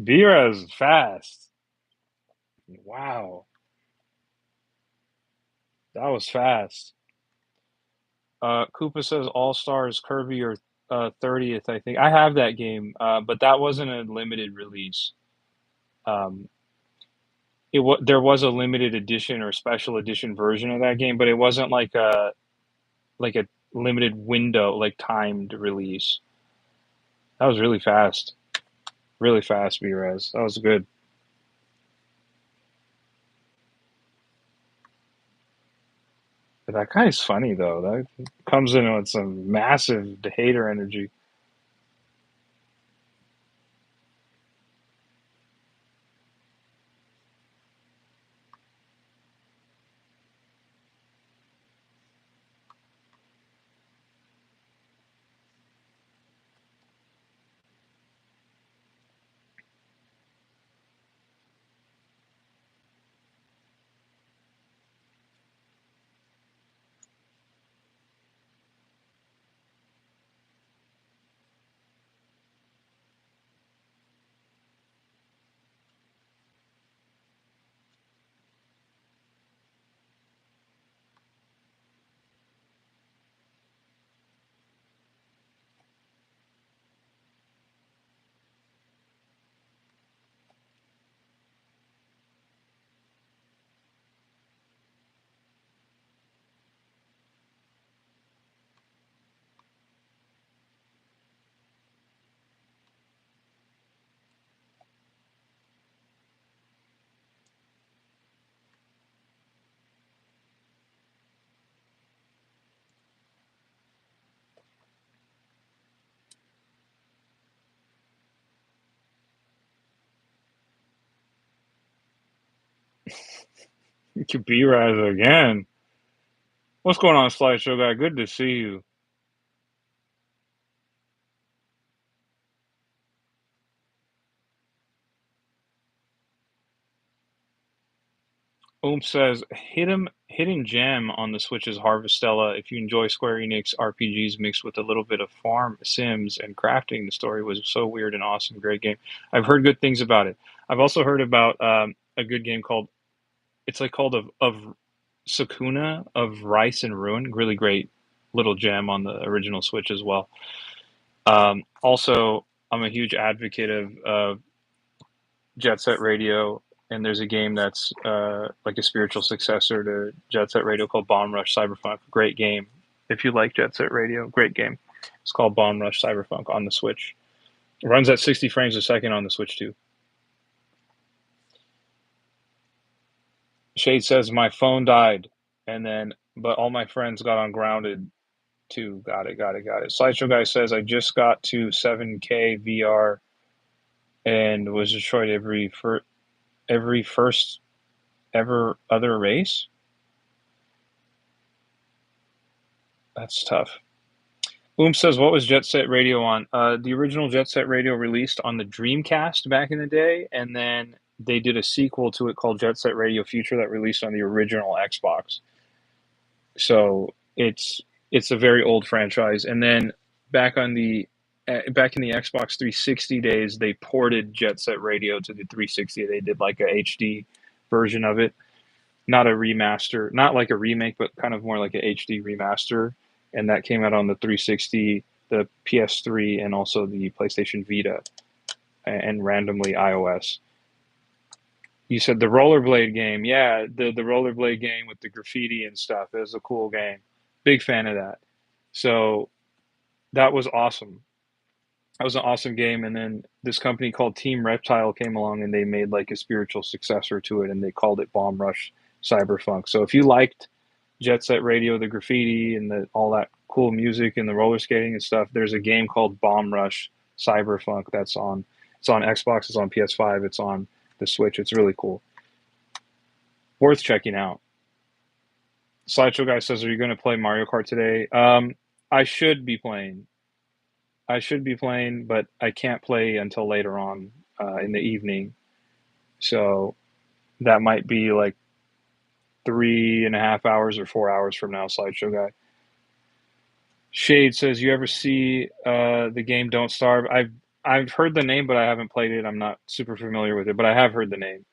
Bira's fast. Wow, that was fast. Koopa says All Stars Kirby or 30th. I think I have that game, but that wasn't a limited release. Um, there was a limited edition or special edition version of that game, but it wasn't like a limited window, like timed release. That was really fast, B-Res. That was good. But that guy's funny though. That comes in with some massive hater energy. B-Res again. What's going on, Slideshow guy? Good to see you. Says hidden gem on the Switch is Harvestella. If you enjoy Square Enix RPGs mixed with a little bit of farm sims and crafting, the story was so weird and awesome. Great game. I've heard good things about it. I've also heard about a good game called it's like called of Sakuna of Rice and Ruin. Really great little gem on the original Switch as well. Also, I'm a huge advocate of Jet Set Radio, and there's a game that's like a spiritual successor to Jet Set Radio called Bomb Rush Cyberpunk. Great game. If you like Jet Set Radio, great game. It's called Bomb Rush Cyberpunk on the Switch. It runs at 60 frames a second on the Switch too. Shade says my phone died, and then but all my friends got on Grounded too. Got it. Got it. Got it. Slideshow guy says I just got to 7K VR and was destroyed every first ever other race. That's tough. Says, what was Jet Set Radio on? The original Jet Set Radio released on the Dreamcast back in the day, and then they did a sequel to it called Jet Set Radio Future that released on the original Xbox. So it's a very old franchise. And then back on the back in the Xbox 360 days, they ported Jet Set Radio to the 360. They did like a HD version of it, not a remaster, not like a remake, but kind of more like a HD remaster. And that came out on the 360, the PS3, and also the PlayStation Vita, and randomly iOS. You said the rollerblade game, yeah, the rollerblade game with the graffiti and stuff. It was a cool game. Big fan of that. So that was awesome. That was an awesome game. And then this company called Team Reptile came along and they made like a spiritual successor to it, and they called it Bomb Rush Cyberpunk. So if you liked Jet Set Radio, the graffiti, and all that cool music and the roller skating and stuff, there's a game called Bomb Rush Cyberpunk that's on. It's on Xbox. It's on PS5. It's on the Switch. It's really cool. Worth checking out. Slideshow guy says, "Are you going to play Mario Kart today?" I should be playing. I should be playing, but I can't play until later on in the evening. So that might be like 3.5 hours or 4 hours from now. Slideshow guy. Shade says, "You ever see the game Don't Starve?" I've heard the name, but I haven't played it. I'm not super familiar with it, but I have heard the name.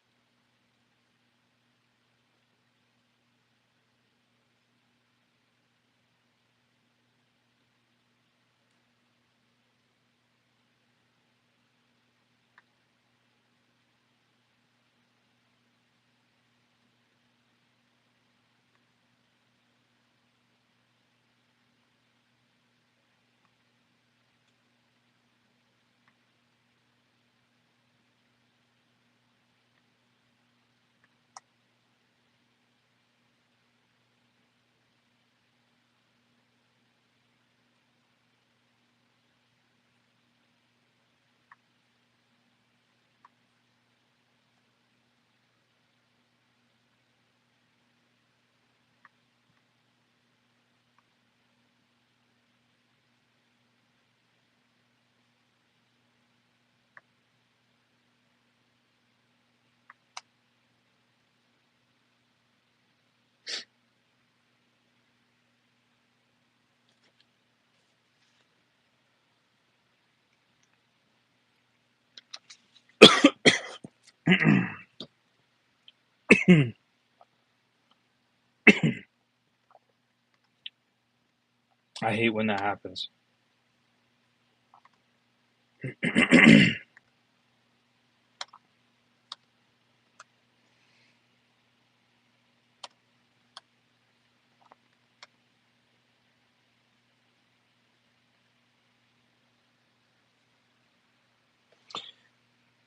I hate when that happens.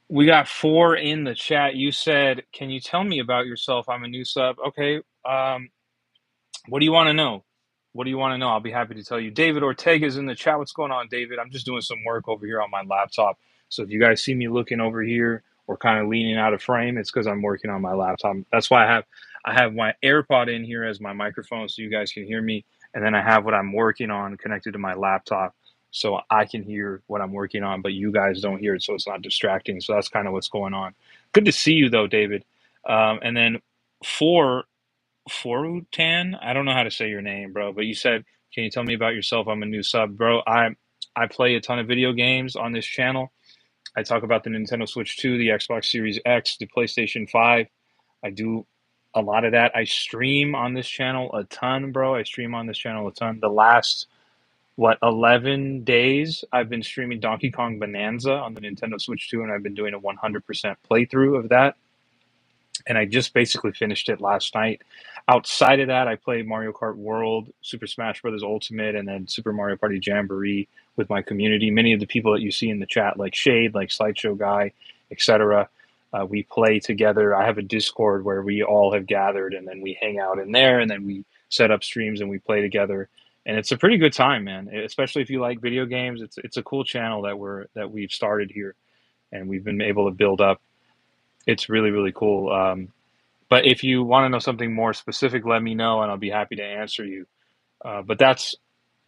We got 4 in the chat. You said, "Can you tell me about yourself? I'm a new sub." Okay. What do you want to know? What do you want to know? I'll be happy to tell you. David Ortega's in the chat. What's going on, David? I'm just doing some work over here on my laptop. So if you guys see me looking over here or kind of leaning out of frame, it's because I'm working on my laptop. That's why I have my AirPod in here as my microphone so you guys can hear me. And then I have what I'm working on connected to my laptop so I can hear what I'm working on, but you guys don't hear it, so it's not distracting. So that's kind of what's going on. Good to see you, though, David. And then for Forutan, I don't know how to say your name, bro, but you said, "Can you tell me about yourself? I'm a new sub." Bro, I play a ton of video games on this channel. I talk about the Nintendo Switch 2, the Xbox Series X, the PlayStation 5. I do a lot of that. I stream on this channel a ton, bro. I stream on this channel a ton. 11 days I've been streaming Donkey Kong Bonanza on the Nintendo Switch 2, and I've been doing a 100% playthrough of that. And I just basically finished it last night. Outside of that, I played Mario Kart World, Super Smash Bros. Ultimate, and then Super Mario Party Jamboree with my community. Many of the people that you see in the chat, like Shade, like Slideshow Guy, etc., we play together. I have a Discord where we all have gathered, and then we hang out in there, and then we set up streams and we play together. And it's a pretty good time, man. Especially if you like video games, it's a cool channel that we've started here, and we've been able to build up. It's really really cool. But if you want to know something more specific, let me know, and I'll be happy to answer you. But that's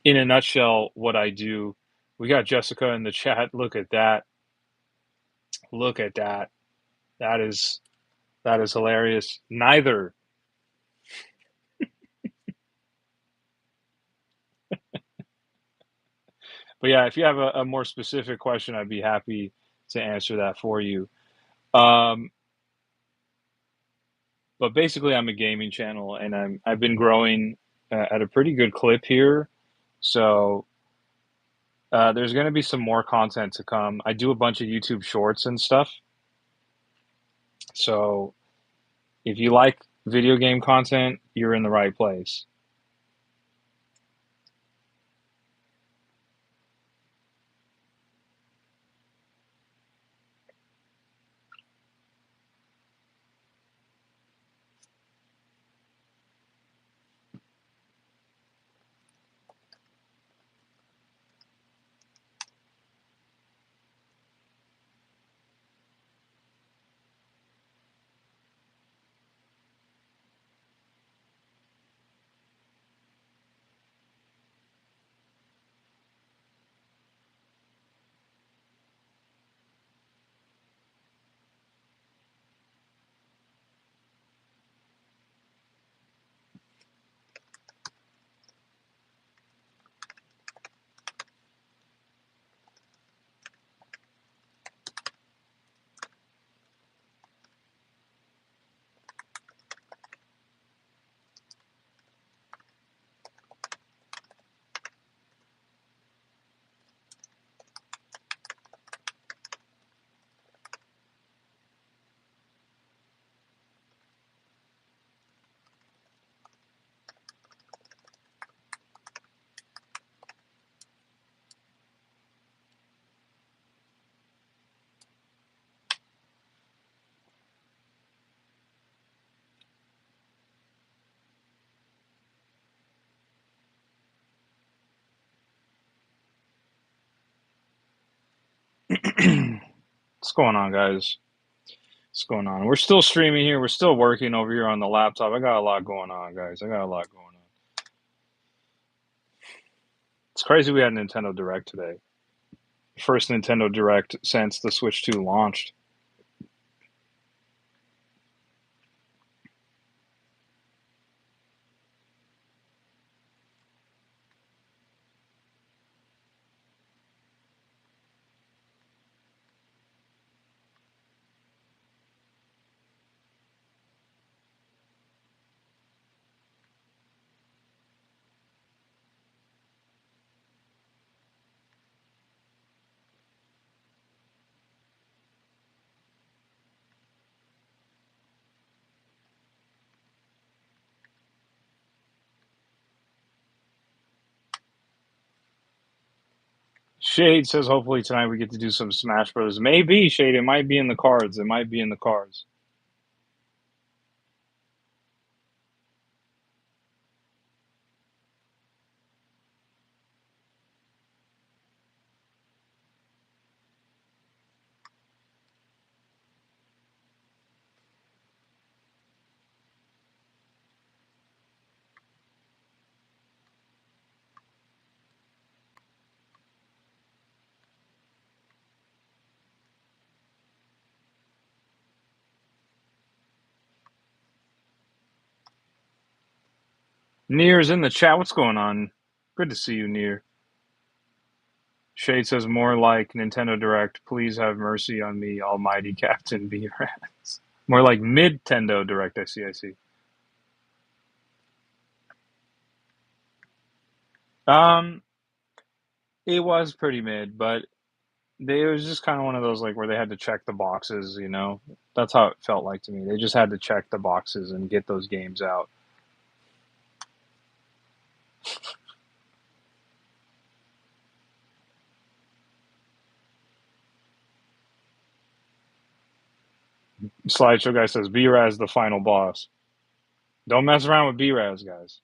in a nutshell what I do. We got Jessica in the chat. Look at that. Look at that. That is that is hilarious. Neither. But yeah, if you have a more specific question, I'd be happy to answer that for you. Um, but basically, I'm a gaming channel, and I've been growing at a pretty good clip here. So there's going to be some more content to come. I do a bunch of YouTube shorts and stuff. So if you like video game content, you're in the right place. What's going on, guys? What's going on? We're still streaming here. We're still working over here on the laptop. I got a lot going on, guys. I got a lot going on. It's crazy we had Nintendo Direct today. First Nintendo Direct since the Switch 2 launched. Shade says hopefully tonight we get to do some Smash Bros. Maybe, Shade. It might be in the cards. It might be in the cards. Near's in the chat. What's going on? Good to see you, Near. Shade says more like Nintendo Direct. Please have mercy on me, almighty Captain B-Rats. More like mid-Tendo Direct, I see, I see. Um, It was pretty mid, but it was just kinda one of those, like, where they had to check the boxes, you know? That's how it felt like to me. They just had to check the boxes and get those games out. Slideshow guy says, "B-Raz the final boss." Don't mess around with B-Raz, guys.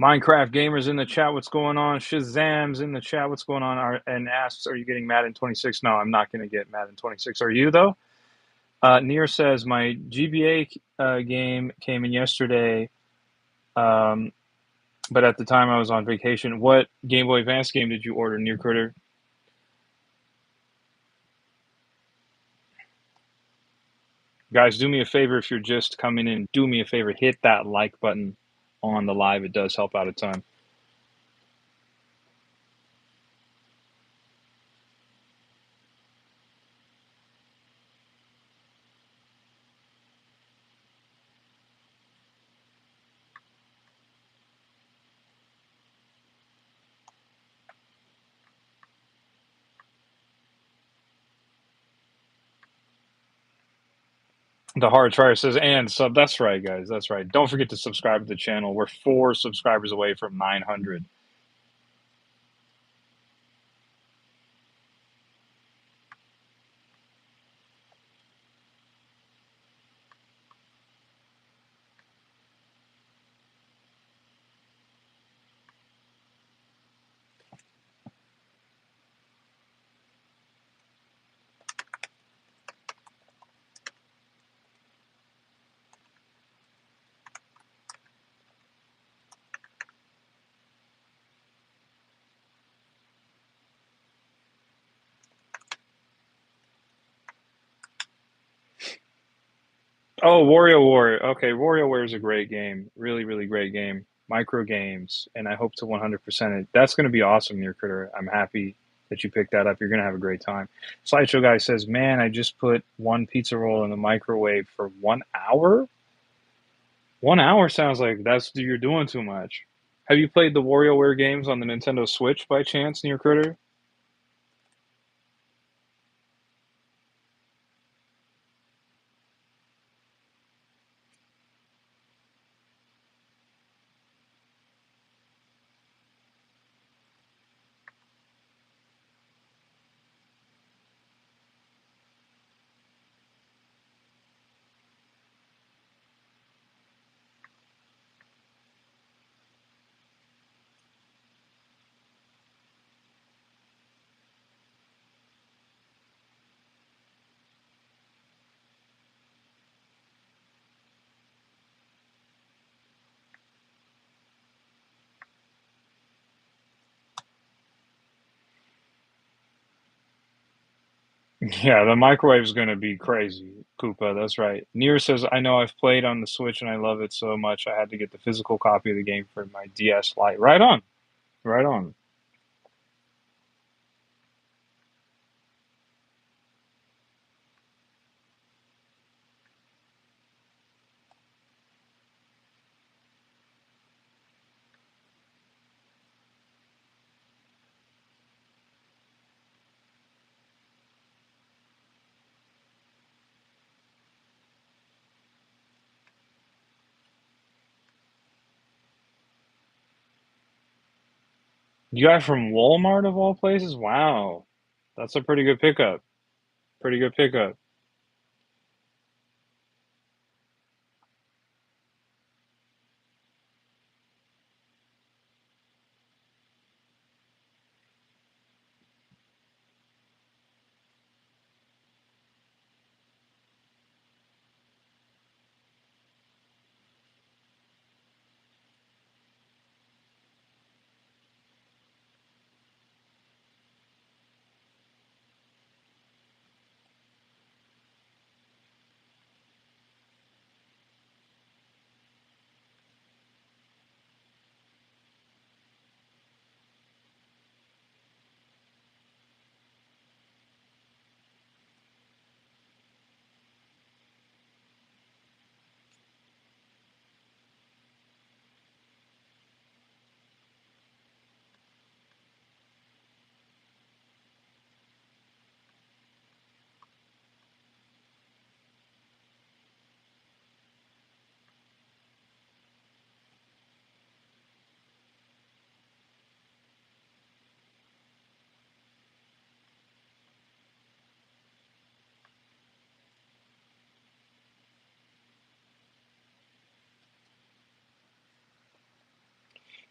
Minecraft Gamers in the chat, what's going on? Shazam's in the chat, what's going on? And asks, are you getting Madden 26? No, I'm not going to get Madden 26. Are you, though? Near says, my GBA game came in yesterday, but at the time I was on vacation. What Game Boy Advance game did you order, Near Critter? Guys, do me a favor if you're just coming in. Do me a favor, hit that like button on the live. It does help out a ton. The Hard Trier says, and sub. That's right, guys. That's right. Don't forget to subscribe to the channel. We're 4 subscribers away from 900. Oh, WarioWare. Okay, WarioWare is a great game. Really, really great game. Micro games, and I hope to 100% it. That's going to be awesome, Near Critter. I'm happy that you picked that up. You're going to have a great time. Slideshow guy says, man, I just put one pizza roll in the microwave for 1 hour? 1 hour sounds like you're doing too much. Have you played the WarioWare games on the Nintendo Switch by chance, Near Critter? Yeah, the microwave is going to be crazy, Koopa. That's right. Near says, I know I've played on the Switch and I love it so much. I had to get the physical copy of the game for my DS Lite. Right on. Right on. You got it from Walmart of all places? Wow. That's a pretty good pickup. Pretty good pickup.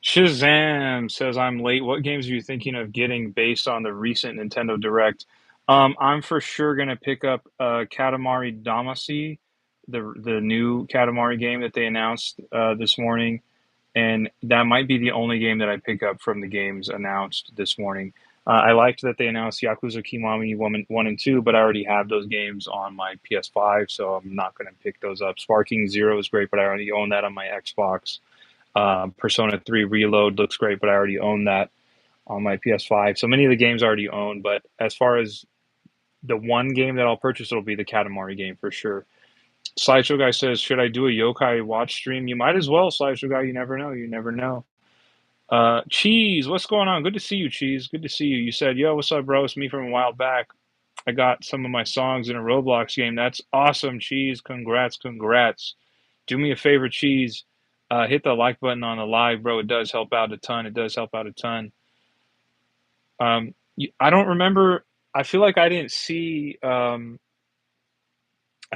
Shazam says I'm late. What games are you thinking of getting based on the recent Nintendo Direct? I'm for sure gonna pick up Katamari Damacy, the new Katamari game that they announced this morning, and that might be the only game that I pick up from the games announced this morning. I liked that they announced Yakuza Kiwami 1 and 2, but I already have those games on my PS5, so I'm not going to pick those up. Sparking Zero is great, but I already own that on my Xbox. Persona 3 Reload looks great, but I already own that on my PS5. So many of the games I already own, but as far as the one game that I'll purchase, it'll be the Katamari game for sure. Slideshow Guy says, should I do a Yokai watch stream? You might as well, Slideshow Guy. You never know. You never know. Cheese, what's going on? Good to see you, Cheese. Good to see you. You said, yo, what's up, bro? It's me from a while back. I got some of my songs in a Roblox game. That's awesome, Cheese. Congrats, congrats. Do me a favor, Cheese. Hit the like button on the live, bro. It does help out a ton. It does help out a ton. I don't remember. I feel like I didn't see. I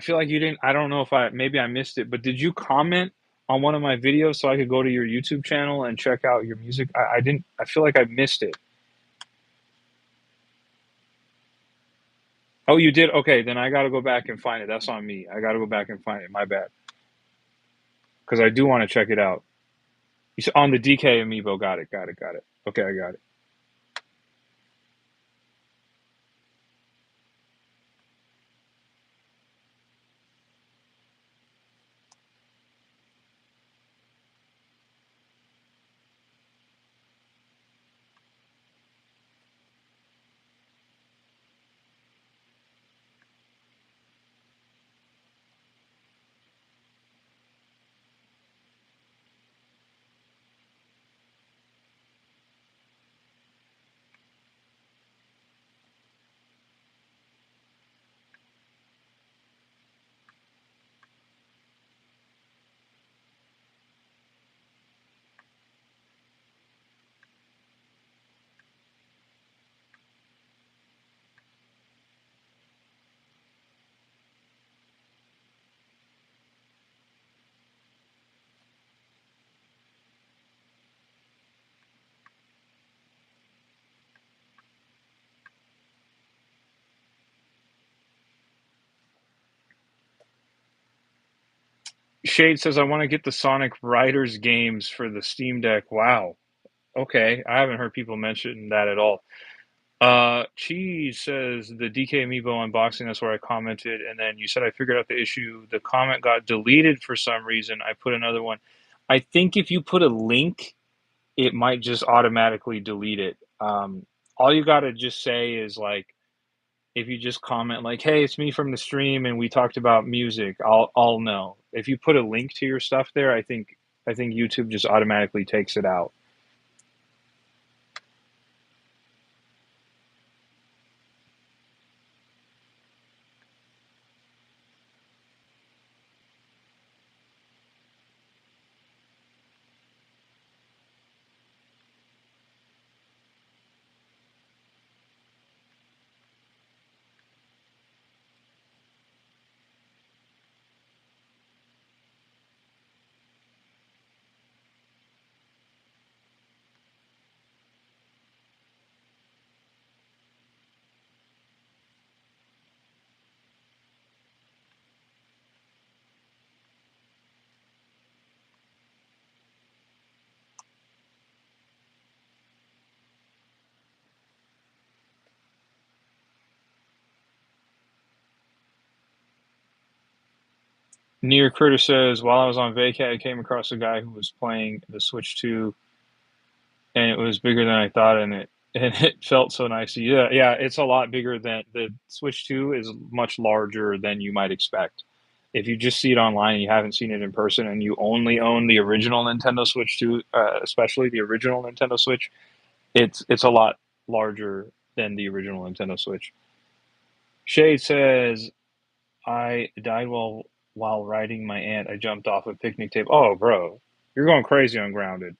feel like you didn't. I don't know if maybe I missed it, but did you comment on one of my videos so I could go to your YouTube channel and check out your music? I didn't. I feel like I missed it. Oh, you did? Okay, then I got to go back and find it. That's on me. I got to go back and find it. My bad. Because I do want to check it out. You said on the DK Amiibo. Got it. Got it. Got it. Okay, I got it. Shade says I want to get the Sonic Riders games for the Steam Deck. Wow. Okay, I haven't heard people mention that at all. Cheese says the DK Amiibo unboxing. That's where I commented, and then you said I figured out the issue. The comment got deleted for some reason. I put another one. I think if you put a link, it might just automatically delete it. All you gotta just say is like, if you just comment like, "Hey, it's me from the stream, and we talked about music," I'll know. If you put a link to your stuff there, I think YouTube just automatically takes it out. Near Critter says, while I was on vacay, I came across a guy who was playing the Switch 2, and it was bigger than I thought, and it and it felt so nice. Yeah, yeah, it's a lot bigger than the Switch 2 is much larger than you might expect. If you just see it online and you haven't seen it in person, and you only own the original Nintendo Switch 2, especially the original Nintendo Switch, it's a lot larger than the original Nintendo Switch. Shay says, I died while riding my aunt. I jumped off a picnic table. Oh, bro, you're going crazy on grounded.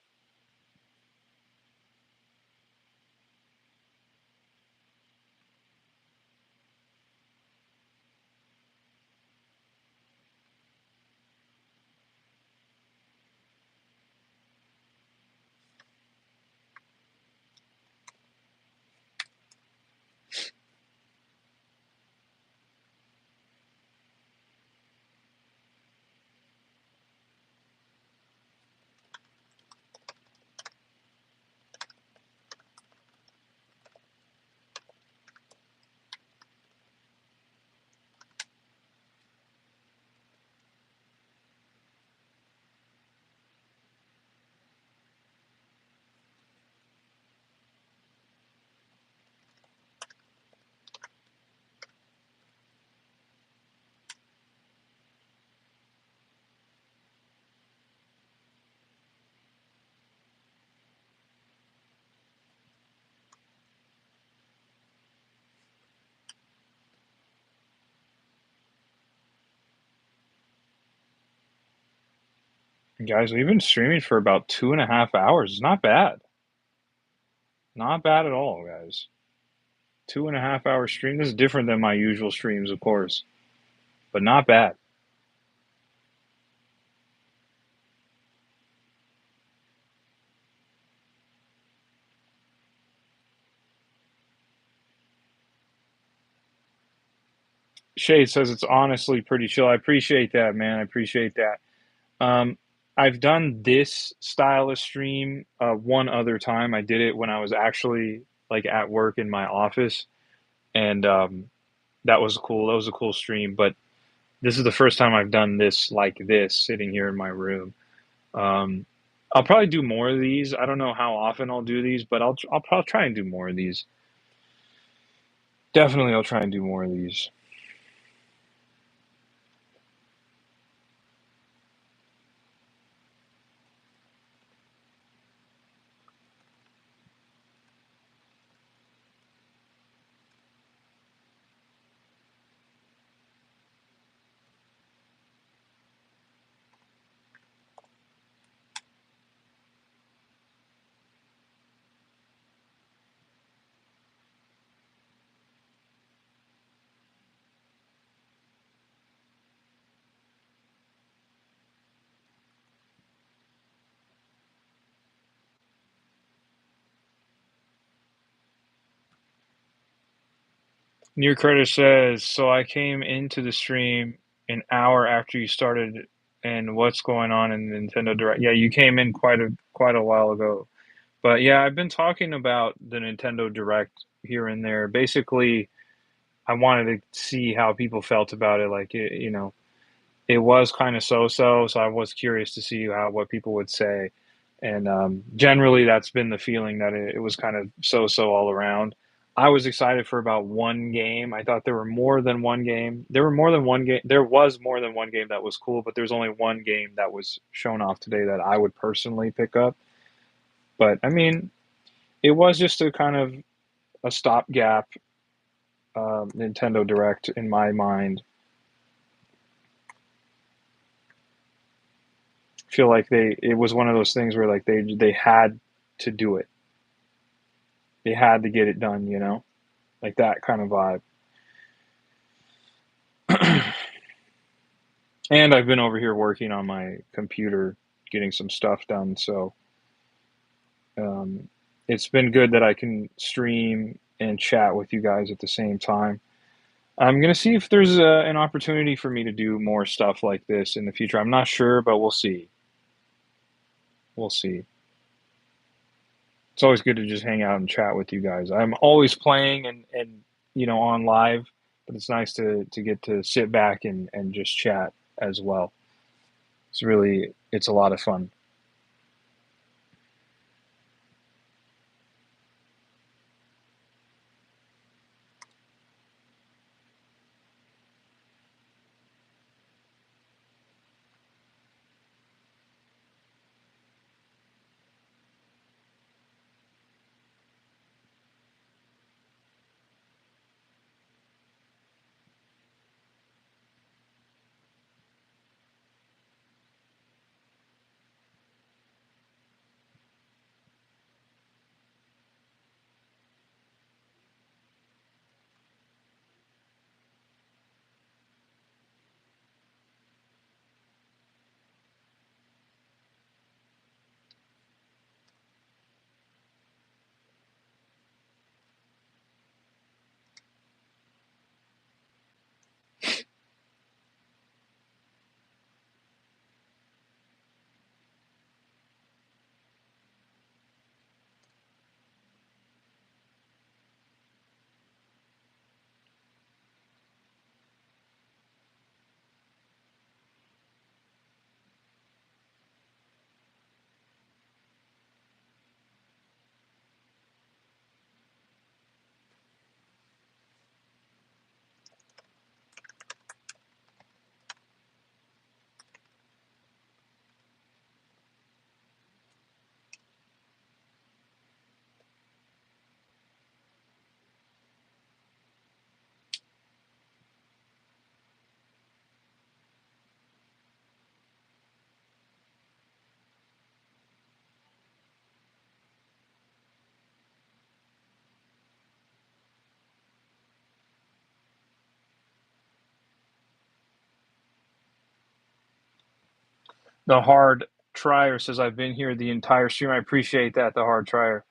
Guys, we've been streaming for about 2.5 hours. It's not bad. Not bad at all, guys. 2.5 hour stream. This is different than my usual streams, of course, but not bad. Shade says it's honestly pretty chill. I appreciate that, man. I appreciate that. Um, I've done this style of stream one other time. I did it when I was actually like at work in my office, and that was cool. That was a cool stream. But this is the first time I've done this like this, sitting here in my room. Um, I'll probably do more of these. I don't know how often I'll do these, but I'll probably try and do more of these. Definitely, I'll try and do more of these. Near Credit says, so I came into the stream an hour after you started, and what's going on in Nintendo Direct? Yeah, you came in quite a while ago. But yeah, I've been talking about the Nintendo Direct here and there. Basically, I wanted to see how people felt about it. Like, it was kind of so-so, so I was curious to see how what people would say. And generally, that's been the feeling that it was kind of so-so all around. I was excited for about one game. I thought there were more than one game. There were more than one game. There was more than one game that was cool, but there's only one game that was shown off today that I would personally pick up. But I mean, it was just a kind of a stopgap Nintendo Direct in my mind. Feel like it was one of those things where like they had to do it. They had to get it done, like that kind of vibe. And I've been over here working on my computer, getting some stuff done. So um, it's been good that I can stream and chat with you guys at the same time. I'm gonna see if there's an opportunity for me to do more stuff like this in the future. I'm not sure, but we'll see. We'll see. It's always good to just hang out and chat with you guys. I'm always playing and on live, but it's nice to get to sit back and just chat as well. It's a lot of fun. The hard trier says, "I've been here the entire stream." I appreciate that, the hard trier.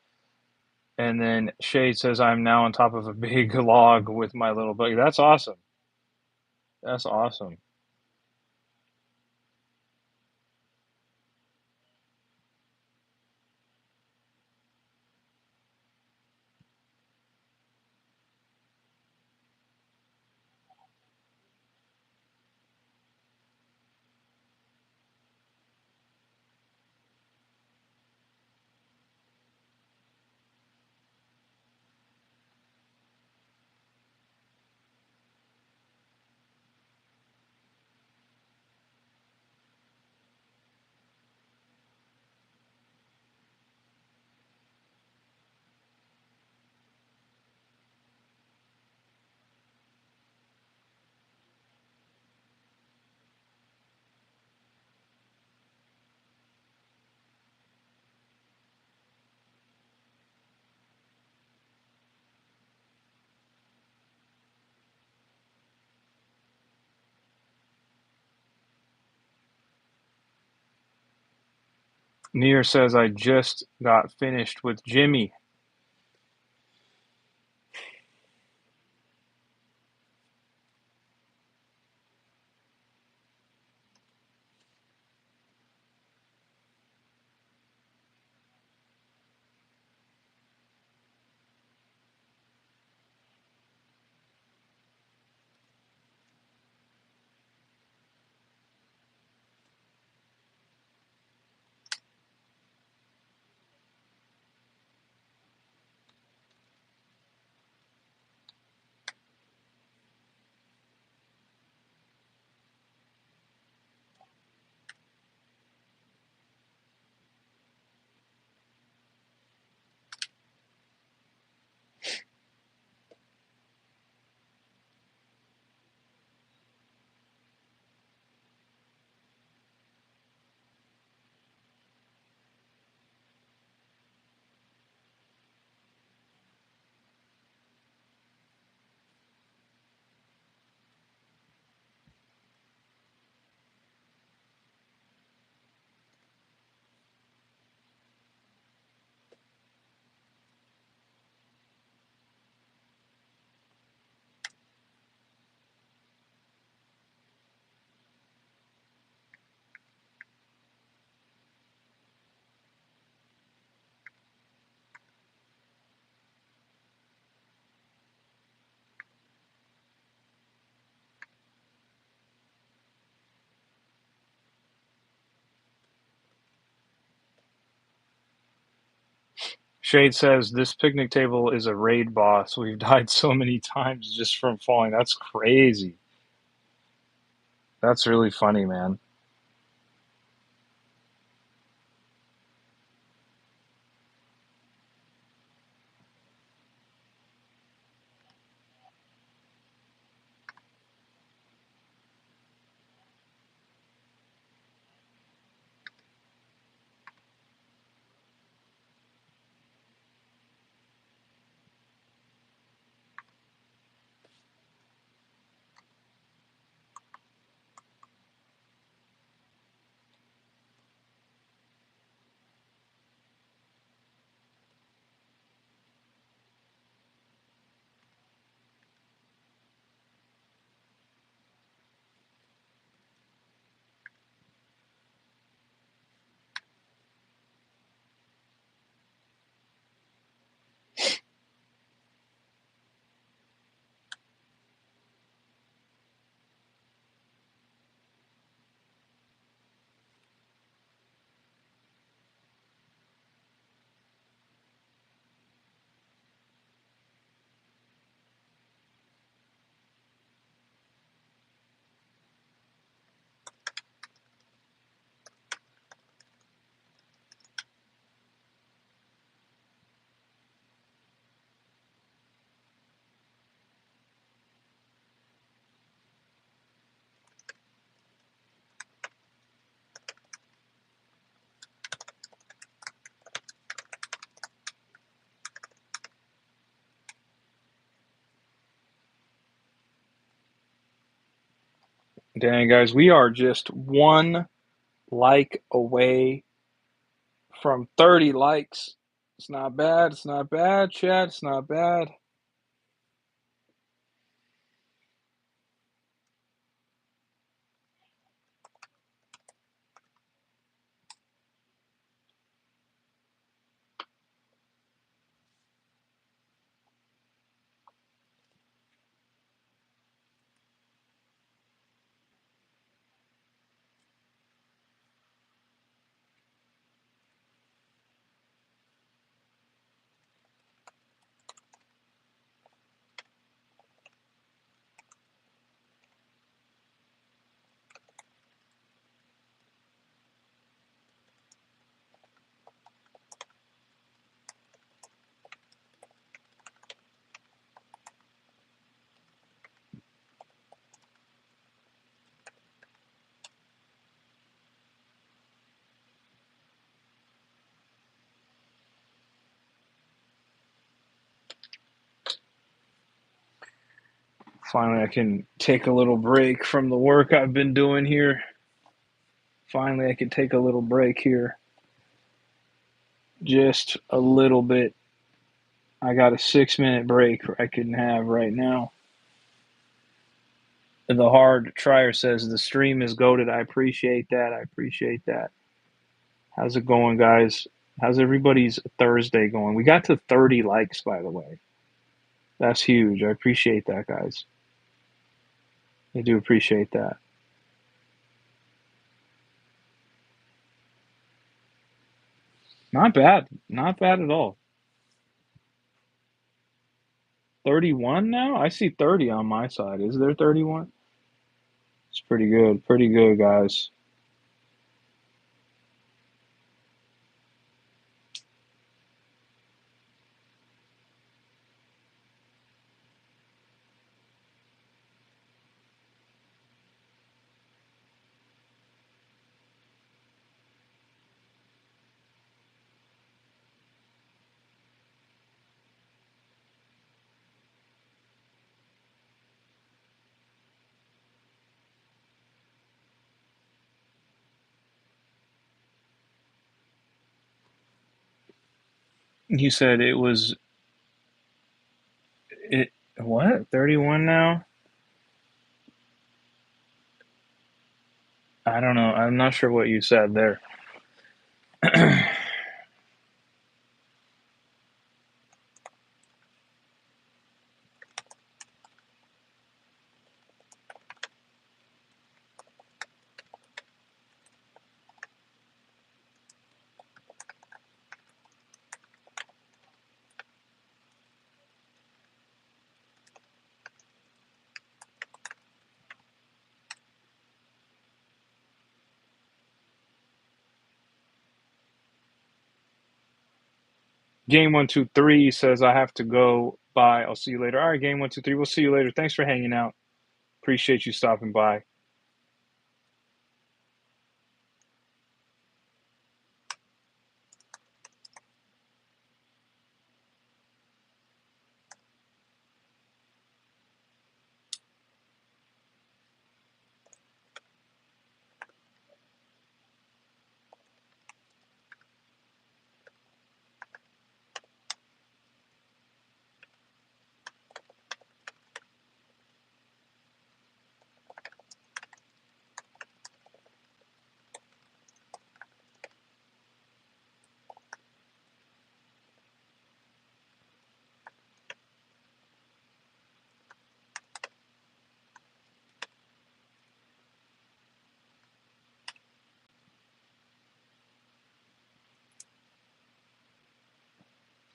And then Shade says, "I'm now on top of a big log with my little buddy." That's awesome. That's awesome. Near says, "I just got finished with Jimmy." Shade says, "This picnic table is a raid boss. We've died so many times just from falling." That's crazy. That's really funny, man. Dang, guys, we are just 1 like away from 30 likes. It's not bad. It's not bad, chat. It's not bad. Finally, I can take a little break from the work I've been doing here. Finally, I can take a little break here. Just a little bit. I got a 6-minute break I can have right now. The hard trier says the stream is goated. I appreciate that. I appreciate that. How's it going, guys? How's everybody's Thursday going? We got to 30 likes, by the way. That's huge. I appreciate that, guys. I do appreciate that. Not bad. Not bad at all. 31 now? I see 30 on my side. Is there 31? It's pretty good. Pretty good, guys. You said it was it what? 31 now? I don't know. I'm not sure what you said there. Game123 says I have to go. Bye. I'll see you later. All right, Game123. We'll see you later. Thanks for hanging out. Appreciate you stopping by.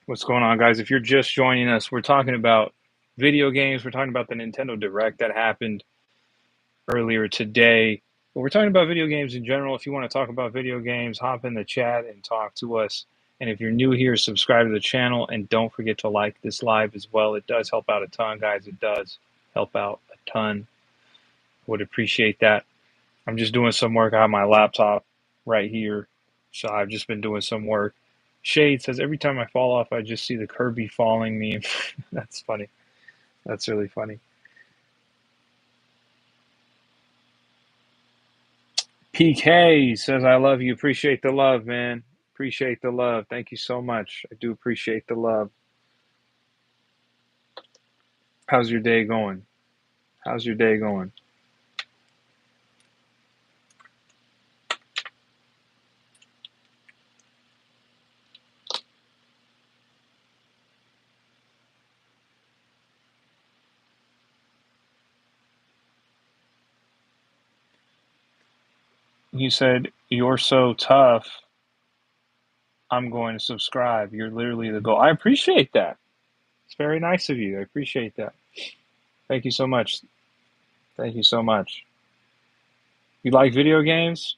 What's going on, guys? If you're just joining us, we're talking about video games. We're talking about the Nintendo Direct that happened earlier today. But we're talking about video games in general. If you want to talk about video games, hop in the chat and talk to us. And if you're new here, subscribe to the channel and don't forget to like this live as well. It does help out a ton, guys. It does help out a ton. Would appreciate that. I'm just doing some work. I have my laptop right here. So I've just been doing some work. Shade says every time I fall off, I just see the Kirby falling meme. That's funny. That's really funny. PK says, I love you. Appreciate the love, man. Appreciate the love. Thank you so much. I do appreciate the love. How's your day going? How's your day going? You said, you're so tough. I'm going to subscribe. You're literally the goal. I appreciate that. It's very nice of you. I appreciate that. Thank you so much. Thank you so much. You like video games?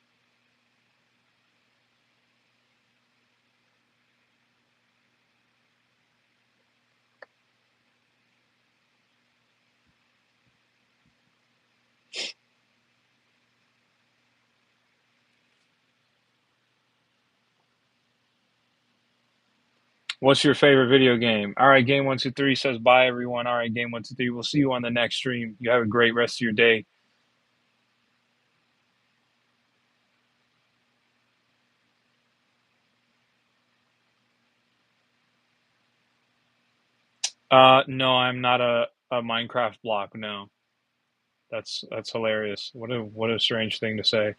What's your favorite video game? All right, Game123 says bye, everyone. All right, Game123. We'll see you on the next stream. You have a great rest of your day. No, I'm not a Minecraft block. No, that's hilarious. What a strange thing to say.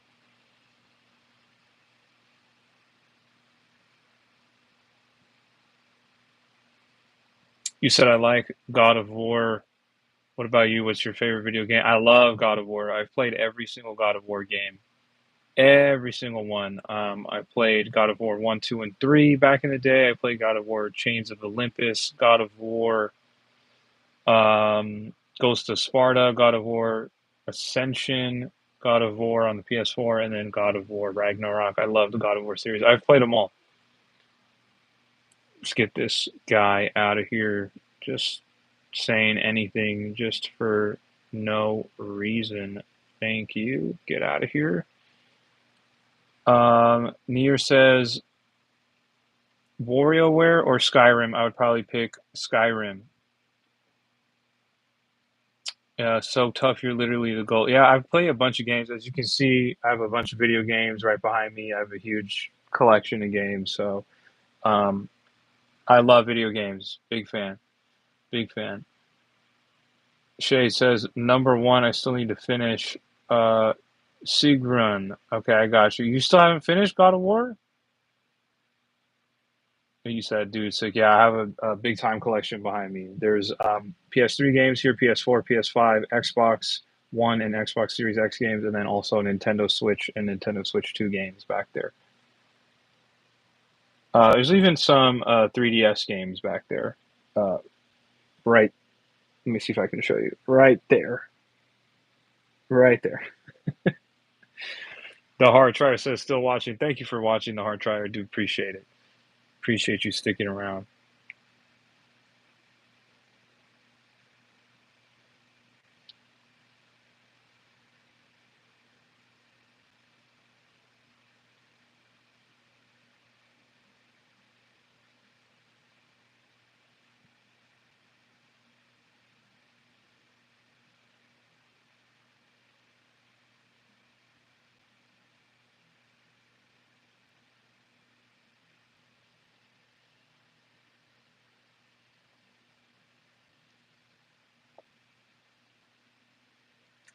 You said I like God of War. What about you? What's your favorite video game? I love God of War. I've played every single God of War game. Every single one. I played God of War 1, 2, and 3 back in the day. I played God of War Chains of Olympus, God of War Ghost of Sparta, God of War Ascension, God of War on the PS4, and then God of War Ragnarok. I love the God of War series. I've played them all. Let's get this guy out of here just saying anything just for no reason. Thank you. Get out of here. Nier says WarioWare or Skyrim. I would probably pick Skyrim. So tough. You're literally the goal. Yeah, I've played a bunch of games. As you can see, I have a bunch of video games right behind me. I have a huge collection of games. So um, I love video games. Big fan. Big fan. Shay says number one. I still need to finish Sigrun. Okay, I got you. You still haven't finished God of War? You said, dude, it's like, yeah, I have a big time collection behind me. There's PS3 games here, PS4, PS5, Xbox One, and Xbox Series X games, and then also Nintendo Switch and Nintendo Switch 2 games back there. There's even some 3DS games back there. Right, let me see if I can show you. Right there. Right there. The Hard Trier says, still watching. Thank you for watching, The Hard Trier. I do appreciate it. Appreciate you sticking around.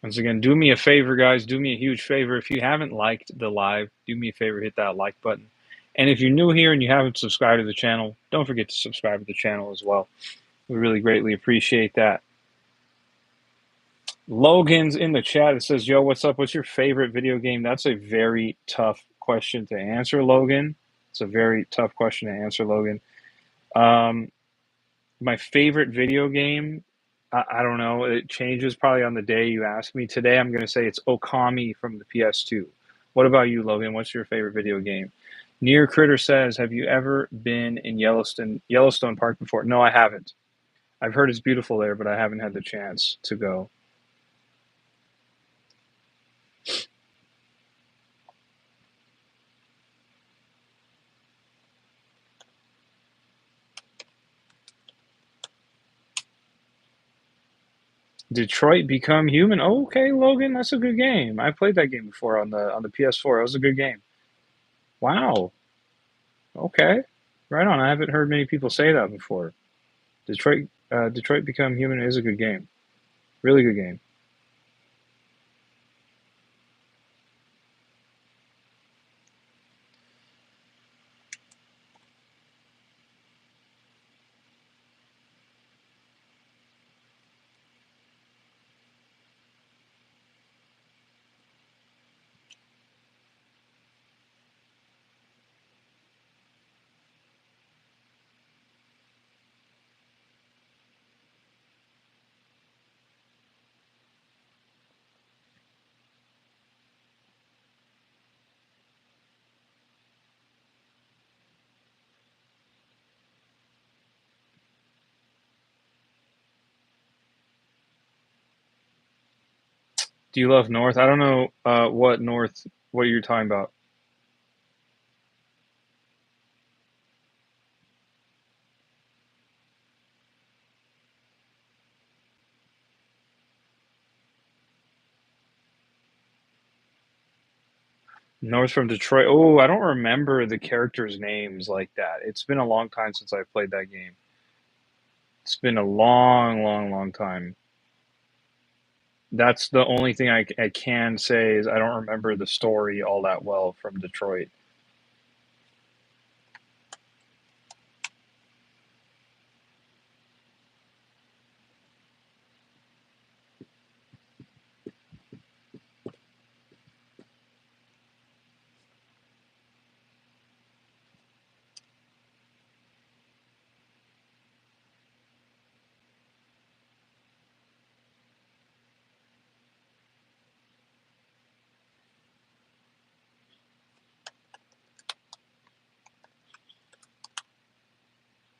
Once again, do me a favor, guys. Do me a huge favor. If you haven't liked the live, do me a favor, hit that like button. And if you're new here and you haven't subscribed to the channel, don't forget to subscribe to the channel as well. We really greatly appreciate that. Logan's in the chat. It says, yo, what's up? What's your favorite video game? That's a very tough question to answer, Logan. It's a very tough question to answer, Logan. My favorite video game, I don't know. It changes probably on the day you ask me. Today, I'm going to say it's Okami from the PS2. What about you, Logan? What's your favorite video game? Near Critter says, have you ever been in Yellowstone Park before? No, I haven't. I've heard it's beautiful there, but I haven't had the chance to go. Detroit Become Human. Oh, okay, Logan, that's a good game. I played that game before on the PS4. It was a good game. Wow. Okay. Right on. I haven't heard many people say that before. Detroit Become Human is a good game. Really good game. Do you love North? I don't know what North, what you're talking about. North from Detroit. Oh, I don't remember the characters' names like that. It's been a long time since I've played that game. It's been a long, long, long time. That's the only thing I can say is I don't remember the story all that well from Detroit.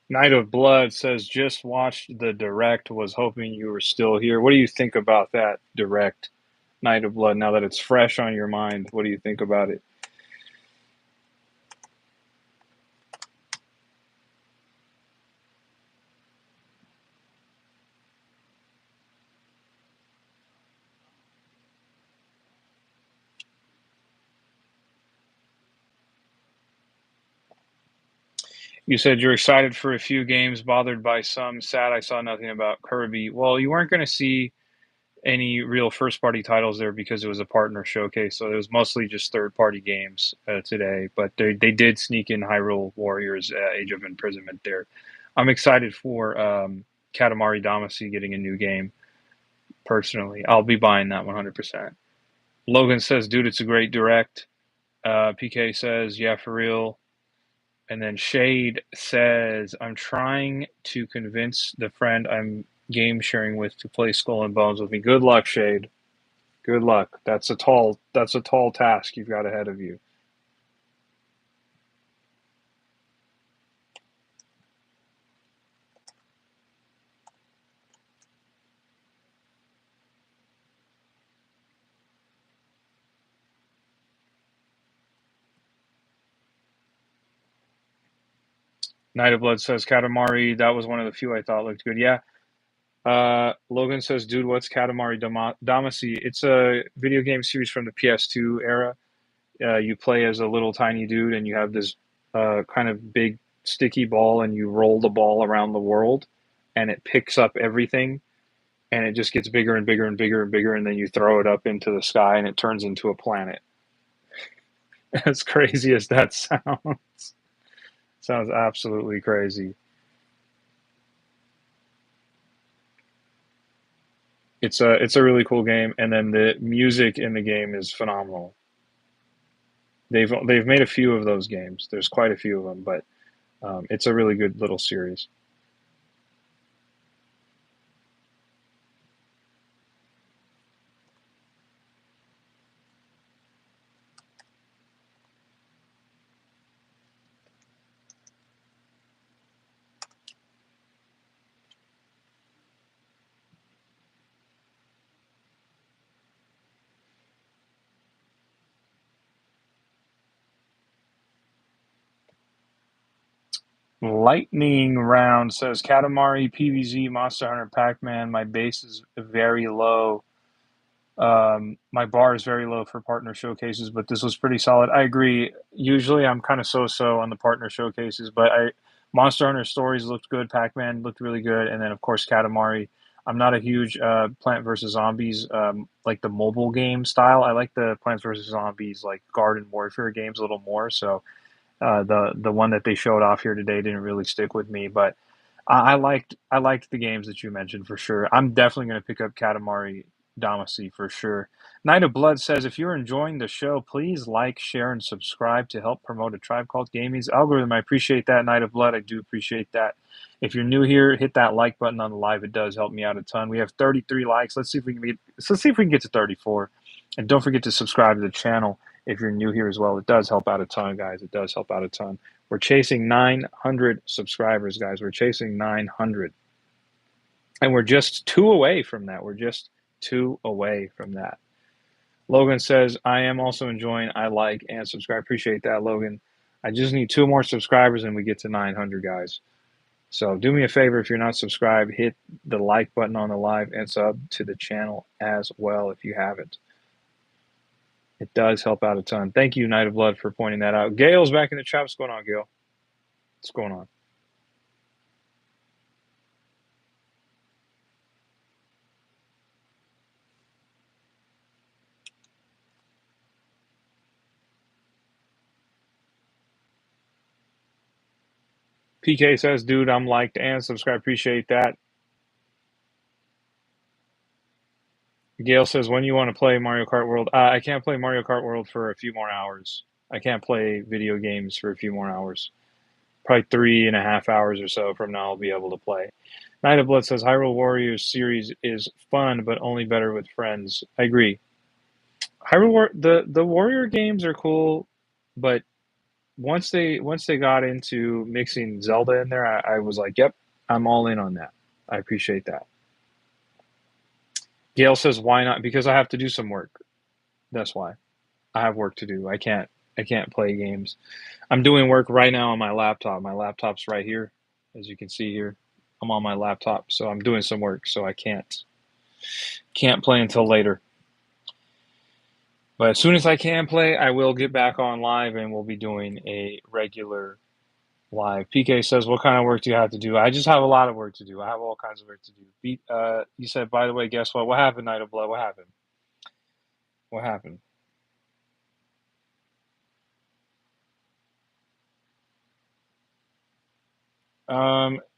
Night of Blood says just watched the direct, was hoping you were still here. What do you think about that direct, Night of Blood? Now that it's fresh on your mind, what do you think about it? You said you're excited for a few games, bothered by some, sad I saw nothing about Kirby. Well, you weren't going to see any real first party titles there because it was a partner showcase. So it was mostly just third party games today. But they did sneak in Hyrule Warriors Age of Imprisonment there. I'm excited for Katamari Damacy getting a new game personally. I'll be buying that 100%. Logan says, dude, it's a great direct. PK says, yeah, for real. And then Shade says, I'm trying to convince the friend I'm game sharing with to play Skull and Bones with me. Good luck, Shade. Good luck. That's a tall task you've got ahead of you. Night of Blood says Katamari. That was one of the few I thought looked good. Yeah. Logan says, dude, what's Katamari Damacy? It's a video game series from the PS2 era. You play as a little tiny dude, and you have this kind of big sticky ball, and you roll the ball around the world, and it picks up everything, and it just gets bigger and bigger and bigger and bigger, and then you throw it up into the sky, and it turns into a planet. As crazy as that sounds absolutely crazy. It's a really cool game, and then the music in the game is phenomenal. They've made a few of those games. There's quite a few of them, but it's a really good little series. Lightning Round says Katamari, PVZ, Monster Hunter, Pac-Man. My base is very low. My bar is very low for partner showcases, but this was pretty solid. I agree. Usually, I'm kind of so-so on the partner showcases, but Monster Hunter Stories looked good. Pac-Man looked really good, and then of course Katamari. I'm not a huge Plant vs Zombies like the mobile game style. I like the Plants vs Zombies like Garden Warfare games a little more. So the one that they showed off here today didn't really stick with me, but I liked the games that you mentioned for sure. I'm definitely going to pick up Katamari Damacy for sure. Night of Blood says if you're enjoying the show, please like, share, and subscribe to help promote A Tribe Called Gaming's algorithm. I appreciate that, Night of Blood. I do appreciate that. If you're new here, hit that like button on the live. It does help me out a ton. We have 33 likes. Let's see if we can get to 34. And don't forget to subscribe to the channel if you're new here as well. It does help out a ton, guys. It does help out a ton. We're chasing 900 subscribers, guys. We're chasing 900. And we're just 2 away from that. We're just 2 away from that. Logan says, I am also enjoying, I like, and subscribe. Appreciate that, Logan. I just need 2 more subscribers and we get to 900, guys. So do me a favor, if you're not subscribed, hit the like button on the live and sub to the channel as well if you haven't. It does help out a ton. Thank you, Night of Blood, for pointing that out. Gail's back in the chat. What's going on, Gail? What's going on? PK says, dude, I'm liked and subscribed. Appreciate that. Gail says, when you want to play Mario Kart World? I can't play Mario Kart World for a few more hours. I can't play video games for a few more hours. Probably 3.5 hours or so from now I'll be able to play. Night of Blood says, Hyrule Warriors series is fun, but only better with friends. I agree. The Warrior games are cool, but once they got into mixing Zelda in there, I was like, yep, I'm all in on that. I appreciate that. Gail says, why not? Because I have to do some work. That's why. I have work to do. I can't play games. I'm doing work right now on my laptop. My laptop's right here, as you can see here. I'm on my laptop, so I'm doing some work, so I can't play until later. But as soon as I can play, I will get back on live and we'll be doing a regular live. PK says, what kind of work do you have to do? I just have a lot of work to do. I have all kinds of work to do. You said, by the way, guess what? What happened, Night of Blood? What happened? What happened?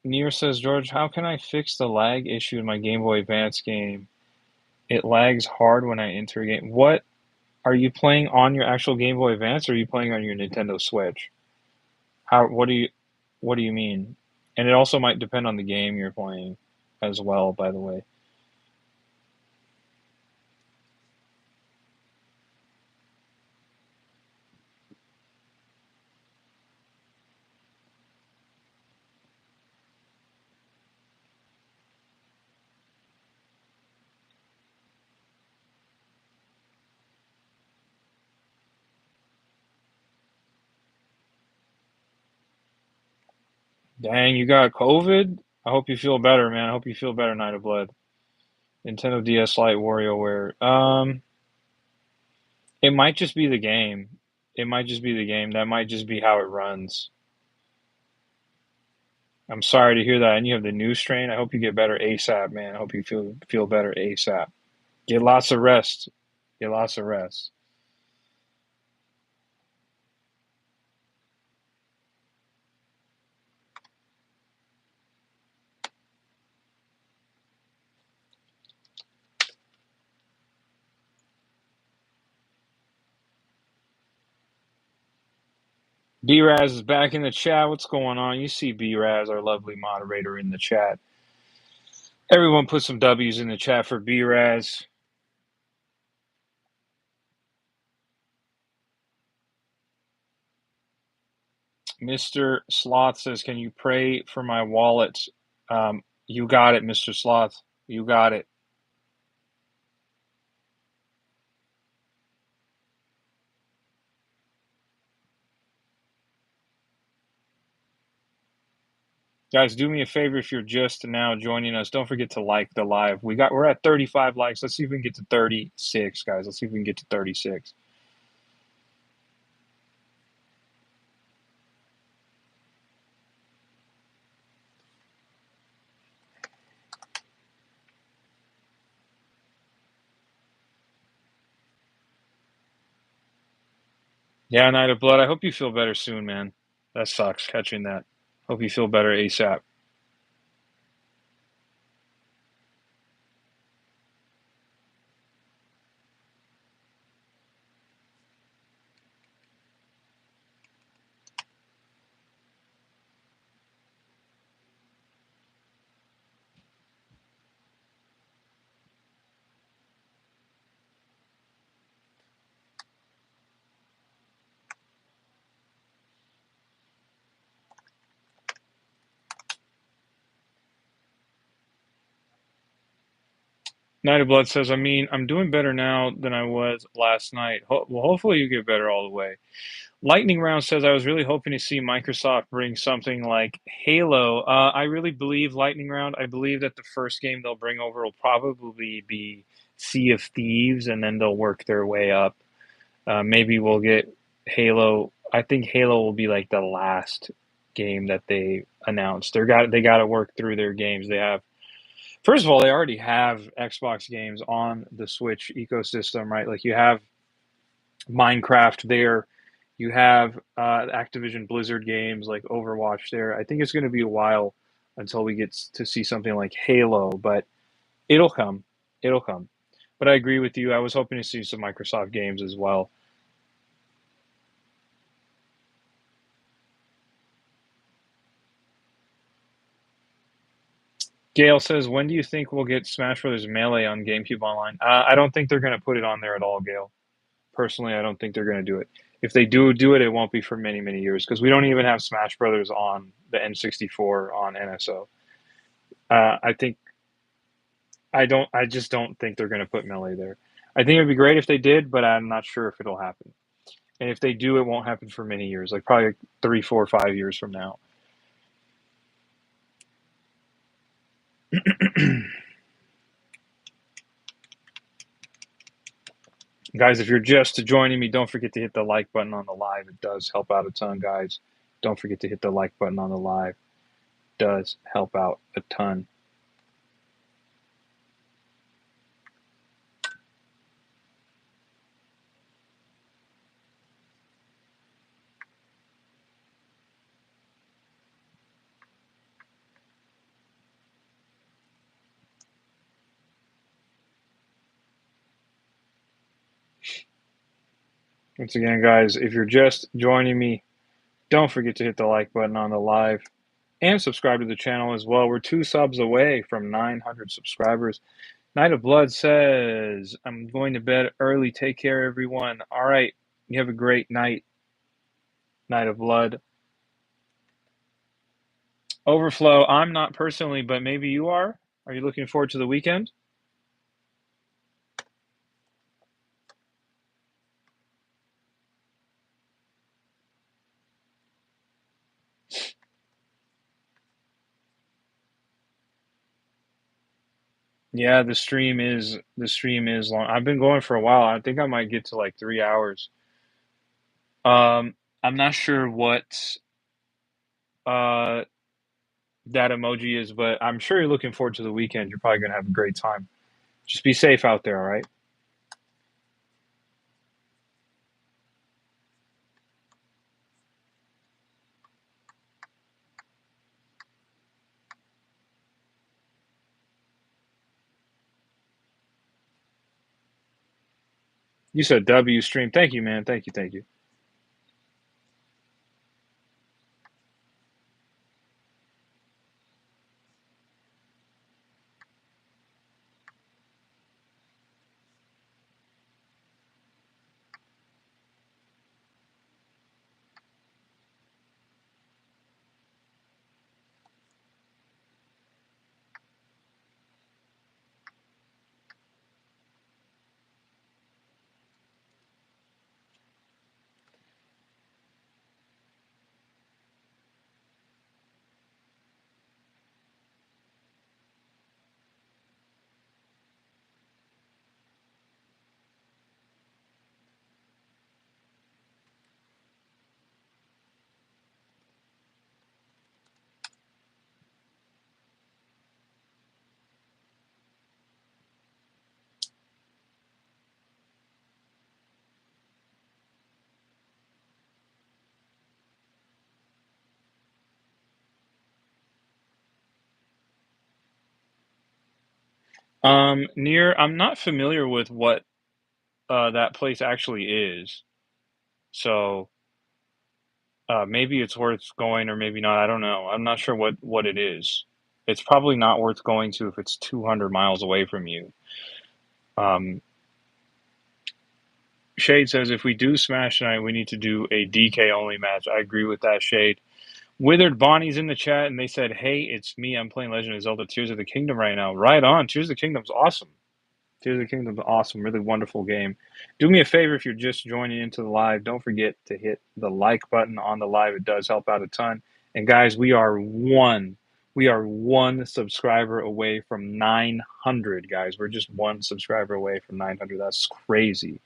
Nier says, George, how can I fix the lag issue in my Game Boy Advance game? It lags hard when I enter a game. What are you playing on your actual Game Boy Advance or are you playing on your Nintendo Switch? What do you mean? And it also might depend on the game you're playing as well, by the way. Dang, you got COVID? I hope you feel better, man. I hope you feel better, Night of Blood. Nintendo DS Lite WarioWare. It might just be the game. It might just be the game. That might just be how it runs. I'm sorry to hear that. And you have the new strain. I hope you get better ASAP, man. I hope you feel better ASAP. Get lots of rest. Get lots of rest. B-Raz is back in the chat. What's going on? You see B-Raz, our lovely moderator, in the chat. Everyone put some W's in the chat for B-Raz. Mr. Sloth says, can you pray for my wallet? You got it, Mr. Sloth. You got it. Guys, do me a favor if you're just now joining us. Don't forget to like the live. We're at 35 likes. Let's see if we can get to 36, guys. Let's see if we can get to 36. Yeah, Night of Blood. I hope you feel better soon, man. That sucks catching that. Hope you feel better ASAP. Night of Blood says, I'm doing better now than I was last night. Well, hopefully you get better all the way. Lightning Round says, I was really hoping to see Microsoft bring something like Halo. I really believe Lightning Round. I believe that the first game they'll bring over will probably be Sea of Thieves, and then they'll work their way up. Maybe we'll get Halo. I think Halo will be like the last game that they announced. They got to work through their games. They have First of all, they already have Xbox games on the Switch ecosystem, right? Like you have Minecraft there, you have Activision Blizzard games like Overwatch there. I think it's going to be a while until we get to see something like Halo, but it'll come. It'll come. But I agree with you. I was hoping to see some Microsoft games as well. Gail says, when do you think we'll get Smash Brothers Melee on GameCube Online? I don't think they're going to put it on there at all, Gail. Personally, I don't think they're going to do it. If they do it, it won't be for many, many years because we don't even have Smash Brothers on the N64 on NSO. I think I don't. I just don't think they're going to put Melee there. I think it'd be great if they did, but I'm not sure if it'll happen. And if they do, it won't happen for many years, like probably 3, 4, 5 years from now. Guys, if you're just joining me, don't forget to hit the like button on the live. It does help out a ton, guys. Don't forget to hit the like button on the live. It does help out a ton. Once again, guys, if you're just joining me, don't forget to hit the like button on the live and subscribe to the channel as well. We're 2 subs away from 900 subscribers. Night of Blood says, I'm going to bed early. Take care, everyone. All right. You have a great night, Night of Blood. Overflow, I'm not personally, but maybe you are. Are you looking forward to the weekend? Yeah, the stream is long. I've been going for a while. I think I might get to like 3 hours. I'm not sure what uh that emoji is, but I'm sure you're looking forward to the weekend. You're probably gonna have a great time. Just be safe out there, all right? You said W stream. Thank you, man. Thank you, thank you. I'm not familiar with what that place actually is, so maybe it's worth going or maybe not. I don't know. I'm not sure what it is. It's probably not worth going to if it's 200 miles away from you. Um, Shade says if we do Smash tonight, we need to do a DK only match. I agree with that, Shade. Withered Bonnie's in the chat and they said, "Hey, it's me. I'm playing Legend of Zelda: Tears of the Kingdom right now." Right on. Tears of the Kingdom's awesome. Tears of the Kingdom's awesome. Really wonderful game. Do me a favor if you're just joining into the live. Don't forget to hit the like button on the live. It does help out a ton. And guys, we are one subscriber away from 900. Guys, we're just one subscriber away from 900. That's crazy.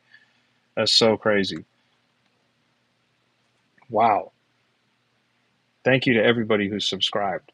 That's so crazy. Wow. Thank you to everybody who's subscribed.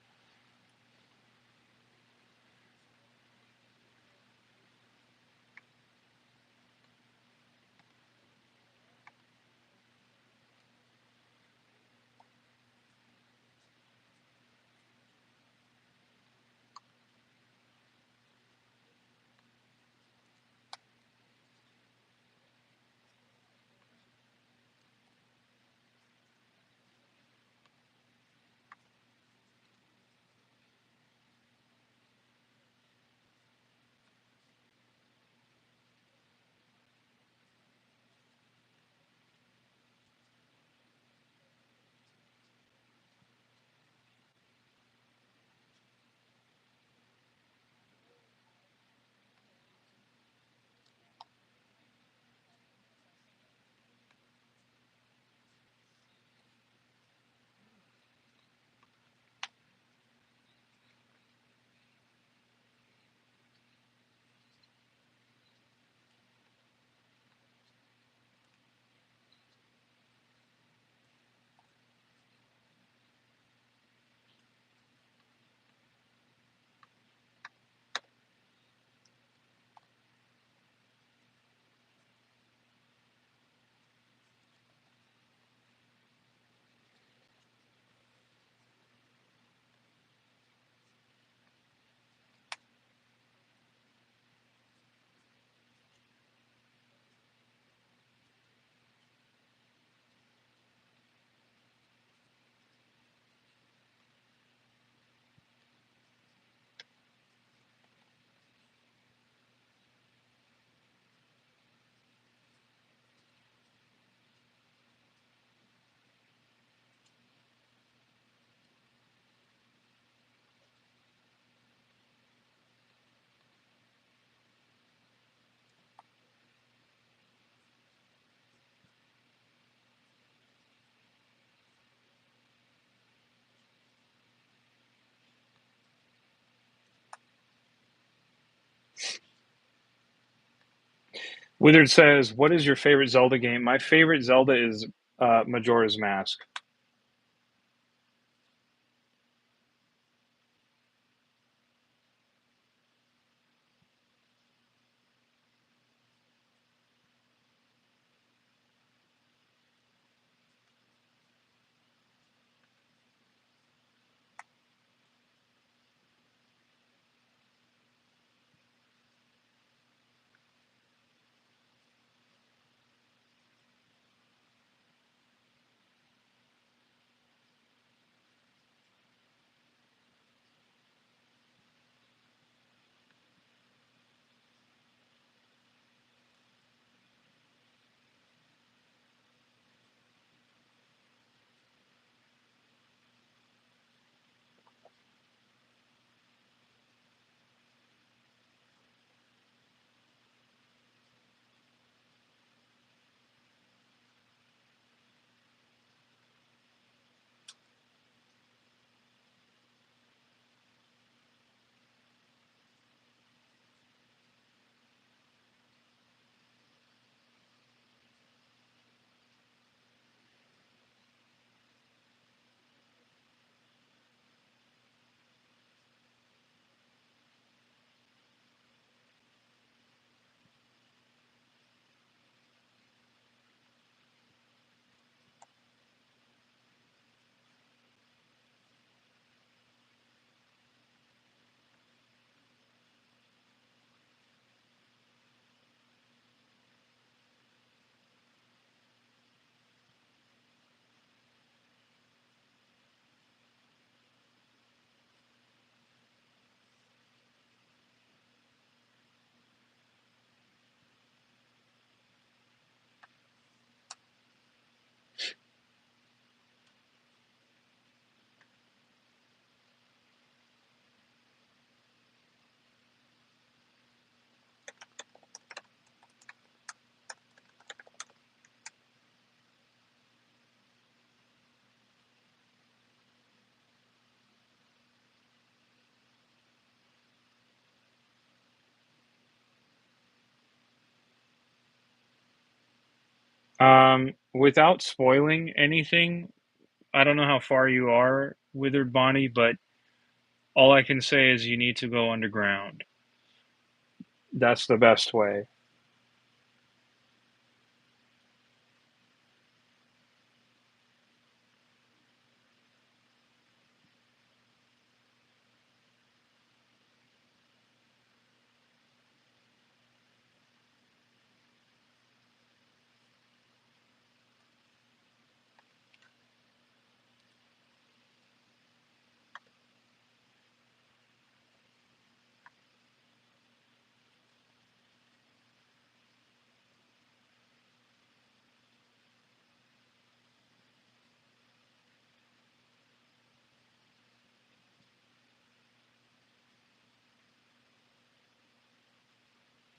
Withered says, "What is your favorite Zelda game?" My favorite Zelda is Majora's Mask. Without spoiling anything, I don't know how far you are, Withered Bonnie, but all I can say is you need to go underground. That's the best way.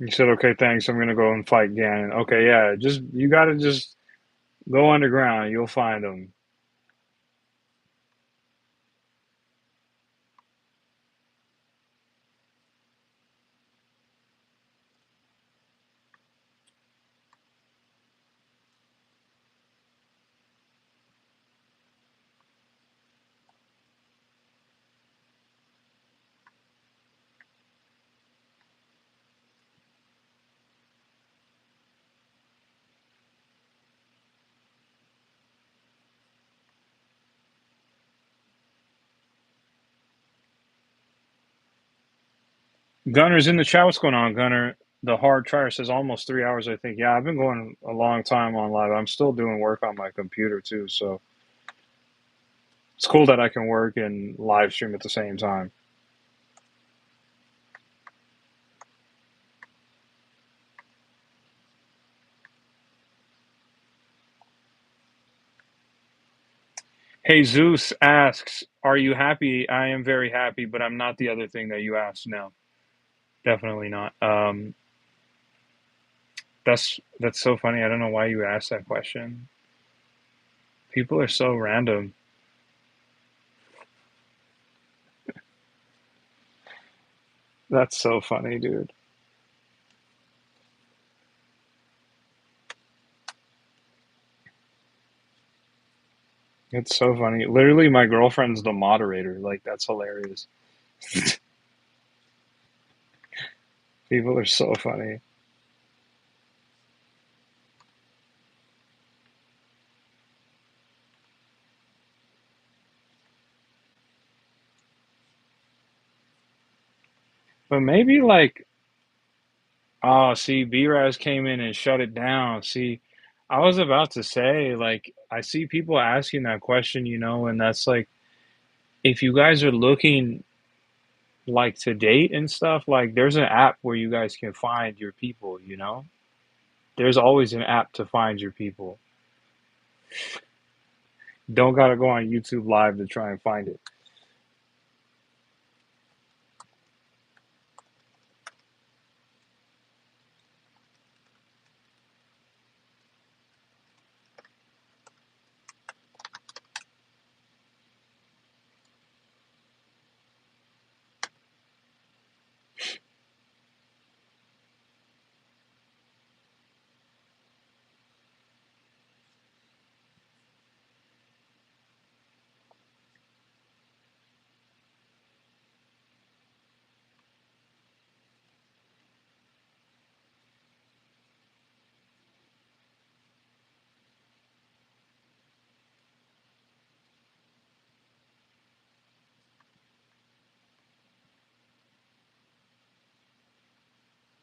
You said, okay, thanks. I'm gonna go and fight Ganon. Okay, yeah, just you gotta just go underground. You'll find them. Gunner's in the chat. What's going on, Gunner? The hard trier says almost 3 hours, I think. Yeah, I've been going a long time on live. I'm still doing work on my computer too, so it's cool that I can work and live stream at the same time. Hey, Zeus asks, "Are you happy?" I am very happy, but I'm not the other thing that you asked. No, definitely not. That's so funny. I don't know why you asked that question. People are so random. That's so funny, dude. It's so funny. Literally, my girlfriend's the moderator. Like, that's hilarious. People are so funny. But maybe like, oh, see, B-Raz came in and shut it down. See, I was about to say, like, I see people asking that question, and that's like, if you guys are looking like to date and stuff, like, there's an app where you guys can find your people. There's always an app to find your people. Don't gotta go on YouTube Live to try and find it.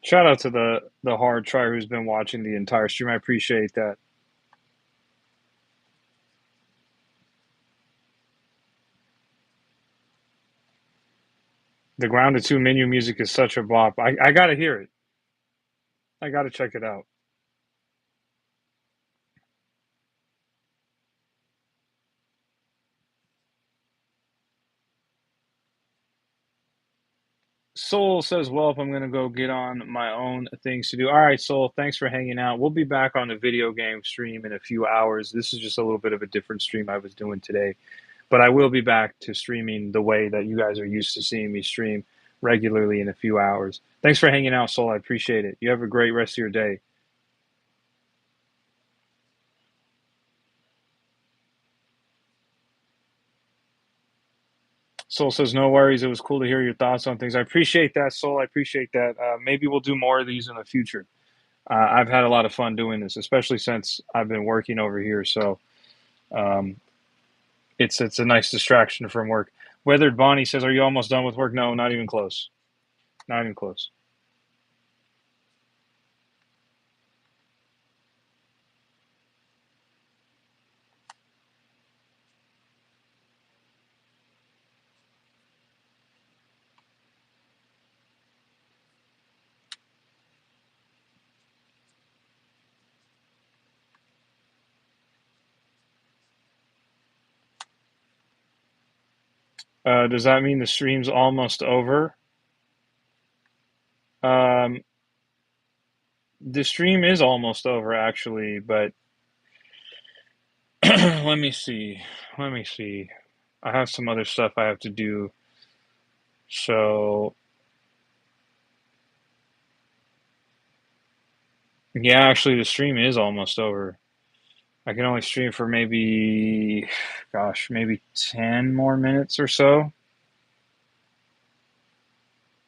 Shout out to the hard try who's been watching the entire stream. I appreciate that. The Grounded 2 menu music is such a bop. I gotta hear it. I gotta check it out. Soul says, well, if I'm gonna go get on my own things to do. All right, Soul, thanks for hanging out. We'll be back on the video game stream in a few hours. This is just a little bit of a different stream I was doing today. But I will be back to streaming the way that you guys are used to seeing me stream regularly in a few hours. Thanks for hanging out, Soul. I appreciate it. You have a great rest of your day. Soul says, no worries. It was cool to hear your thoughts on things. I appreciate that, Soul. I appreciate that. Maybe we'll do more of these in the future. I've had a lot of fun doing this, especially since I've been working over here. So um, it's a nice distraction from work. Weathered Bonnie says, are you almost done with work? No, not even close. Not even close. Does that mean the stream's almost over? Um, the stream is almost over, actually, but let me see. Let me see. I have some other stuff I have to do. So, yeah, actually, the stream is almost over. I can only stream for maybe, gosh, maybe 10 more minutes or so,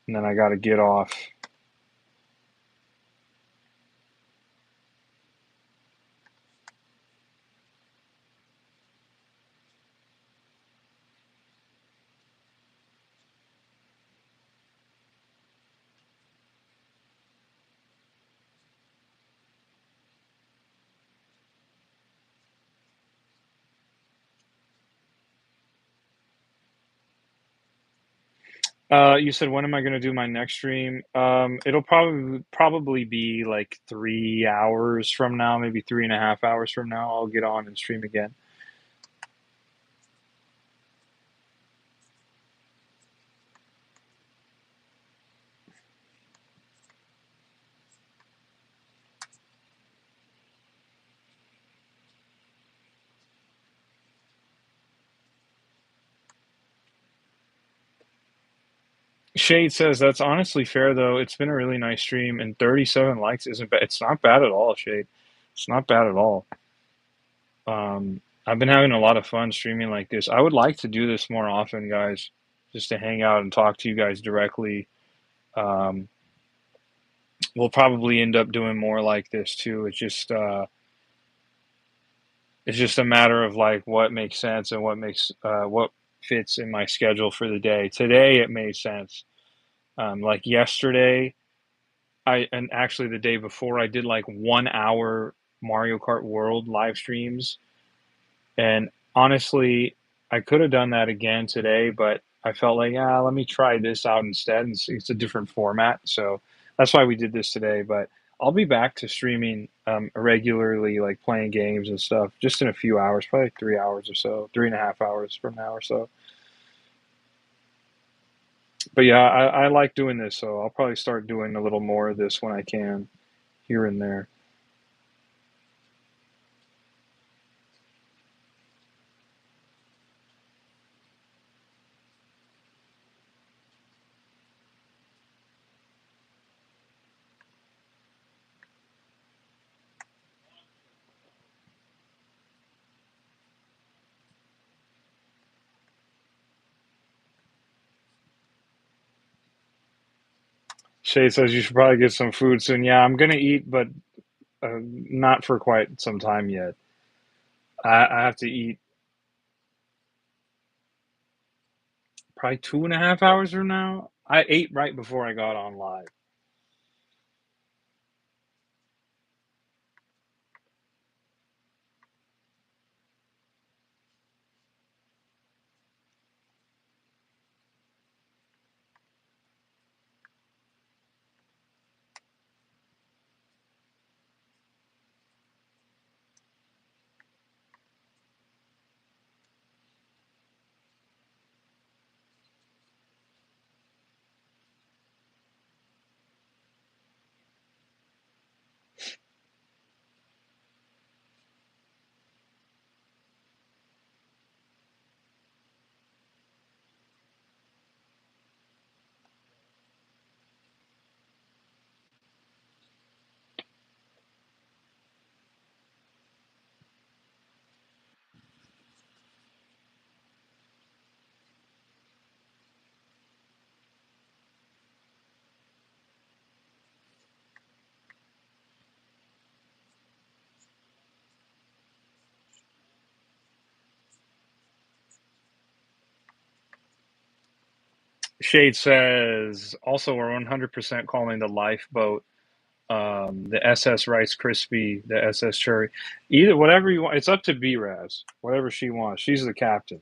and then I got to get off. You said when am I going to do my next stream? It'll probably be like 3 hours from now, maybe 3.5 hours from now. I'll get on and stream again. Shade says that's honestly fair though. It's been a really nice stream, and 37 likes isn't bad. It's not bad at all, Shade. It's not bad at all. I've been having a lot of fun streaming like this. I would like to do this more often, guys, just to hang out and talk to you guys directly. Um, we'll probably end up doing more like this too. It's just a matter of like what makes sense and what fits in my schedule for the day. Today it made sense. Like yesterday, and actually the day before, I did like 1 hour Mario Kart World live streams. And honestly, I could have done that again today, but I felt like, let me try this out instead. And it's a different format. So that's why we did this today. But I'll be back to streaming regularly, like playing games and stuff, just in a few hours, probably 3 hours or so, 3.5 hours from now or so. But yeah, I like doing this. So I'll probably start doing a little more of this when I can here and there. Shay says you should probably get some food soon. Yeah, I'm gonna eat, but not for quite some time yet. I have to eat probably 2.5 hours from now. I ate right before I got on live. Shade says also we're 100% calling the lifeboat, the SS Rice Krispie, the SS Cherry, either whatever you want. It's up to B-Raz, whatever she wants. She's the captain.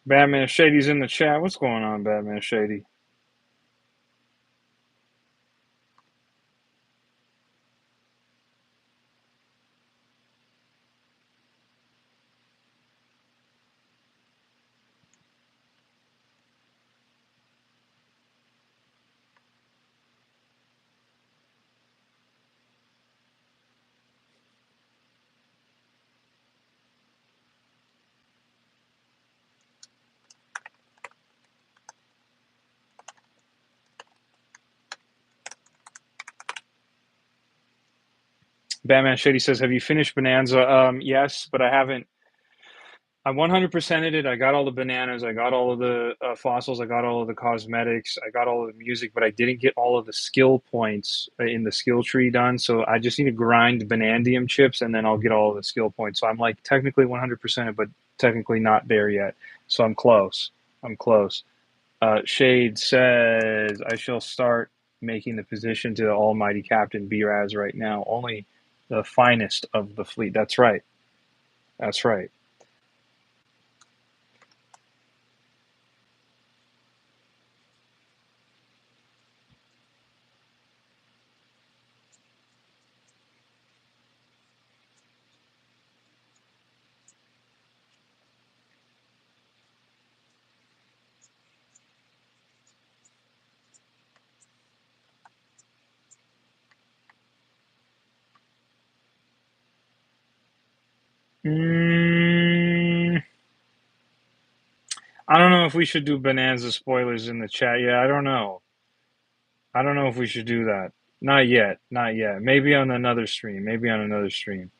Batman Shady's in the chat. What's going on, Batman Shady? Batman Shady says, "Have you finished Bonanza?" Yes, but I haven't. I 100%ed it. I got all the bananas. I got all of the fossils. I got all of the cosmetics. I got all of the music, but I didn't get all of the skill points in the skill tree done. So I just need to grind Banandium chips, and then I'll get all of the skill points. So I'm like technically 100%, but technically not there yet. So I'm close. I'm close. Shade says, I shall start making the position to the almighty Captain Biraz right now. Only the finest of the fleet. That's right. That's right. Mm, I don't know if we should do Bonanza spoilers in the chat. Yeah, I don't know. I don't know if we should do that. Not yet. Not yet. Maybe on another stream. Maybe on another stream.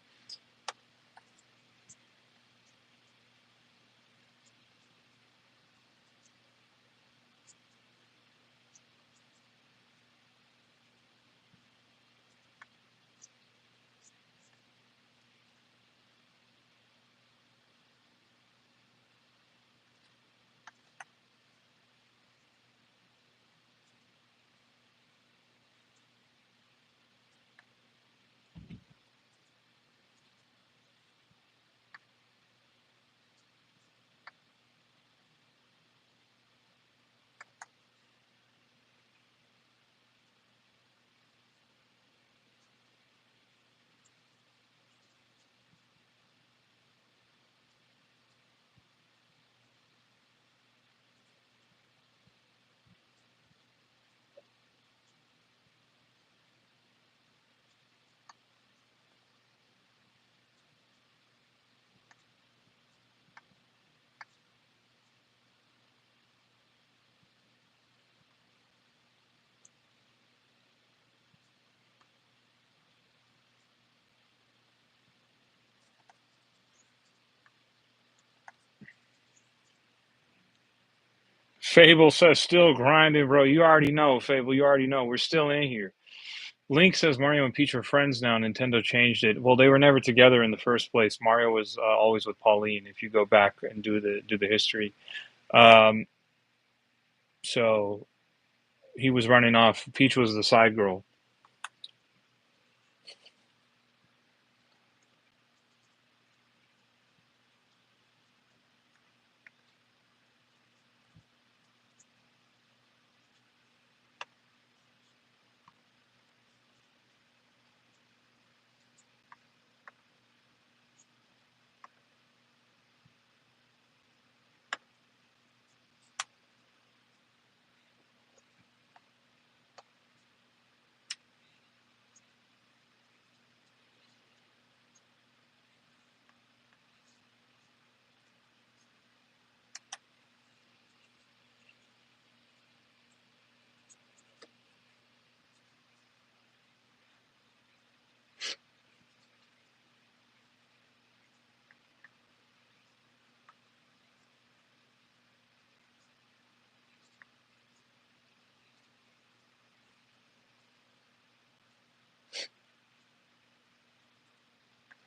Fable says still grinding, bro. You already know, Fable. You already know. We're still in here. Link says Mario and Peach are friends now. Nintendo changed it. Well, they were never together in the first place. Mario was always with Pauline. If you go back and do the history, um, so he was running off. Peach was the side girl.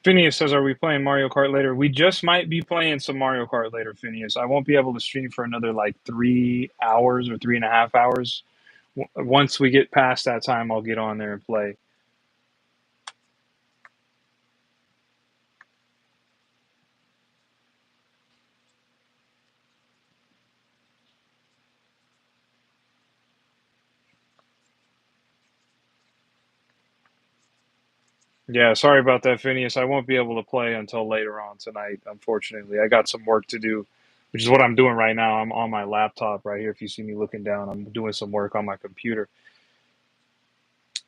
Phineas says, are we playing Mario Kart later? We just might be playing some Mario Kart later, Phineas. I won't be able to stream for another like 3 hours or 3.5 hours. Once we get past that time, I'll get on there and play. Yeah, sorry about that, Phineas. I won't be able to play until later on tonight, unfortunately. I got some work to do, which is what I'm doing right now. I'm on my laptop right here. If you see me looking down, I'm doing some work on my computer.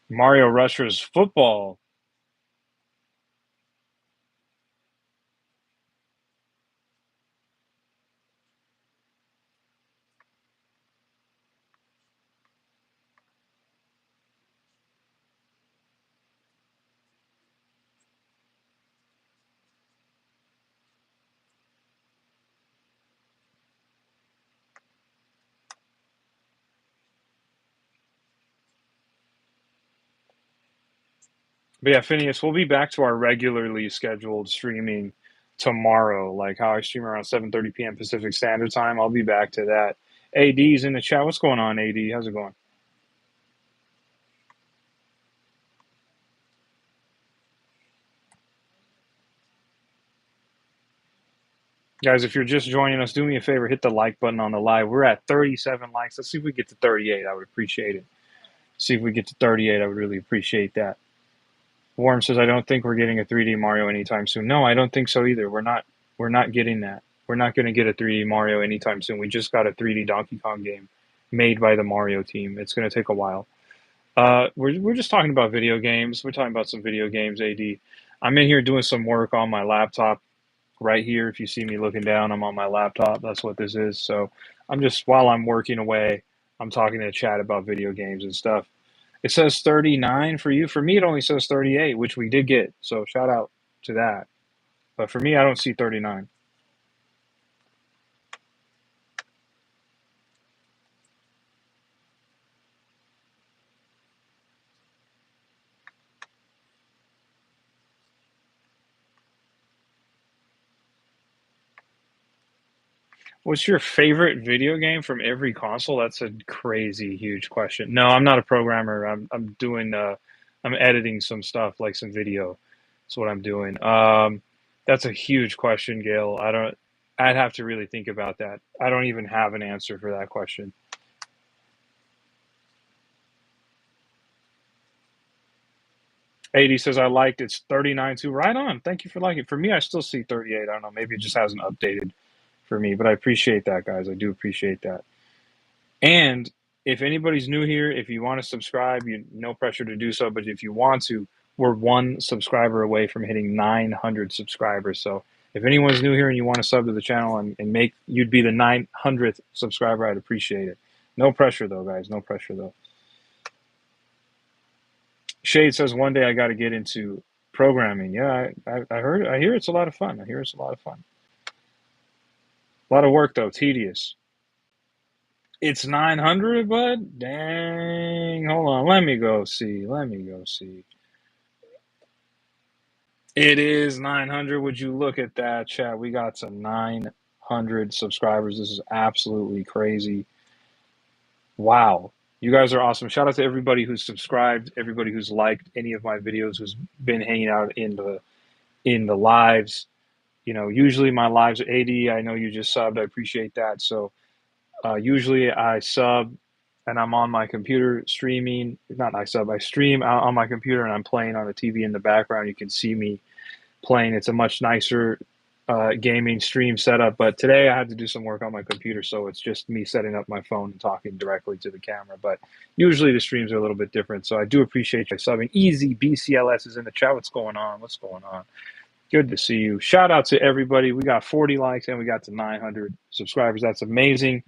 Mario Rushers football. But yeah, Phineas, we'll be back to our regularly scheduled streaming tomorrow, like how I stream around 7:30 p.m. Pacific Standard Time. I'll be back to that. AD's in the chat. What's going on, AD? How's it going? Guys, if you're just joining us, do me a favor, hit the like button on the live. We're at 37 likes. Let's see if we get to 38. I would appreciate it. See if we get to 38. I would really appreciate that. Warren says, I don't think we're getting a 3D Mario anytime soon. No, I don't think so either. We're not getting that. We're not going to get a 3D Mario anytime soon. We just got a 3D Donkey Kong game made by the Mario team. It's going to take a while. We're just talking about video games. We're talking about some video games, AD. I'm in here doing some work on my laptop right here. If you see me looking down, I'm on my laptop. That's what this is. So I'm just, while I'm working away, I'm talking to the chat about video games and stuff. It says 39 for you. For me, it only says 38, which we did get. So shout out to that. But for me, I don't see 39. What's your favorite video game from every console? That's a crazy huge question. No, I'm not a programmer. I'm doing I'm editing some stuff like some video. That's what I'm doing. That's a huge question, Gail. I'd have to really think about that. I don't even have an answer for that question. 80 says I liked it's 39 too. Right on. Thank you for liking it. For me, I still see 38. I don't know. Maybe it just hasn't updated for me, but I appreciate that, guys. I do appreciate that. And if anybody's new here, if you want to subscribe, no pressure to do so. But if you want to, we're one subscriber away from hitting 900 subscribers. So if anyone's new here and you want to sub to the channel and make you'd be the 900th subscriber, I'd appreciate it. No pressure though, guys. No pressure though. Shade says one day I got to get into programming. Yeah, I hear it's a lot of fun. I hear it's a lot of fun. A lot of work though, tedious. It's 900, bud? Dang. Hold on. Let me go see. Let me go see. It is 900. Would you look at that, chat? We got some 900 subscribers. This is absolutely crazy. Wow. You guys are awesome. Shout out to everybody who's subscribed, everybody who's liked any of my videos, who's been hanging out in the lives. You know, usually my lives are 80. I know you just subbed. I appreciate that. So usually I sub and I'm on my computer streaming. Not I sub, I stream out on my computer and I'm playing on the TV in the background. You can see me playing. It's a much nicer gaming stream setup. But today I had to do some work on my computer, so it's just me setting up my phone and talking directly to the camera. But usually the streams are a little bit different. So I do appreciate you subbing. Easy BCLS is in the chat. What's going on? What's going on? Good to see you. Shout out to everybody. We got 40 likes and we got to 900 subscribers. That's amazing.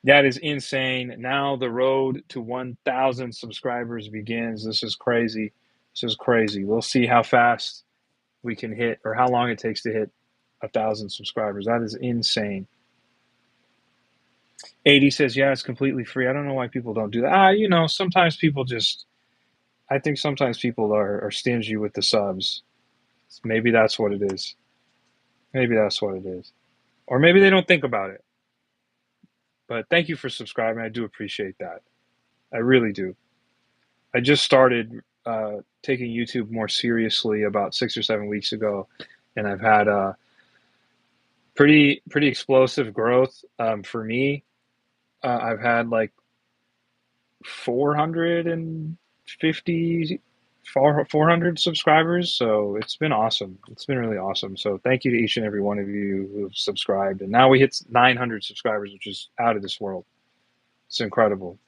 That is insane. Now the road to 1,000 subscribers begins. This is crazy. This is crazy. We'll see how fast we can hit or how long it takes to hit 1,000 subscribers. That is insane. 80 says, yeah, it's completely free. I don't know why people don't do that. You know, sometimes people just, I think sometimes people are stingy with the subs. Maybe that's what it is. Maybe that's what it is. Or maybe they don't think about it. But thank you for subscribing. I do appreciate that. I really do. I just started taking YouTube more seriously about 6 or 7 weeks ago, and I've had pretty explosive growth for me. I've had like 450 400 subscribers, so it's been awesome. It's been really awesome. So thank you to each and every one of you who have subscribed, and now we hit 900 subscribers, which is out of this world. It's incredible.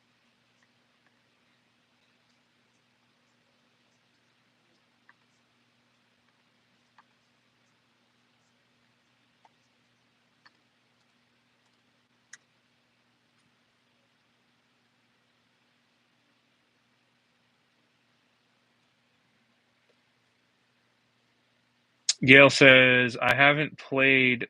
Gail says, I haven't played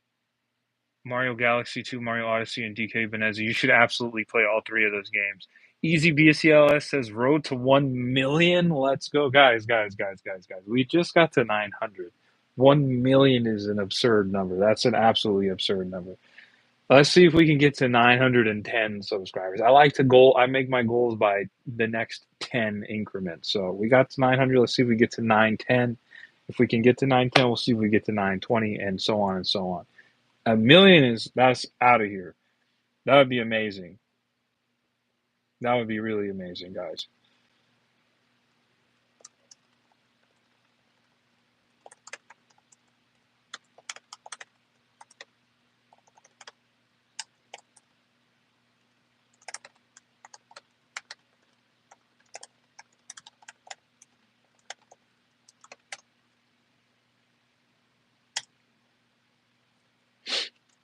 Mario Galaxy 2, Mario Odyssey, and DK Benezzi. You should absolutely play all three of those games. Easy BCLS says, Road to 1 million. Let's go. Guys. We just got to 900. 1 million is an absurd number. That's an absolutely absurd number. Let's see if we can get to 910 subscribers. I make my goals by the next 10 increments. So we got to 900. Let's see if we get to 910. If we can get to 910, we'll see if we get to 920, and so on and so on. 1 million that's out of here. That would be amazing. That would be really amazing, guys.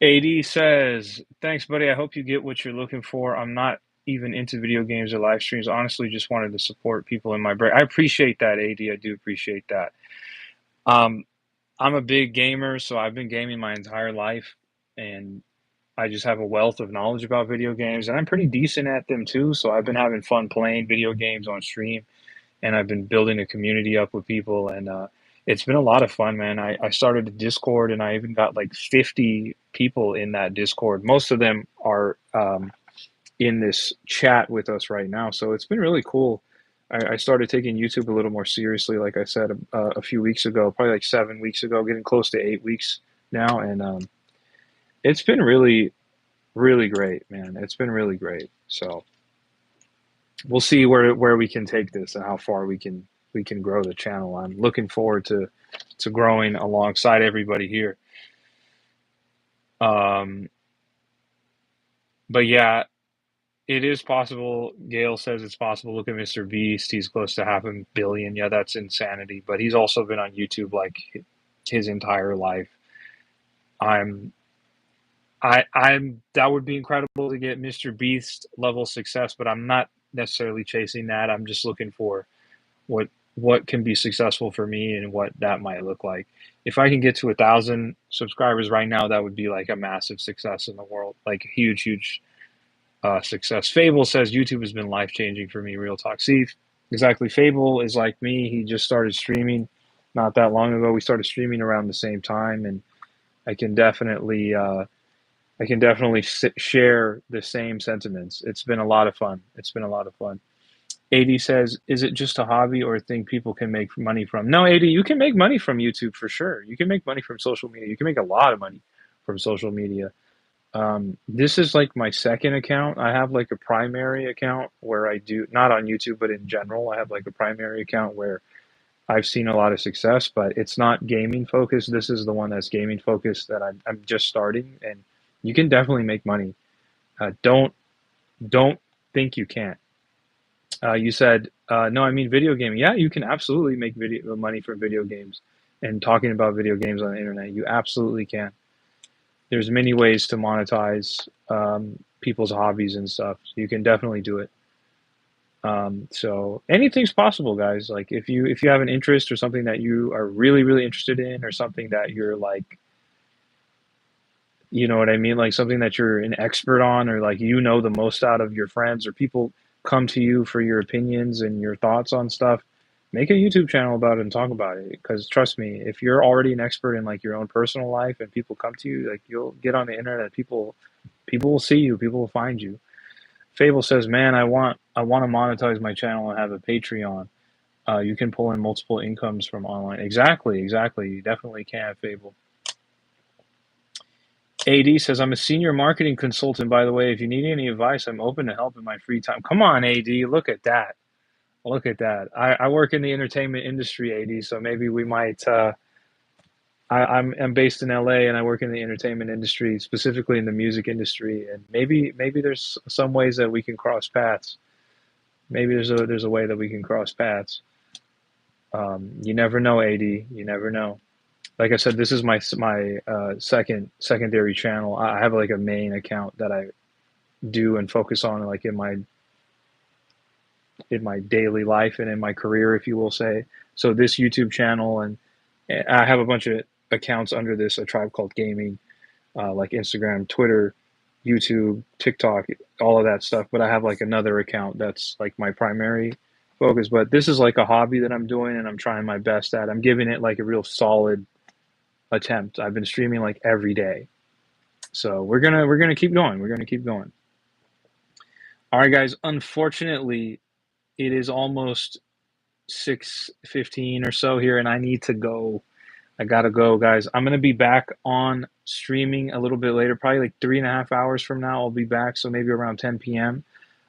AD says, thanks, buddy. I hope you get what you're looking for. I'm not even into video games or live streams. Honestly, just wanted to support people in my break. I appreciate that, AD. I do appreciate that. I'm a big gamer, so I've been gaming my entire life, and I just have a wealth of knowledge about video games, and I'm pretty decent at them too. So I've been having fun playing video games on stream, and I've been building a community up with people, and it's been a lot of fun, man. I started a Discord, and I even got like 50 people in that Discord. Most of them are in this chat with us right now, so it's been really cool. I started taking YouTube a little more seriously, like I said a few weeks ago, probably like 7 weeks ago, getting close to 8 weeks now, and it's been really, really great, man. It's been really great. So we'll see where we can take this and how far we can grow the channel. I'm looking forward to growing alongside everybody here. But yeah, it is possible. Gail says it's possible. Look at Mr. Beast. He's close to 500,000,000. Yeah, that's insanity. But he's also been on YouTube like his entire life. I'm that would be incredible to get Mr. Beast level success, but I'm not necessarily chasing that. I'm just looking for what can be successful for me and what that might look like. If I can get to 1,000 subscribers right now, that would be like a massive success in the world, like huge success. Fable says YouTube has been life changing for me. Real talk. See, exactly. Fable is like me. He just started streaming not that long ago. We started streaming around the same time, and I can definitely share the same sentiments. It's been a lot of fun. It's been a lot of fun. AD says, is it just a hobby or a thing people can make money from? No, AD, you can make money from YouTube for sure. You can make money from social media. You can make a lot of money from social media. This is like my second account. I have like a primary account where I do, not on YouTube, but in general, I have like a primary account where I've seen a lot of success, but it's not gaming focused. This is the one that's gaming focused that I'm just starting, and you can definitely make money. Don't think you can't. You said, no, I mean video gaming. Yeah, you can absolutely make video money from video games and talking about video games on the internet. You absolutely can. There's many ways to monetize people's hobbies and stuff. You can definitely do it. So anything's possible, guys. Like if you have an interest or something that you are really interested in, or something that you're like, you know what I mean, like something that you're an expert on, or like you know the most out of your friends, or people come to you for your opinions and your thoughts on stuff. Make a YouTube channel about it and talk about it. Because trust me, if you're already an expert in like your own personal life and people come to you, like you'll get on the internet, people will see you, people will find you. Fable says, "Man, I want to monetize my channel and have a Patreon. You can pull in multiple incomes from online." Exactly, exactly. You definitely can, Fable. AD says, "I'm a senior marketing consultant, by the way. If you need any advice, I'm open to help in my free time." Come on, AD. Look at that. Look at that. I work in the entertainment industry, AD, so maybe we might. I'm based in LA and I work in the entertainment industry, specifically in the music industry, and maybe there's some ways that we can cross paths. Maybe there's a way that we can cross paths. You never know, AD. You never know. Like I said, this is my secondary channel. I have like a main account that I do and focus on like in my daily life and in my career, if you will say. So this YouTube channel and I have a bunch of accounts under this, A Tribe Called Gaming, like Instagram, Twitter, YouTube, TikTok, all of that stuff. But I have like another account that's like my primary focus. But this is like a hobby that I'm doing and I'm trying my best at. I'm giving it like a real solid attempt. I've been streaming like every day. So we're gonna keep going. We're gonna keep going. All right, guys. Unfortunately, it is almost 6:15 or so here, and I need to go. I gotta go, guys. I'm gonna be back on streaming a little bit later, probably like 3.5 hours from now. I'll be back, so maybe around 10 p.m.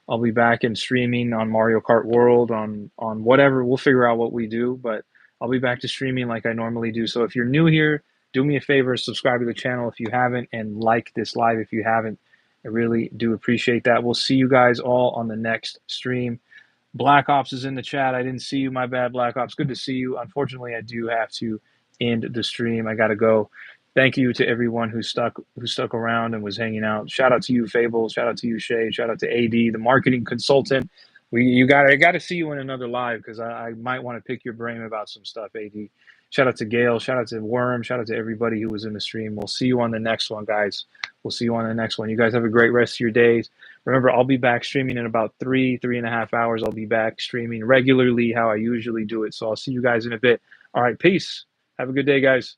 I'll be back and streaming on Mario Kart World, on whatever. We'll figure out what we do, but I'll be back to streaming like I normally do. So if you're new here, do me a favor, subscribe to the channel if you haven't, and like this live if you haven't. I really do appreciate that. We'll see you guys all on the next stream. Black Ops is in the chat. I didn't see you. My bad, Black Ops. Good to see you. Unfortunately, I do have to end the stream. I gotta go. Thank you to everyone who stuck around and was hanging out. Shout out to you, Fable. Shout out to you, Shay. Shout out to AD, the marketing consultant. I gotta see you in another live because I might want to pick your brain about some stuff, AD. Shout out to Gail. Shout out to Worm. Shout out to everybody who was in the stream. We'll see you on the next one, guys. We'll see you on the next one. You guys have a great rest of your days. Remember, I'll be back streaming in about 3.5 hours. I'll be back streaming regularly how I usually do it. So I'll see you guys in a bit. All right, peace. Have a good day, guys.